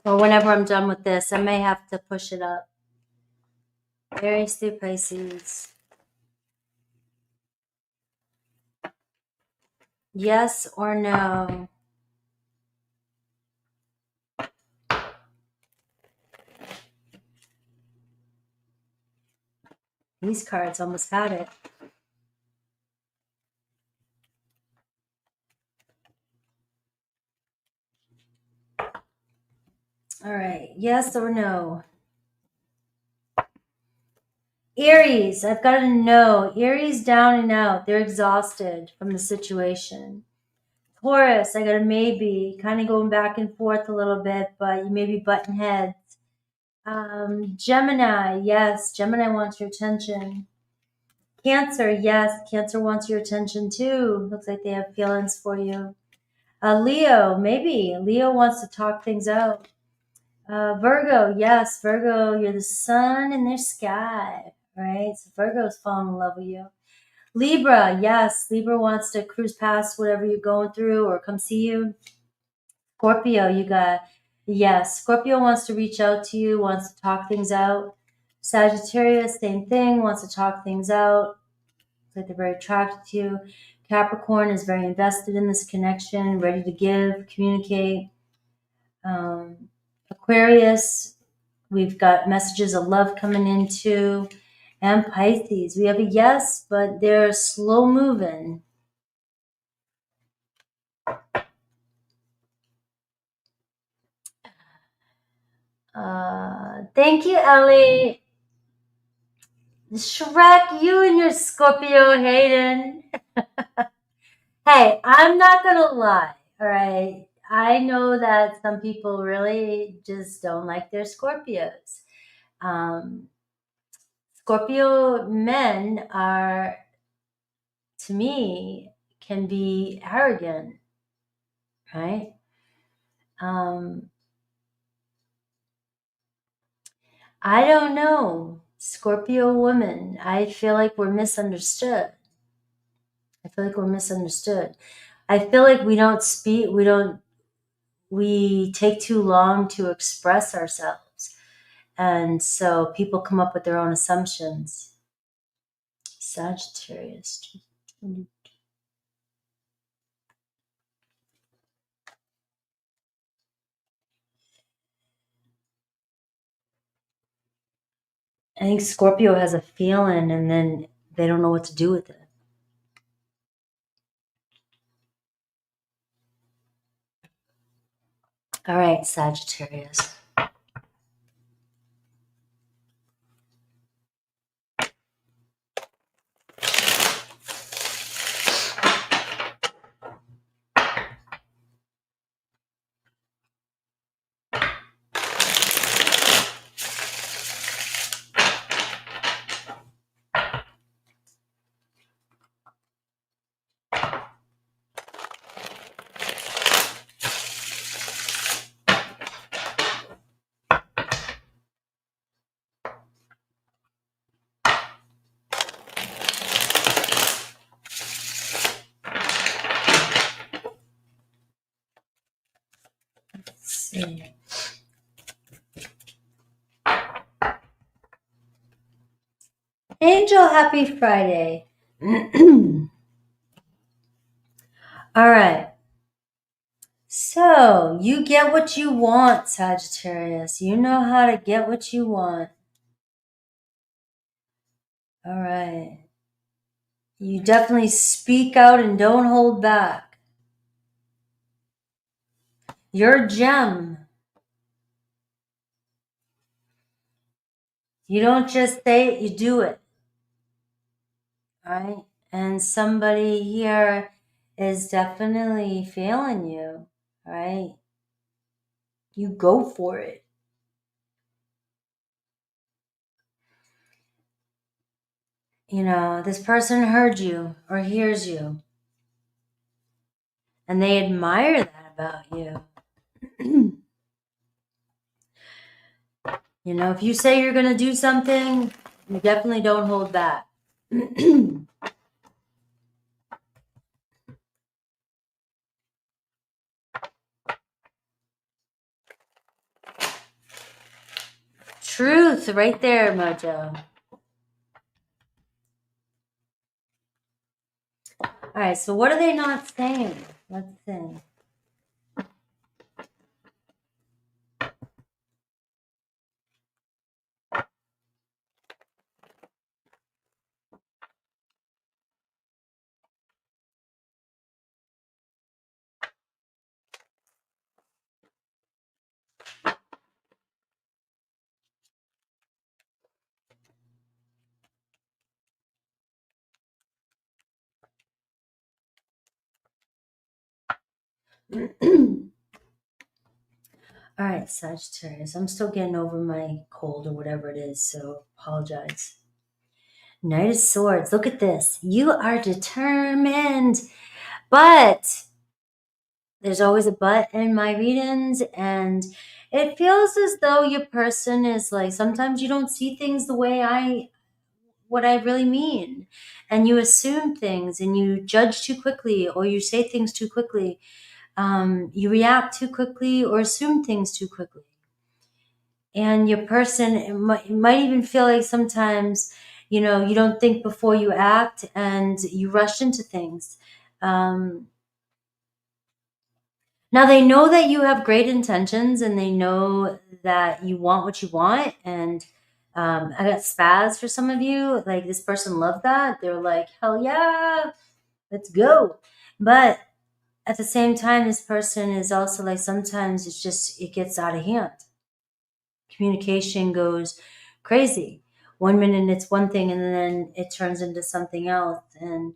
Or whenever I'm done with this. I may have to push it up. Aries through Pisces. Yes or no? These cards almost had it. All right. Yes or no? Aries, I've got to know. Aries down and out. They're exhausted from the situation. Taurus, I got a maybe. Kind of going back and forth a little bit, but you may be butting heads. Gemini, yes. Gemini wants your attention. Cancer, yes. Cancer wants your attention too. Looks like they have feelings for you. Leo, maybe. Leo wants to talk things out. Virgo, yes. Virgo, you're the sun in their sky, right? So Virgo's falling in love with you. Libra, yes. Libra wants to cruise past whatever you're going through or come see you. Scorpio, you got, yes. Scorpio wants to reach out to you, wants to talk things out. Sagittarius, same thing, wants to talk things out. It's like they're very attracted to you. Capricorn is very invested in this connection, ready to give, communicate. Aquarius, we've got messages of love coming in too. And Pisces, we have a yes, but they're slow moving. Thank you, Ellie. Shrek, you and your Scorpio Hayden. Hey, I'm not gonna lie, all right? I know that some people really just don't like their Scorpios. Um, Scorpio men are, to me, can be arrogant, right? I don't know. Scorpio women, I feel like we're misunderstood. I feel like we're misunderstood. I feel like we take too long to express ourselves. And so people come up with their own assumptions. Sagittarius. I think Scorpio has a feeling and then they don't know what to do with it. All right, Sagittarius. Let's see. Angel, happy Friday. All right. So, you get what you want, Sagittarius. You know how to get what you want. All right. You definitely speak out and don't hold back. You're a gem. You don't just say it, you do it. All right? And somebody here is definitely failing you. All right? You go for it. You know, this person heard you or hears you, and they admire that about you. You know, if you say you're going to do something, you definitely don't hold back. Truth right there, Mojo. All right, so what are they not saying? Let's see. All right, Sagittarius. I'm still getting over my cold or whatever it is, so apologize. Knight of Swords. Look at this. You are determined, but there's always a but in my readings, and it feels as though your person is like, sometimes you don't see things the way what I really mean, and you assume things and you judge too quickly or you say things too quickly. You react too quickly or assume things too quickly. And your person it might even feel like sometimes, you know, you don't think before you act and you rush into things. Now they know that you have great intentions and they know that you want what you want. And I got spaz for some of you. Like, this person loved that. They were like, hell yeah, let's go. But at the same time, this person is also like, sometimes it gets out of hand. Communication goes crazy. 1 minute it's one thing and then it turns into something else. And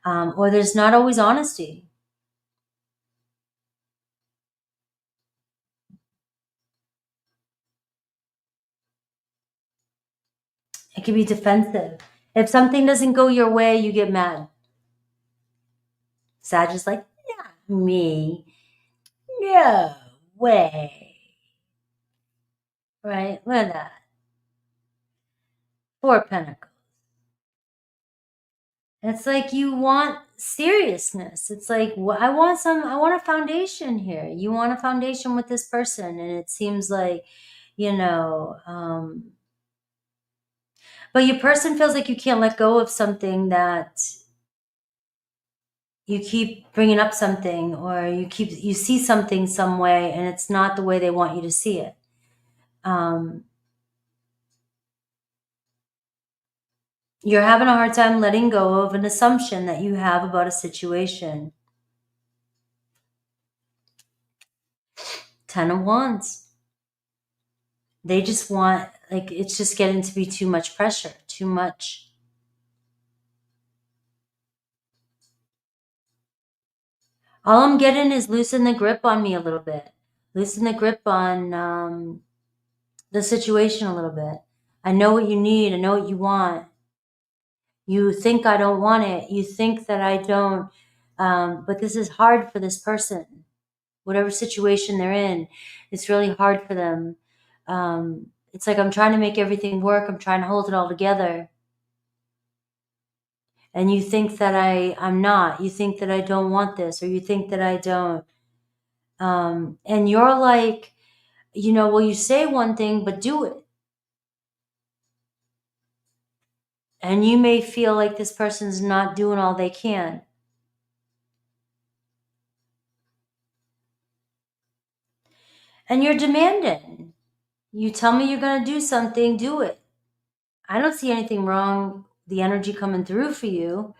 or there's not always honesty. It can be defensive. If something doesn't go your way, you get mad. Sag is like, not me. No way. Right? Look at that. 4 of Pentacles. It's like you want seriousness. It's like, I want a foundation here. You want a foundation with this person. And it seems like, you know, but your person feels like you can't let go of something, that you keep bringing up something, or you see something some way and it's not the way they want you to see it. You're having a hard time letting go of an assumption that you have about a situation. 10 of Wands. They just want, like, it's just getting to be too much pressure, too much. All I'm getting is loosen the grip on me a little bit. Loosen the grip on the situation a little bit. I know what you need. I know what you want. You think I don't want it. You think that I don't. But this is hard for this person. Whatever situation they're in, it's really hard for them. It's like I'm trying to make everything work. I'm trying to hold it all together. And you think that I'm not. You think that I don't want this, or you think that I don't. And you're like, you know, well, you say one thing, but do it. And you may feel like this person's not doing all they can. And you're demanding. You tell me you're going to do something, do it. I don't see anything wrong, the energy coming through for you.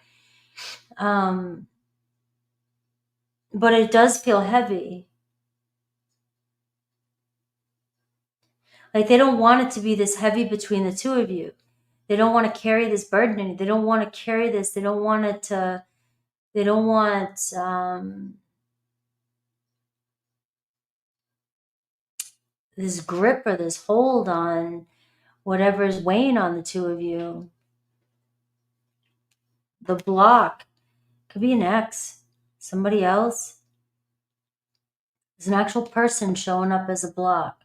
But it does feel heavy. Like they don't want it to be this heavy between the two of you. They don't want to carry this burden. They don't want to carry this. They don't want it to, they don't want, this grip or this hold on whatever is weighing on the two of you. The block could be an ex, somebody else. There's an actual person showing up as a block.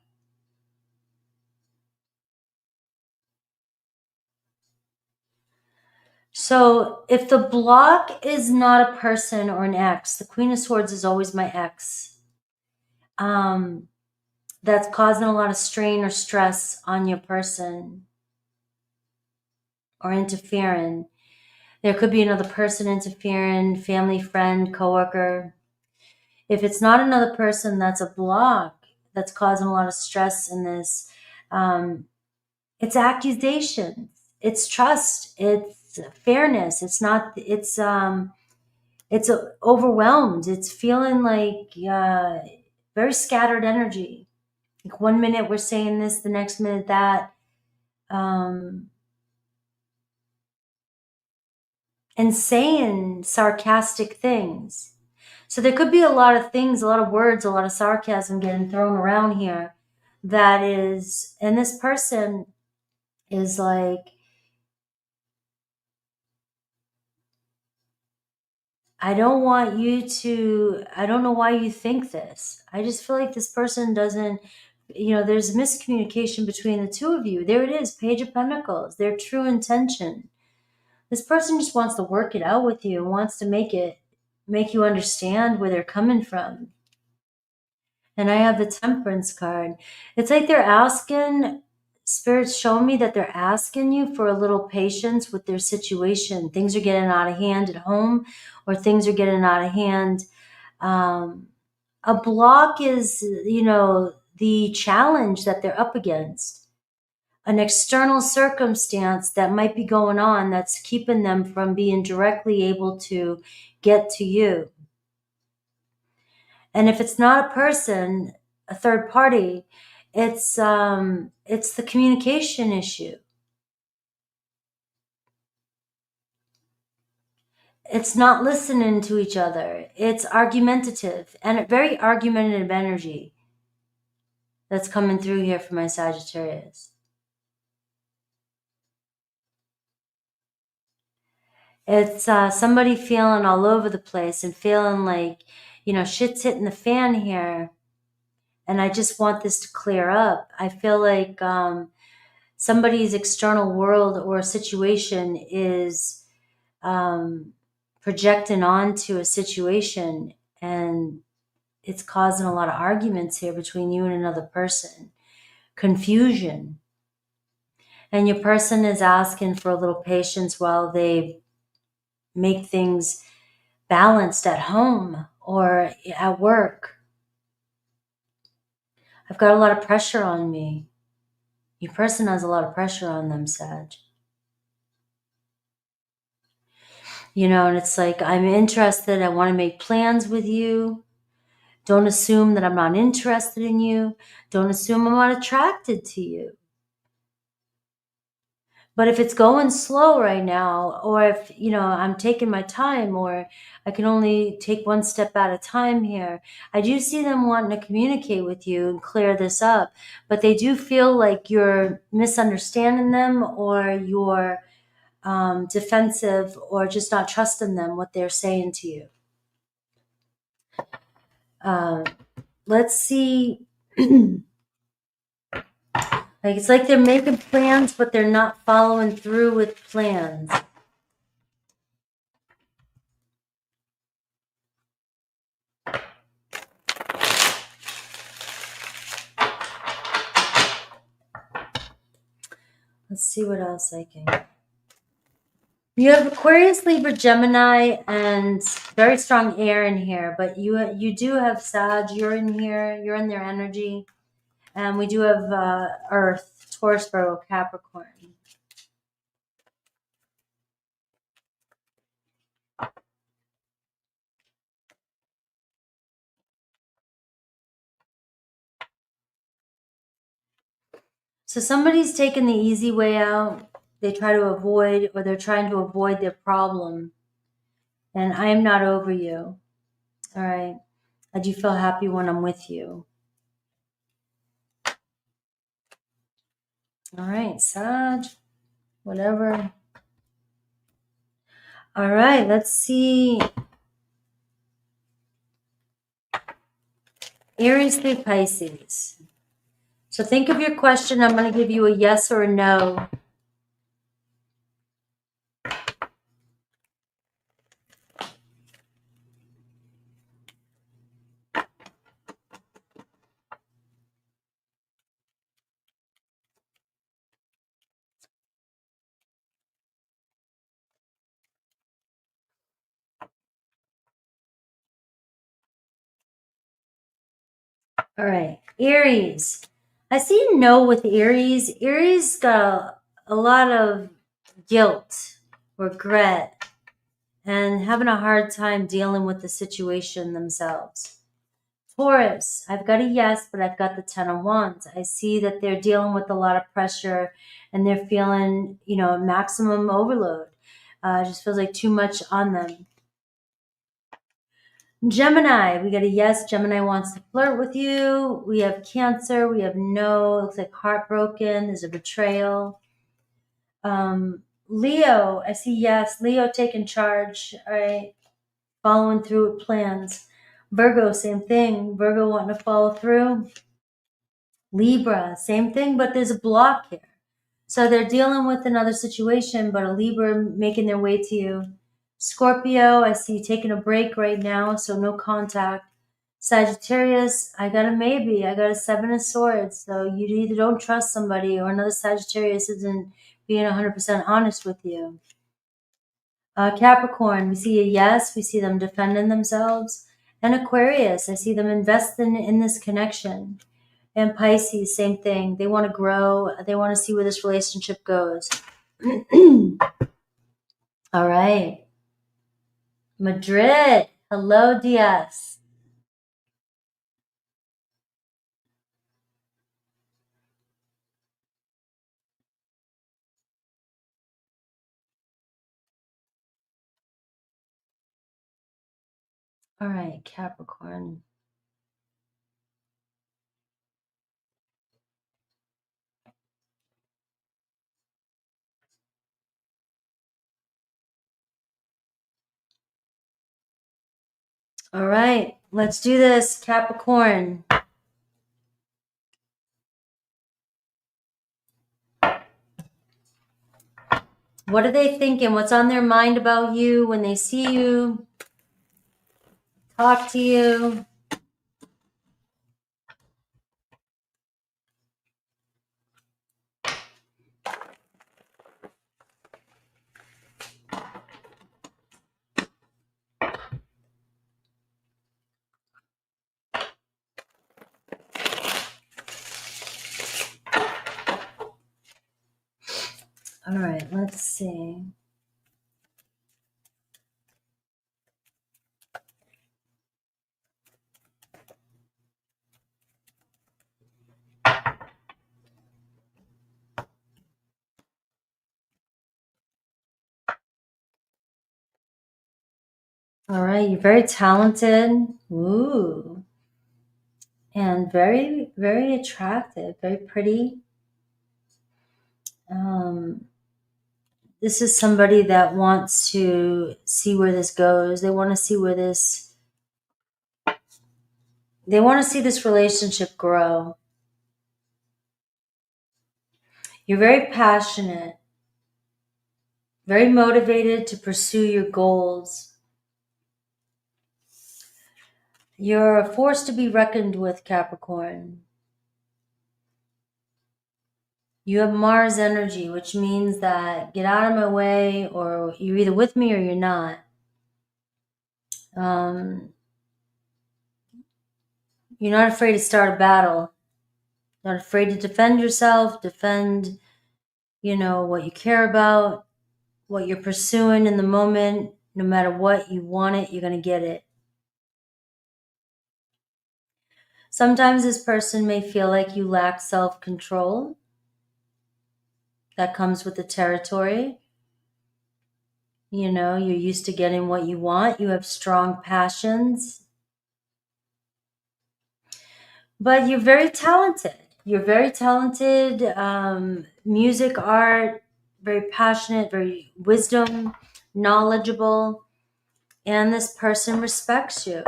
So if the block is not a person or an ex, the Queen of Swords is always my ex. That's causing a lot of strain or stress on your person or interfering. There could be another person interfering, family, friend, coworker. If it's not another person, that's a block that's causing a lot of stress in this. It's accusations, it's trust, it's fairness. It's not, it's overwhelmed. It's feeling like very scattered energy. Like 1 minute we're saying this, the next minute that. And saying sarcastic things. So there could be a lot of things, a lot of words, a lot of sarcasm getting thrown around here. That is, and this person is like, I don't want you to, I don't know why you think this. I just feel like this person doesn't, you know, there's miscommunication between the two of you. There it is, Page of Pentacles, their true intention. This person just wants to work it out with you, wants to make you understand where they're coming from. And I have the Temperance card. It's like they're asking, Spirit's showing me that they're asking you for a little patience with their situation. Things are getting out of hand at home, or things are getting out of hand. A block is, you know, the challenge that they're up against. An external circumstance that might be going on that's keeping them from being directly able to get to you. And if it's not a person, a third party, it's the communication issue. it's not listening to each other. It's argumentative and very argumentative energy that's coming through here for my Sagittarius. It's somebody feeling all over the place and feeling like, you know, shit's hitting the fan here. And I just want this to clear up. I feel like somebody's external world or situation is projecting onto a situation, and it's causing a lot of arguments here between you and another person. Confusion. And your person is asking for a little patience while they make things balanced at home or at work. I've got a lot of pressure on me. Your person has a lot of pressure on them, Sag. You know, and it's like, I'm interested. I want to make plans with you. Don't assume that I'm not interested in you. Don't assume I'm not attracted to you. But if it's going slow right now, or if, you know, I'm taking my time, or I can only take one step at a time here, I do see them wanting to communicate with you and clear this up. But they do feel like you're misunderstanding them, or you're defensive, or just not trusting them, what they're saying to you. Let's see. Like, it's like they're making plans, but they're not following through with plans. Let's see what else I can get. You have Aquarius, Libra, Gemini, and very strong air in here, but you do have Sag. You're in here. You're in their energy. And we do have Earth, Taurus, Virgo, Capricorn. So somebody's taking the easy way out. They try to avoid, or they're trying to avoid their problem. And I am not over you. All right. I do feel happy when I'm with you. All right, Sag, whatever. All right, let's see. Aries through Pisces. So think of your question. I'm going to give you a yes or a no. All right, Aries. I see no with Aries. Aries got a lot of guilt, regret, and having a hard time dealing with the situation themselves. Taurus, I've got a yes, but I've got the 10 of Wands. I see that they're dealing with a lot of pressure and they're feeling, you know, maximum overload. It just feels like too much on them. Gemini, we got a yes. Gemini wants to flirt with you. We have Cancer. We have no. It looks like heartbroken. There's a betrayal. Leo, I see yes. Leo taking charge. All right. Following through with plans. Virgo, same thing. Virgo wanting to follow through. Libra, same thing, but there's a block here. So they're dealing with another situation, but a Libra making their way to you. Scorpio, I see you taking a break right now, so no contact. Sagittarius, I got a maybe. I got a 7 of Swords. So you either don't trust somebody or another Sagittarius isn't being 100% honest with you. Capricorn, we see a yes. We see them defending themselves. And Aquarius, I see them investing in this connection. And Pisces, same thing. They want to grow. They want to see where this relationship goes. All right. Madrid. Hello, DS. All right, Capricorn. All right, let's do this, Capricorn. What are they thinking? What's on their mind about you when they see you, talk to you? All right, let's see. All right, you're very talented. Ooh. And very, very attractive, very pretty. This is somebody that wants to see where this goes. They want to see where they want to see this relationship grow. You're very passionate, very motivated to pursue your goals. You're a force to be reckoned with, Capricorn. You have Mars energy, which means that get out of my way, or you're either with me or you're not. You're not afraid to start a battle. Not afraid to defend yourself, defend, what you care about, what you're pursuing in the moment. No matter what, you want it, you're going to get it. Sometimes this person may feel like you lack self-control. That comes with the territory. You're used to getting what you want. You have strong passions. But you're very talented. You're very talented. Music, art, very passionate, very wisdom, knowledgeable. And this person respects you.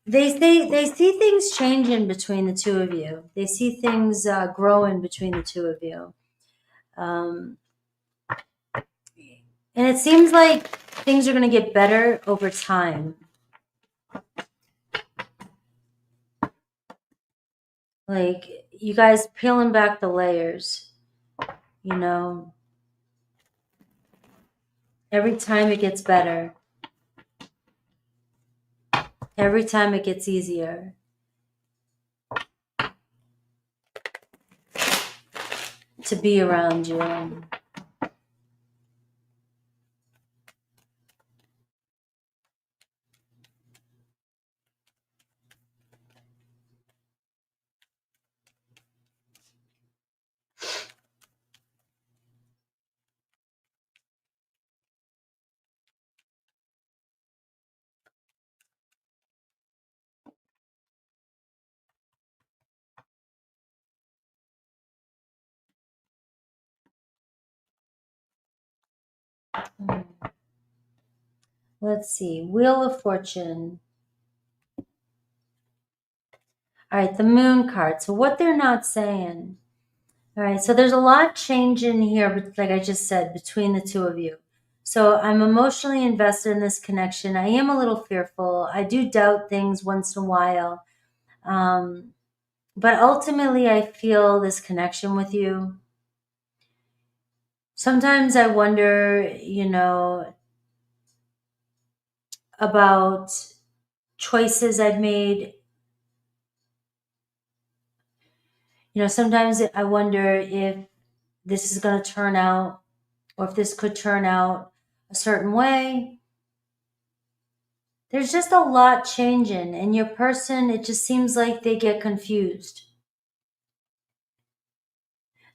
They see things changing between the two of you. They see things growing between the two of you. And it seems like things are going to get better over time. Like, you guys peeling back the layers, Every time it gets better. Every time it gets easier. To be around you. Let's see. Wheel of Fortune. All right, the Moon card. So what they're not saying. All right, so there's a lot changing here, but like I just said, between the two of you. So I'm emotionally invested in this connection. I am a little fearful. I do doubt things once in a while. But ultimately, I feel this connection with you. Sometimes I wonder, about choices I've made. Sometimes I wonder if this is going to turn out, or if this could turn out a certain way. There's just a lot changing, and your person, it just seems like they get confused.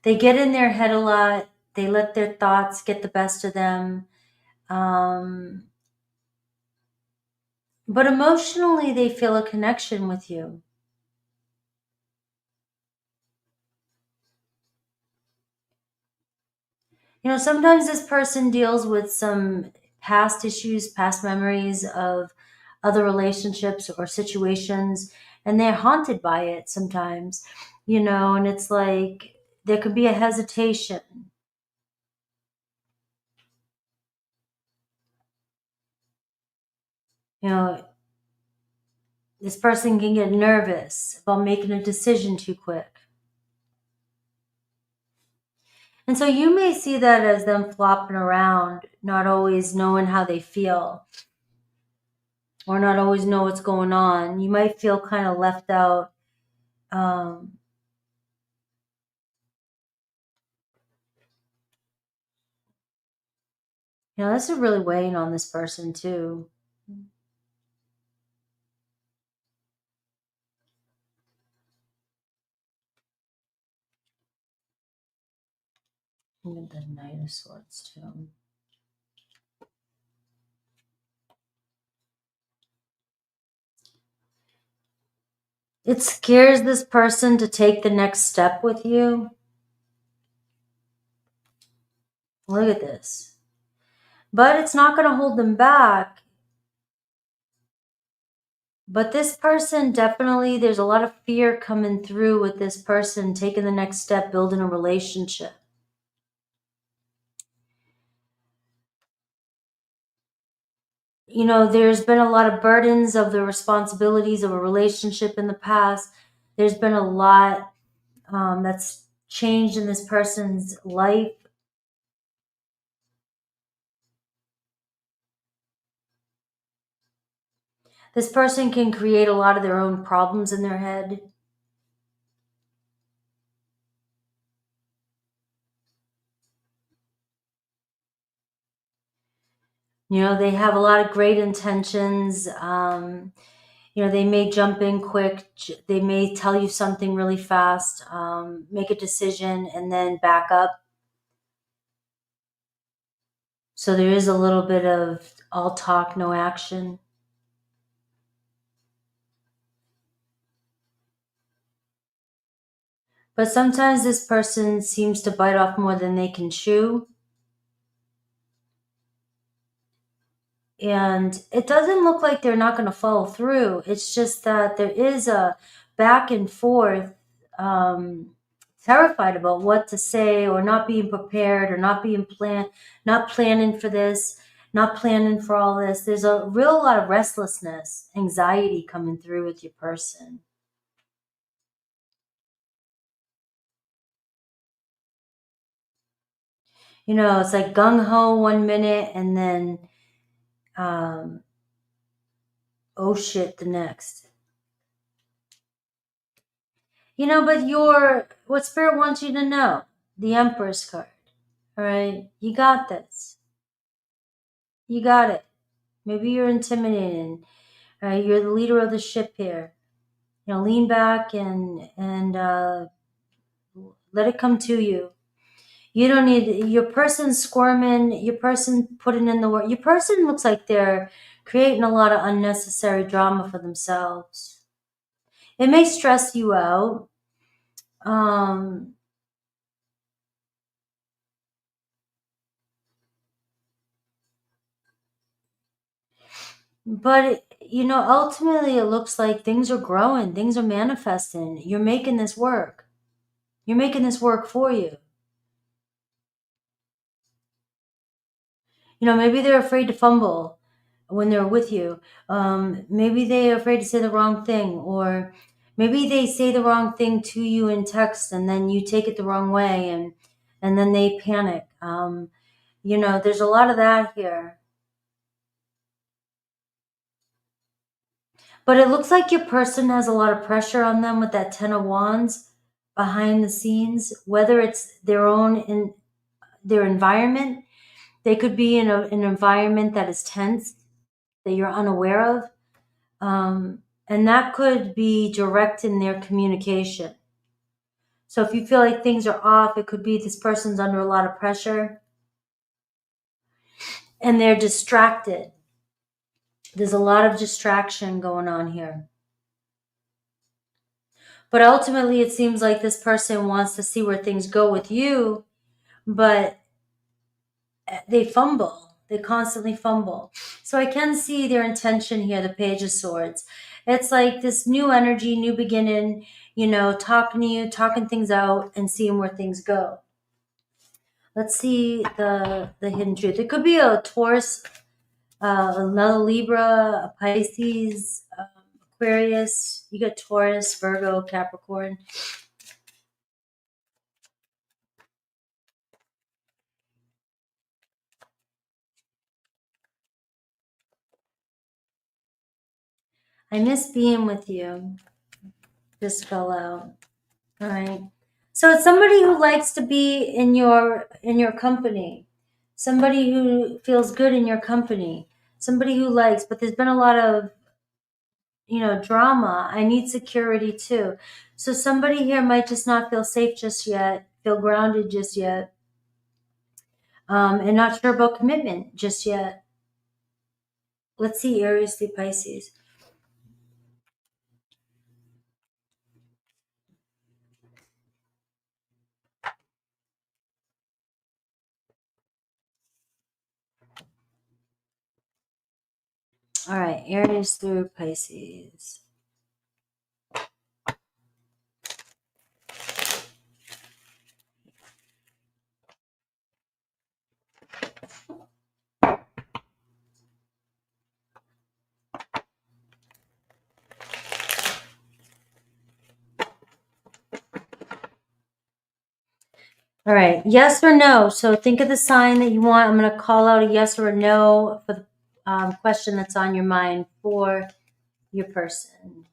They get in their head a lot. They let their thoughts get the best of them. But emotionally, they feel a connection with you. You know, sometimes this person deals with some past issues, past memories of other relationships or situations, and they're haunted by it sometimes, you know, and it's like there could be a hesitation. You know, this person can get nervous about making a decision too quick. And so you may see that as them flopping around, not always knowing how they feel or not always know what's going on. You might feel kind of left out. Um, you know, this is really weighing on this person too. Even the Knight of Swords too. It scares this person to take the next step with you. Look at this. But it's not going to hold them back. But this person definitely, there's a lot of fear coming through with this person taking the next step, building a relationship. You know, there's been a lot of burdens of the responsibilities of a relationship in the past. There's been a lot that's changed in this person's life. This person can create a lot of their own problems in their head. You know, they have a lot of great intentions. You know, they may jump in quick. They may tell you something really fast, make a decision, and then back up. So there is a little bit of all talk, no action. But sometimes this person seems to bite off more than they can chew. And it doesn't look like they're not going to follow through. It's just that there is a back and forth, terrified about what to say or not being prepared or not planning for this, not planning for all this. There's a real lot of restlessness, anxiety coming through with your person. You know, it's like gung ho 1 minute and then, um, oh shit, the next. You know, but what Spirit wants you to know, the Empress card. All right, you got this. You got it. Maybe you're intimidating. All right, you're the leader of the ship here. You know, lean back and let it come to you. You don't need your person squirming. Your person putting in the work. Your person looks like they're creating a lot of unnecessary drama for themselves. It may stress you out. Um, But you know, ultimately, it looks like things are growing, things are manifesting. You're making this work. You're making this work for you. You know, maybe they're afraid to fumble when they're with you. Maybe they're afraid to say the wrong thing, or maybe they say the wrong thing to you in text, and then you take it the wrong way, and then they panic. You know, there's a lot of that here. But it looks like your person has a lot of pressure on them with that Ten of Wands behind the scenes, whether it's in their environment. They could be in an environment that is tense, that you're unaware of. And that could be direct in their communication. So if you feel like things are off, it could be this person's under a lot of pressure. and they're distracted. There's a lot of distraction going on here. But ultimately, it seems like this person wants to see where things go with you, but they fumble. They constantly fumble. So I can see their intention here, the Page of Swords. It's like this new energy, new beginning, you know, talking to you, talking things out, and seeing where things go. Let's see the hidden truth. It could be a Taurus, another Libra, a Pisces, Aquarius. You got Taurus, Virgo, Capricorn. I miss being with you. Just fell out. All right. So it's somebody who likes to be in your company. Somebody who feels good in your company. Somebody who likes, but there's been a lot of, you know, drama. I need security too. So somebody here might just not feel safe just yet, feel grounded just yet, and not sure about commitment just yet. Let's see, Aries-Pisces. All right, Aries through Pisces. All right, yes or no. So think of the sign that you want. I'm going to call out a yes or a no for the question that's on your mind for your person.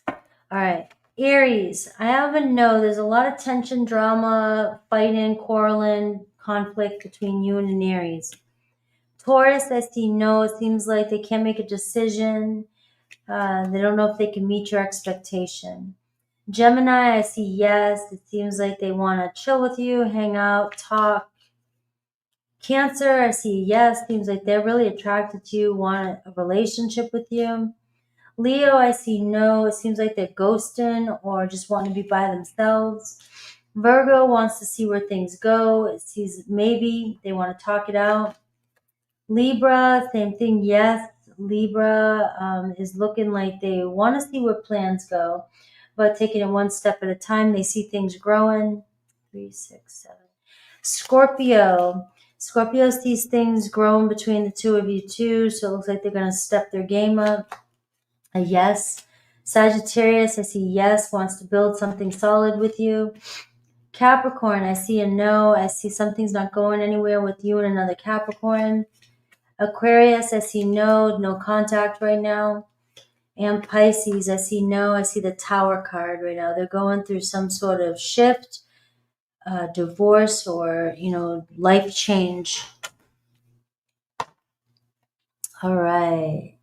All right, Aries, I have a no. There's a lot of tension, drama, fighting, quarreling, conflict between you and an Aries. Taurus, I see no. It seems like they can't make a decision. They don't know if they can meet your expectation. Gemini, I see yes. It seems like they want to chill with you, hang out, talk. Cancer, I see yes. Seems like they're really attracted to you, want a relationship with you. Leo, I see no. It seems like they're ghosting or just want to be by themselves. Virgo wants to see where things go. It sees maybe they want to talk it out. Libra, same thing, yes. Libra is looking like they want to see where plans go, but taking it one step at a time. They see things growing. 3, 6, 7. Scorpio. Scorpio sees things growing between the two of you too, so it looks like they're going to step their game up. A yes. Sagittarius, I see yes, wants to build something solid with you. Capricorn, I see a no. I see something's not going anywhere with you and another Capricorn. Aquarius, I see no, no contact right now. And Pisces, I see no. I see the Tower card right now. They're going through some sort of shift, divorce, or, you know, life change. All right.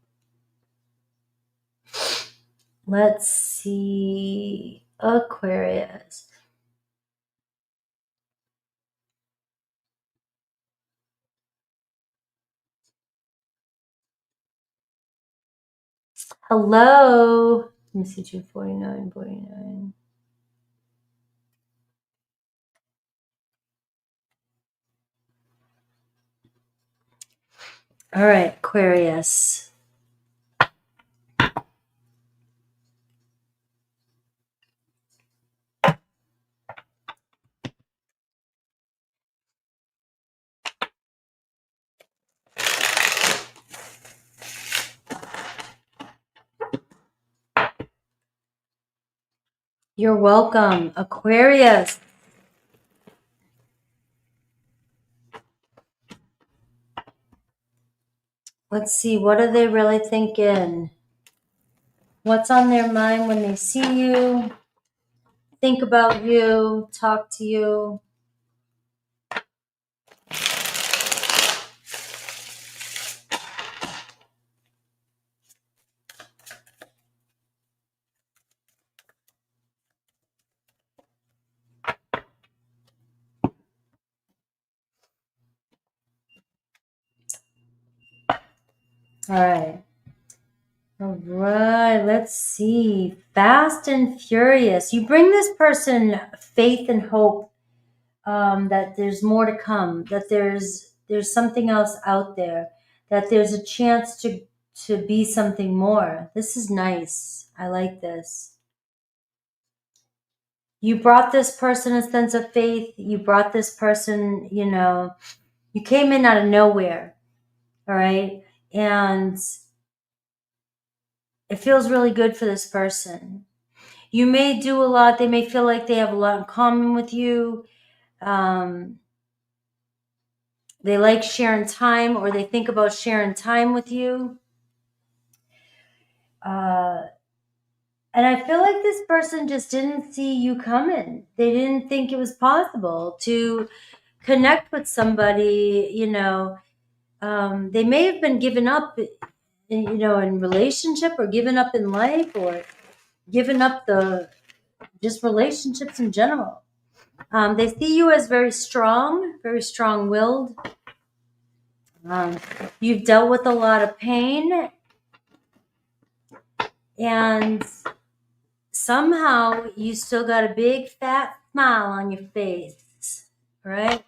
Let's see. Aquarius. Hello. Let me see, 249, 49. All right, Aquarius. You're welcome, Aquarius. Let's see, what are they really thinking? What's on their mind when they see you, think about you, talk to you? All right. All right, let's see. Fast and Furious. You bring this person faith and hope, that there's more to come, that there's something else out there, that there's a chance to be something more. This is nice. I like this. You brought this person a sense of faith. You brought this person, you came in out of nowhere. All right. And it feels really good for this person. You may do a lot. They may feel like they have a lot in common with you. They like sharing time, or they think about sharing time with you. And I feel like this person just didn't see you coming. They didn't think it was possible to connect with somebody, they may have been given up, in relationship, or given up in life, or given up just relationships in general. They see you as very strong-willed. You've dealt with a lot of pain, and somehow you still got a big fat smile on your face, right?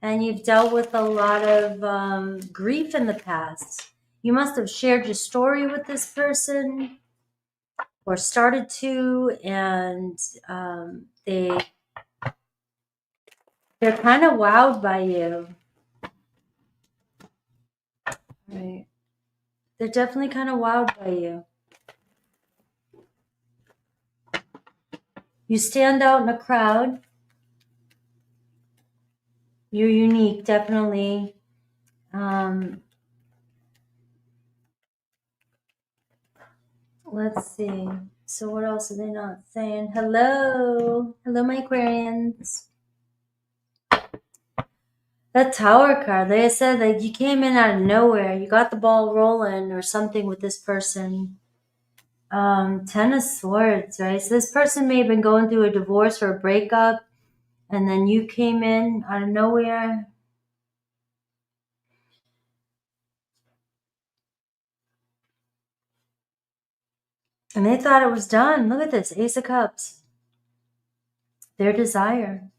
And you've dealt with a lot of grief in the past. You must have shared your story with this person, or started to, and they're kind of wowed by you. Right. They're definitely kind of wowed by you. You stand out in a crowd. You're unique, definitely. Let's see. So what else are they not saying? Hello. Hello, my Aquarians. That Tower card, like I said, like you came in out of nowhere. You got the ball rolling or something with this person. Ten of Swords, right? So this person may have been going through a divorce or a breakup, and then you came in out of nowhere. And they thought it was done. Look at this, Ace of Cups. Their desire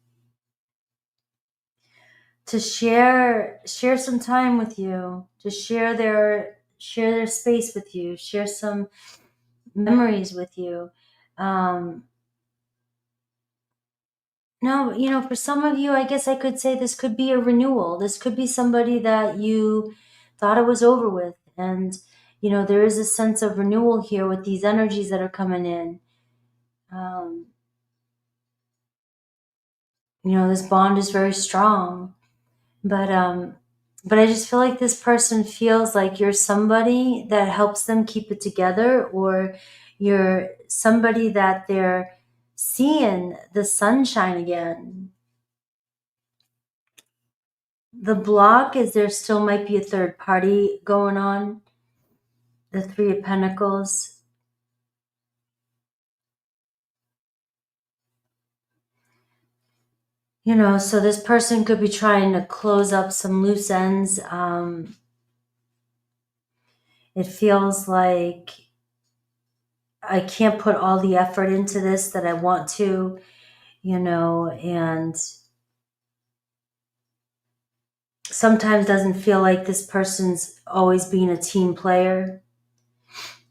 to share some time with you, to share their space with you, share some memories with you. No, for some of you, I guess I could say this could be a renewal. This could be somebody that you thought it was over with. And, there is a sense of renewal here with these energies that are coming in. This bond is very strong. But I just feel like this person feels like you're somebody that helps them keep it together, or you're somebody that they're seeing the sunshine again. The block is there still might be a third party going on. The Three of Pentacles. So this person could be trying to close up some loose ends. It feels like I can't put all the effort into this that I want to, and sometimes doesn't feel like this person's always being a team player,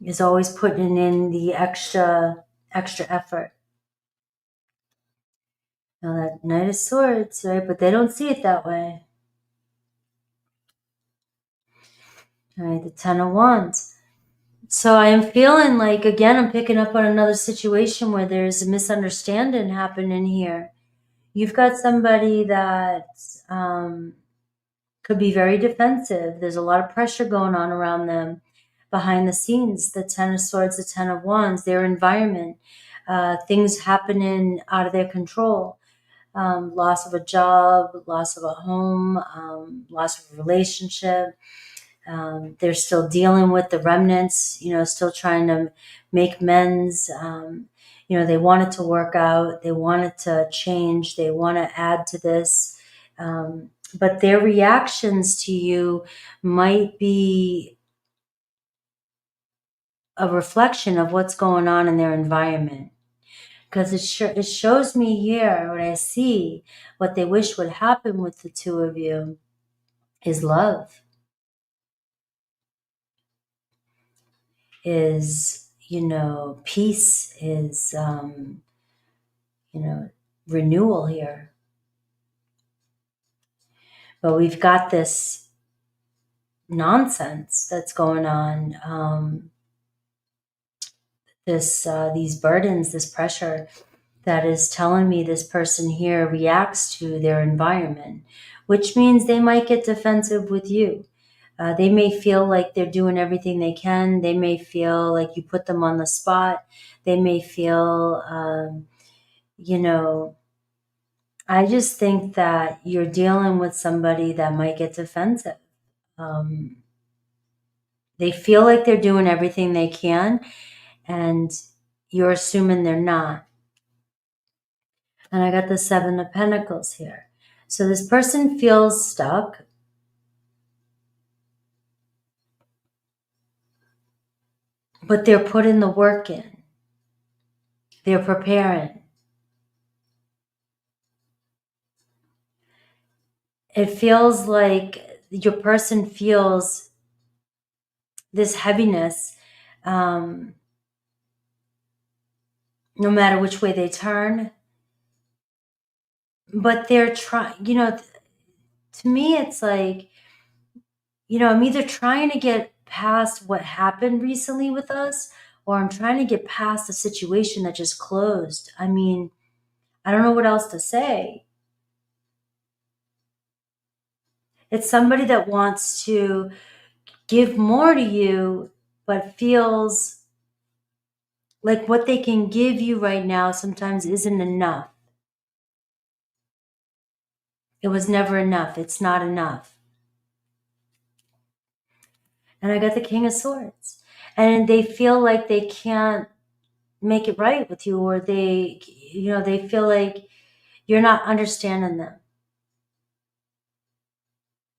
is always putting in the extra effort. Now that Knight of Swords, right? But they don't see it that way. All right, the Ten of Wands. So I am feeling like, again, I'm picking up on another situation where there's a misunderstanding happening here. You've got somebody that could be very defensive. There's a lot of pressure going on around them behind the scenes. The Ten of Swords, the Ten of Wands, their environment, things happening out of their control. Loss of a job, loss of a home, loss of a relationship. They're still dealing with the remnants, still trying to make amends. They want it to work out. They want it to change. They want to add to this. But their reactions to you might be a reflection of what's going on in their environment. Because it shows me here, what I see, what they wish would happen with the two of you is love, is, peace, is, renewal here. But we've got this nonsense that's going on, these burdens, this pressure that is telling me this person here reacts to their environment, which means they might get defensive with you. They may feel like they're doing everything they can. They may feel like you put them on the spot. They may feel, I just think that you're dealing with somebody that might get defensive. They feel like they're doing everything they can, and you're assuming they're not. And I got the Seven of Pentacles here. So this person feels stuck. But they're putting the work in. They're preparing. It feels like your person feels this heaviness, no matter which way they turn. But they're trying, to me, it's like, I'm either trying to get past what happened recently with us, or I'm trying to get past the situation that just closed. I mean, I don't know what else to say. It's somebody that wants to give more to you, but feels like what they can give you right now sometimes isn't enough. It was never enough. It's not enough. And I got the King of Swords. And they feel like they can't make it right with you, or they feel like you're not understanding them.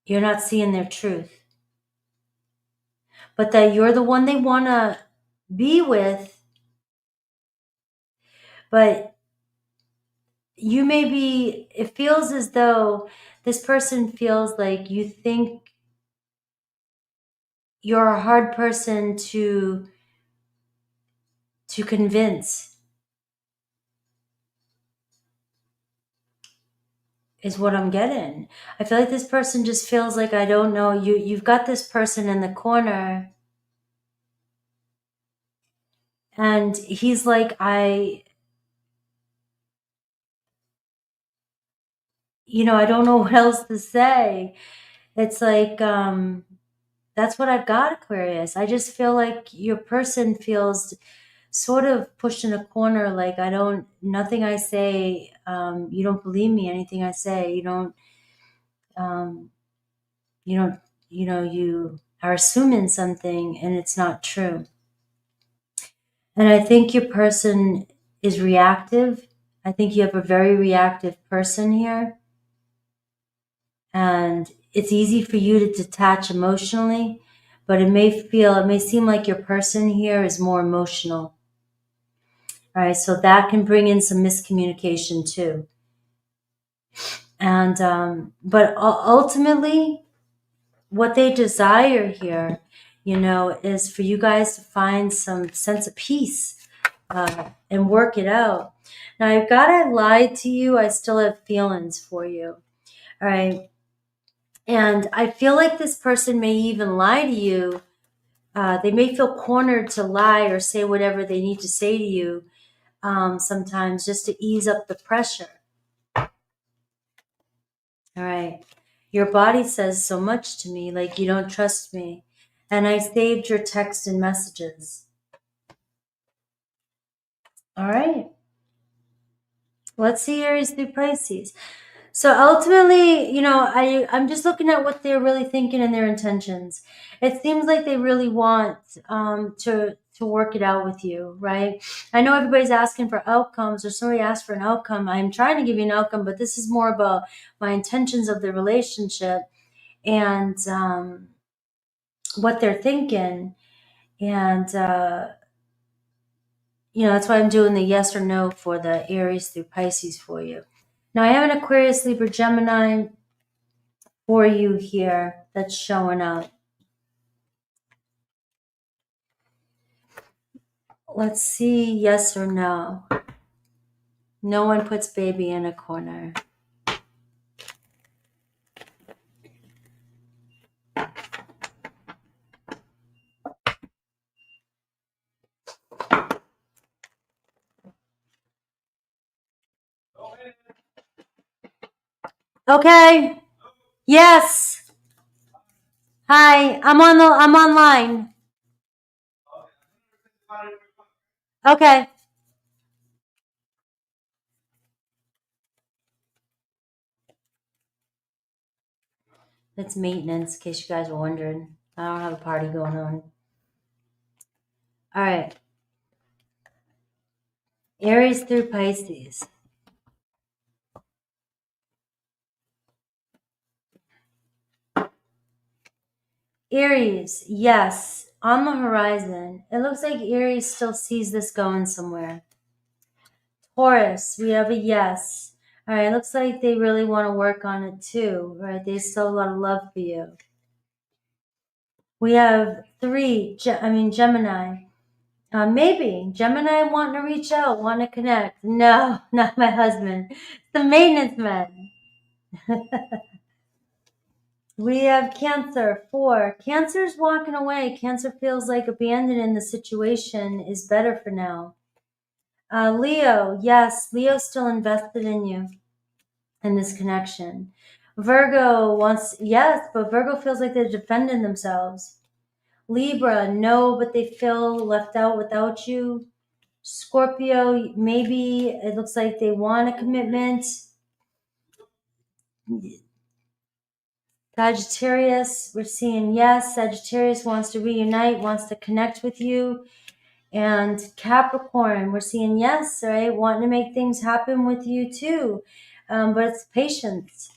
You're not seeing their truth. But that you're the one they want to be with, but it feels as though this person feels like you think you're a hard person to convince, is what I'm getting. I feel like this person just feels like, I don't know, you've got this person in the corner, and he's like, I don't know what else to say. It's like, that's what I've got, Aquarius. I just feel like your person feels sort of pushed in a corner, like, nothing I say, you don't believe me, anything I say, you are assuming something, and it's not true. And I think your person is reactive. I think you have a very reactive person here. And it's easy for you to detach emotionally, but it may seem like your person here is more emotional. All right, so that can bring in some miscommunication too. And but ultimately, what they desire here, is for you guys to find some sense of peace and work it out. Now, I've got to lie to you. I still have feelings for you. All right. And I feel like this person may even lie to you. They may feel cornered to lie or say whatever they need to say to you sometimes, just to ease up the pressure. All right. Your body says so much to me, like you don't trust me. And I saved your text and messages. All right. Let's see Aries through Pisces. So ultimately, I'm just looking at what they're really thinking and their intentions. It seems like they really want to work it out with you, right? I know everybody's asking for outcomes, or somebody asked for an outcome. I'm trying to give you an outcome, but this is more about my intentions of the relationship and what they're thinking. And, you know, that's why I'm doing the yes or no for the Aries through Pisces for you. Now, I have an Aquarius, Libra, Gemini for you here that's showing up. Let's see, yes or no. No one puts baby in a corner. Okay. Yes. Hi. I'm online. Okay. It's maintenance, in case you guys were wondering. I don't have a party going on. All right. Aries through Pisces. Aries, yes, on the horizon. It looks like Aries still sees this going somewhere. Taurus, we have a yes. All right, looks like they really want to work on it too, right? They still have a lot of love for you. We have Gemini. Maybe Gemini wanting to reach out, wanting to connect. No, not my husband. The maintenance man. We have Cancer, 4. Cancer's walking away. Cancer feels like abandoning the situation is better for now. Leo, yes, Leo's still invested in you, in this connection. Virgo wants, yes, but Virgo feels like they're defending themselves. Libra, no, but they feel left out without you. Scorpio, maybe it looks like they want a commitment. Sagittarius, we're seeing yes. Sagittarius wants to reunite, wants to connect with you. And Capricorn, we're seeing yes, right? Wanting to make things happen with you too. But it's patience.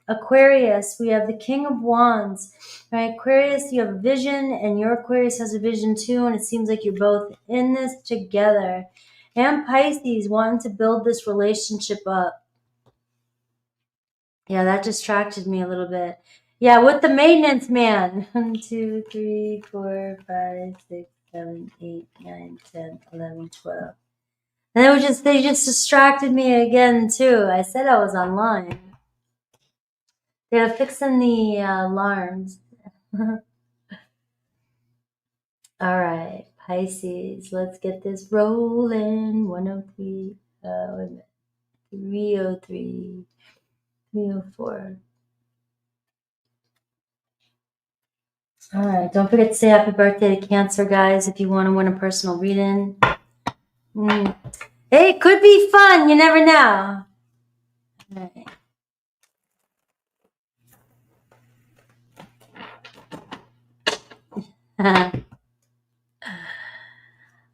Aquarius, we have the King of Wands, right? Aquarius, you have a vision, and your Aquarius has a vision too, and it seems like you're both in this together. And Pisces, wanting to build this relationship up. Yeah, that distracted me a little bit. Yeah, with the maintenance man. 1, 2, 3, 4, 5, 6, 7, 8, 9, 10, 11, 12. And they just distracted me again too. I said I was online. They're fixing the alarms. All right, Pisces, let's get this rolling. 103, wait a minute. 303, 304. All right, don't forget to say happy birthday to Cancer, guys, if you want to win a personal reading. Hey, it could be fun. You never know. All right.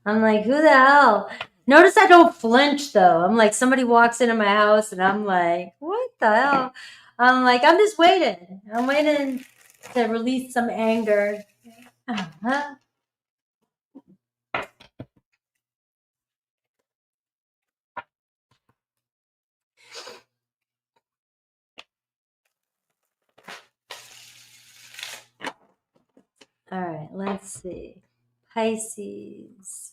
I'm like, who the hell? Notice I don't flinch, though. I'm like, somebody walks into my house, and I'm like, what the hell? I'm like, I'm just waiting. I'm waiting to release some anger. Uh-huh. All right, let's see. Pisces.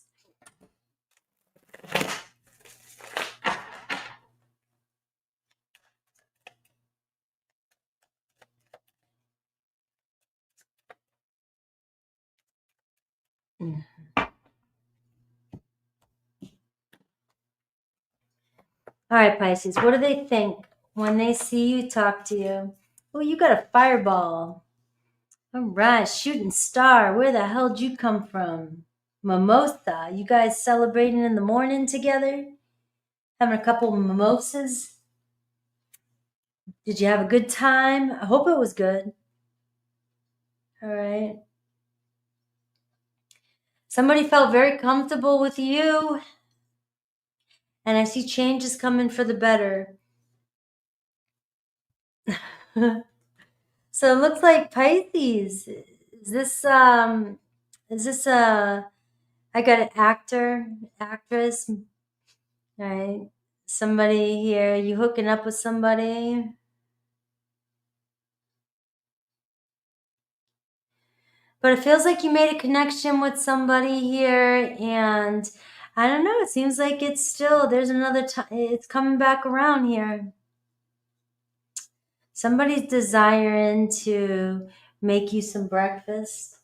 All right, Pisces, what do they think when they see you, talk to you? Oh, you got a fireball. All right, shooting star. Where the hell did you come from? Mimosa. You guys celebrating in the morning together? Having a couple mimosas? Did you have a good time? I hope it was good. All right. Somebody felt very comfortable with you. And I see changes coming for the better. So it looks like Pisces. Is this Is this a, I got an actor, actress, right? Somebody here, you hooking up with somebody? But it feels like you made a connection with somebody here, and I don't know, it seems like it's still, there's another time, it's coming back around here. Somebody's desiring to make you some breakfast.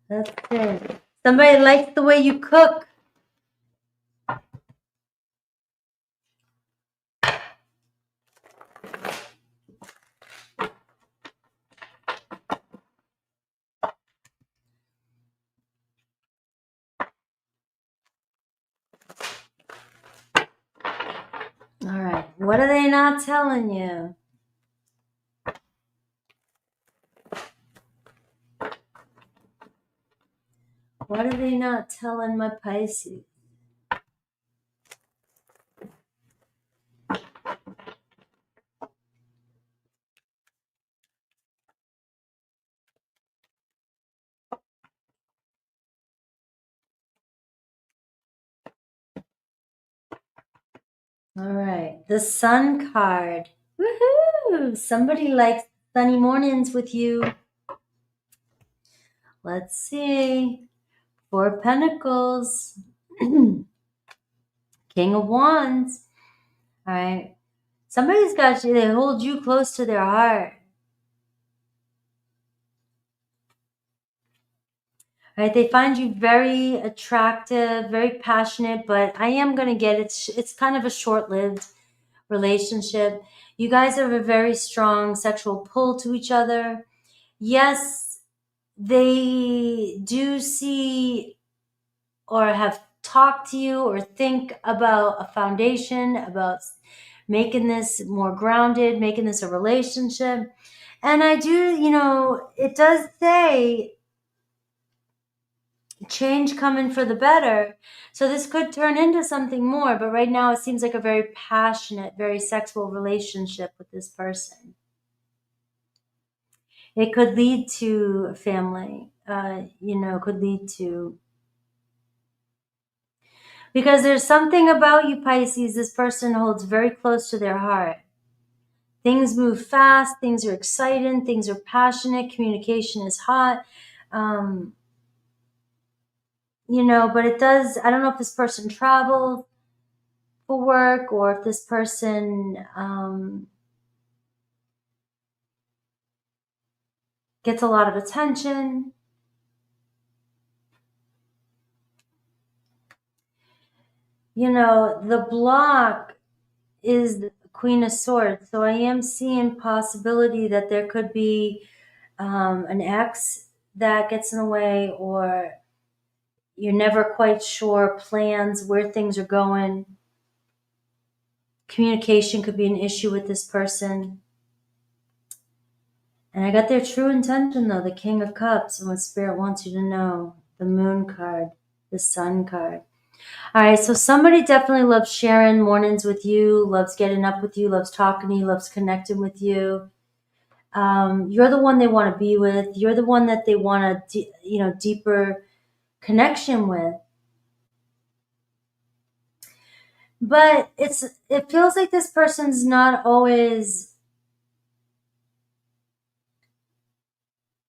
That's it. Somebody likes the way you cook. All right. What are they not telling you? What are they not telling my Pisces? All right. The Sun card. Woohoo! Somebody likes sunny mornings with you. Let's see. Four of Pentacles. King of Wands. All right. Somebody's got you. They hold you close to their heart. Right? They find you very attractive, very passionate, but I am going to get it. It's kind of a short-lived relationship. You guys have a very strong sexual pull to each other. Yes, they do see or have talked to you or think about a foundation, about making this more grounded, making this a relationship. And I do, it does say change coming for the better. So this could turn into something more, but right now it seems like a very passionate, very sexual relationship with this person. It could lead to a family, could lead to, because there's something about you, Pisces, this person holds very close to their heart. Things move fast, things are exciting, things are passionate, communication is hot. But it does, I don't know if this person travels for work or if this person gets a lot of attention. The block is the Queen of Swords. So I am seeing possibility that there could be an ex that gets in the way, or you're never quite sure plans, where things are going. Communication could be an issue with this person. And I got their true intention, though, the King of Cups, and what Spirit wants you to know. The Moon card, the Sun card. All right, so somebody definitely loves sharing mornings with you, loves getting up with you, loves talking to you, loves connecting with you. You're the one they want to be with. You're the one that they want a deeper connection with. But it feels like this person's not always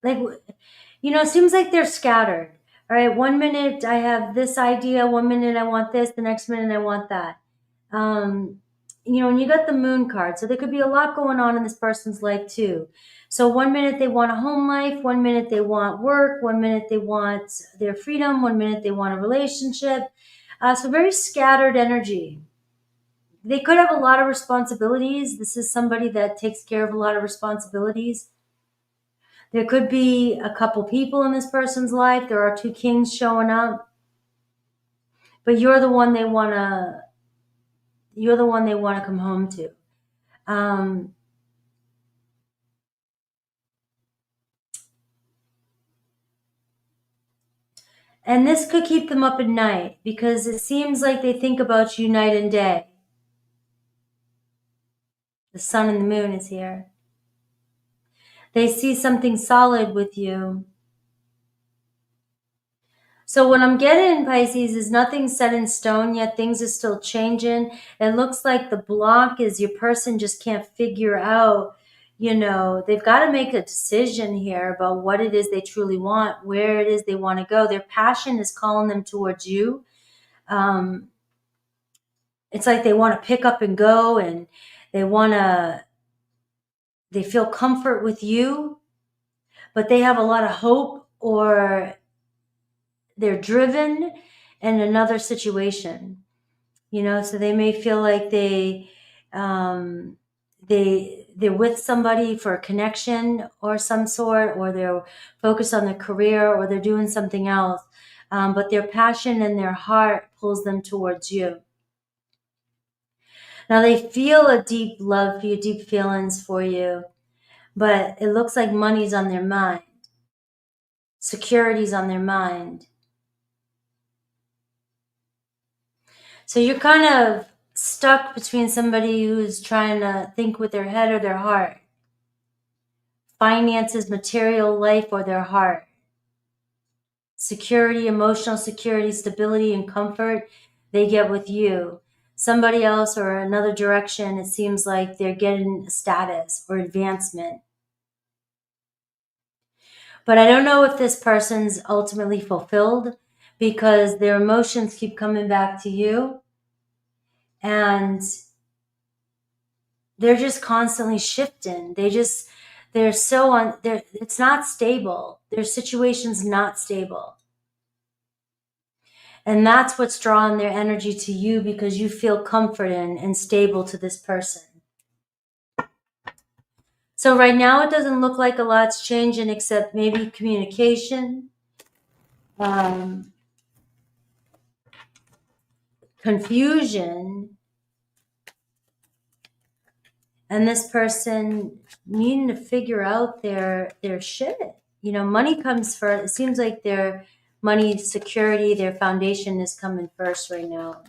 like, it seems like they're scattered. All right, one minute I have this idea, one minute I want this, the next minute I want that. And you got the Moon card, so there could be a lot going on in this person's life too. So one minute they want a home life, one minute they want work, one minute they want their freedom, one minute they want a relationship. So very scattered energy. They could have a lot of responsibilities. This is somebody that takes care of a lot of responsibilities. There could be a couple people in this person's life. There are two kings showing up. But you're the one they want to come home to. And this could keep them up at night because it seems like they think about you night and day. The sun and the moon is here. They see something solid with you. So what I'm getting, Pisces, is nothing set in stone yet. Things are still changing. It looks like the block is your person just can't figure out, you know, they've got to make a decision here about what it is they truly want, where it is they want to go. Their passion is calling them towards you. It's like they want to pick up and go, and they feel comfort with you, but they have a lot of hope, or they're driven in another situation, you know, so they may feel like they're with somebody for a connection or some sort, or they're focused on their career, or they're doing something else, but their passion and their heart pulls them towards you. Now they feel a deep love for you, deep feelings for you, but it looks like money's on their mind, security's on their mind. So you're kind of stuck between somebody who's trying to think with their head or their heart. Finances, material life, or their heart. Security, emotional security, stability, and comfort they get with you. Somebody else or another direction, it seems like they're getting status or advancement. But I don't know if this person's ultimately fulfilled, because their emotions keep coming back to you. And they're just constantly shifting. It's not stable. Their situation's not stable. And that's what's drawing their energy to you, because you feel comforting and stable to this person. So right now it doesn't look like a lot's changing, except maybe communication, confusion, and this person needing to figure out their shit. You know, money comes first. It seems like their money security, their foundation is coming first right now.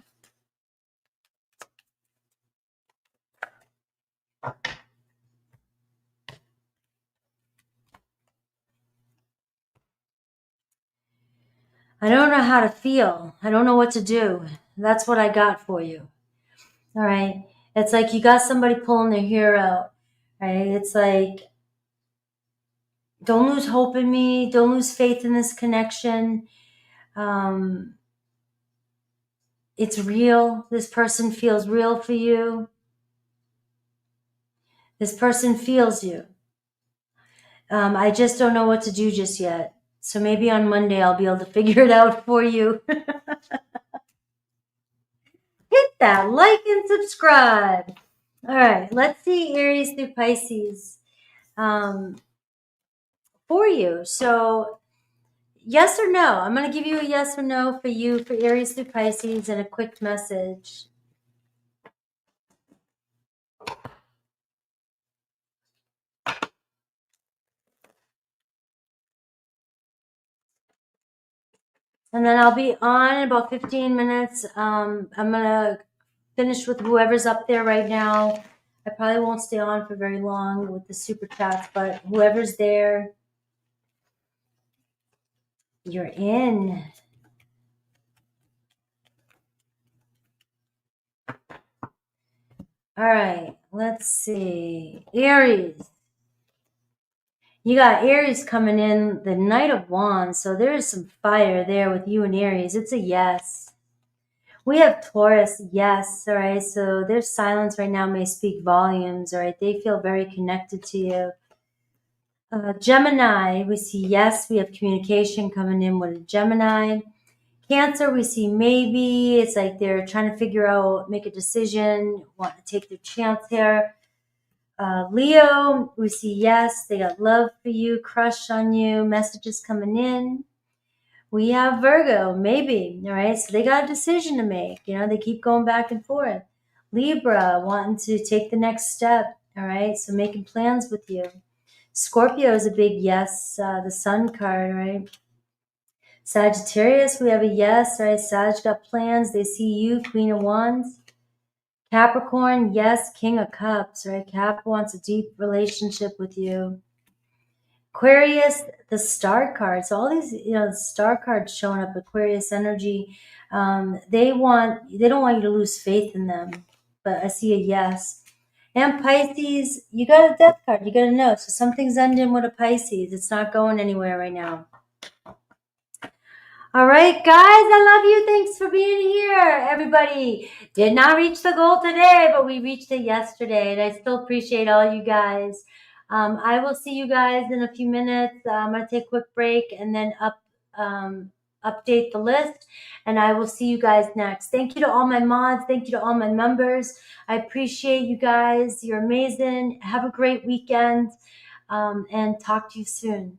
I don't know how to feel. I don't know what to do. That's what I got for you. All right. It's like you got somebody pulling their hair out, right? It's like, don't lose hope in me. Don't lose faith in this connection. It's real. This person feels real for you. This person feels you. I just don't know what to do just yet. So maybe on Monday I'll be able to figure it out for you. Hit that like and subscribe. All right, let's see Aries through Pisces for you. So yes or no? I'm going to give you a yes or no for you for Aries through Pisces, and a quick message. And then I'll be on in about 15 minutes. I'm going to finish with whoever's up there right now. I probably won't stay on for very long with the super chats, but whoever's there, you're in. All right, let's see. Aries. You got Aries coming in, the Knight of Wands. So there's some fire there with you and Aries. It's a yes. We have Taurus, yes. All right, so their silence right now may speak volumes. All right, they feel very connected to you. Gemini, we see yes. We have communication coming in with a Gemini. Cancer, we see maybe. It's like they're trying to figure out, make a decision, want to take their chance here. Leo, we see yes. They got love for you, crush on you, messages coming in. We have Virgo, maybe. All right, so they got a decision to make. You know, they keep going back and forth. Libra, wanting to take the next step. All right, so making plans with you. Scorpio is a big yes, the Sun card, right? Sagittarius, we have a yes, right? Sag got plans. They see you, Queen of Wands. Capricorn, yes, King of Cups, right? Cap wants a deep relationship with you. Aquarius, the star cards. So all these, star cards showing up. Aquarius energy. They don't want you to lose faith in them. But I see a yes. And Pisces, you got a death card. You got to know. So something's ending with a Pisces. It's not going anywhere right now. All right, guys, I love you. Thanks for being here. Everybody did not reach the goal today, but we reached it yesterday, and I still appreciate all you guys. I will see you guys in a few minutes. I'm going to take a quick break and then update the list, and I will see you guys next. Thank you to all my mods. Thank you to all my members. I appreciate you guys. You're amazing. Have a great weekend, and talk to you soon.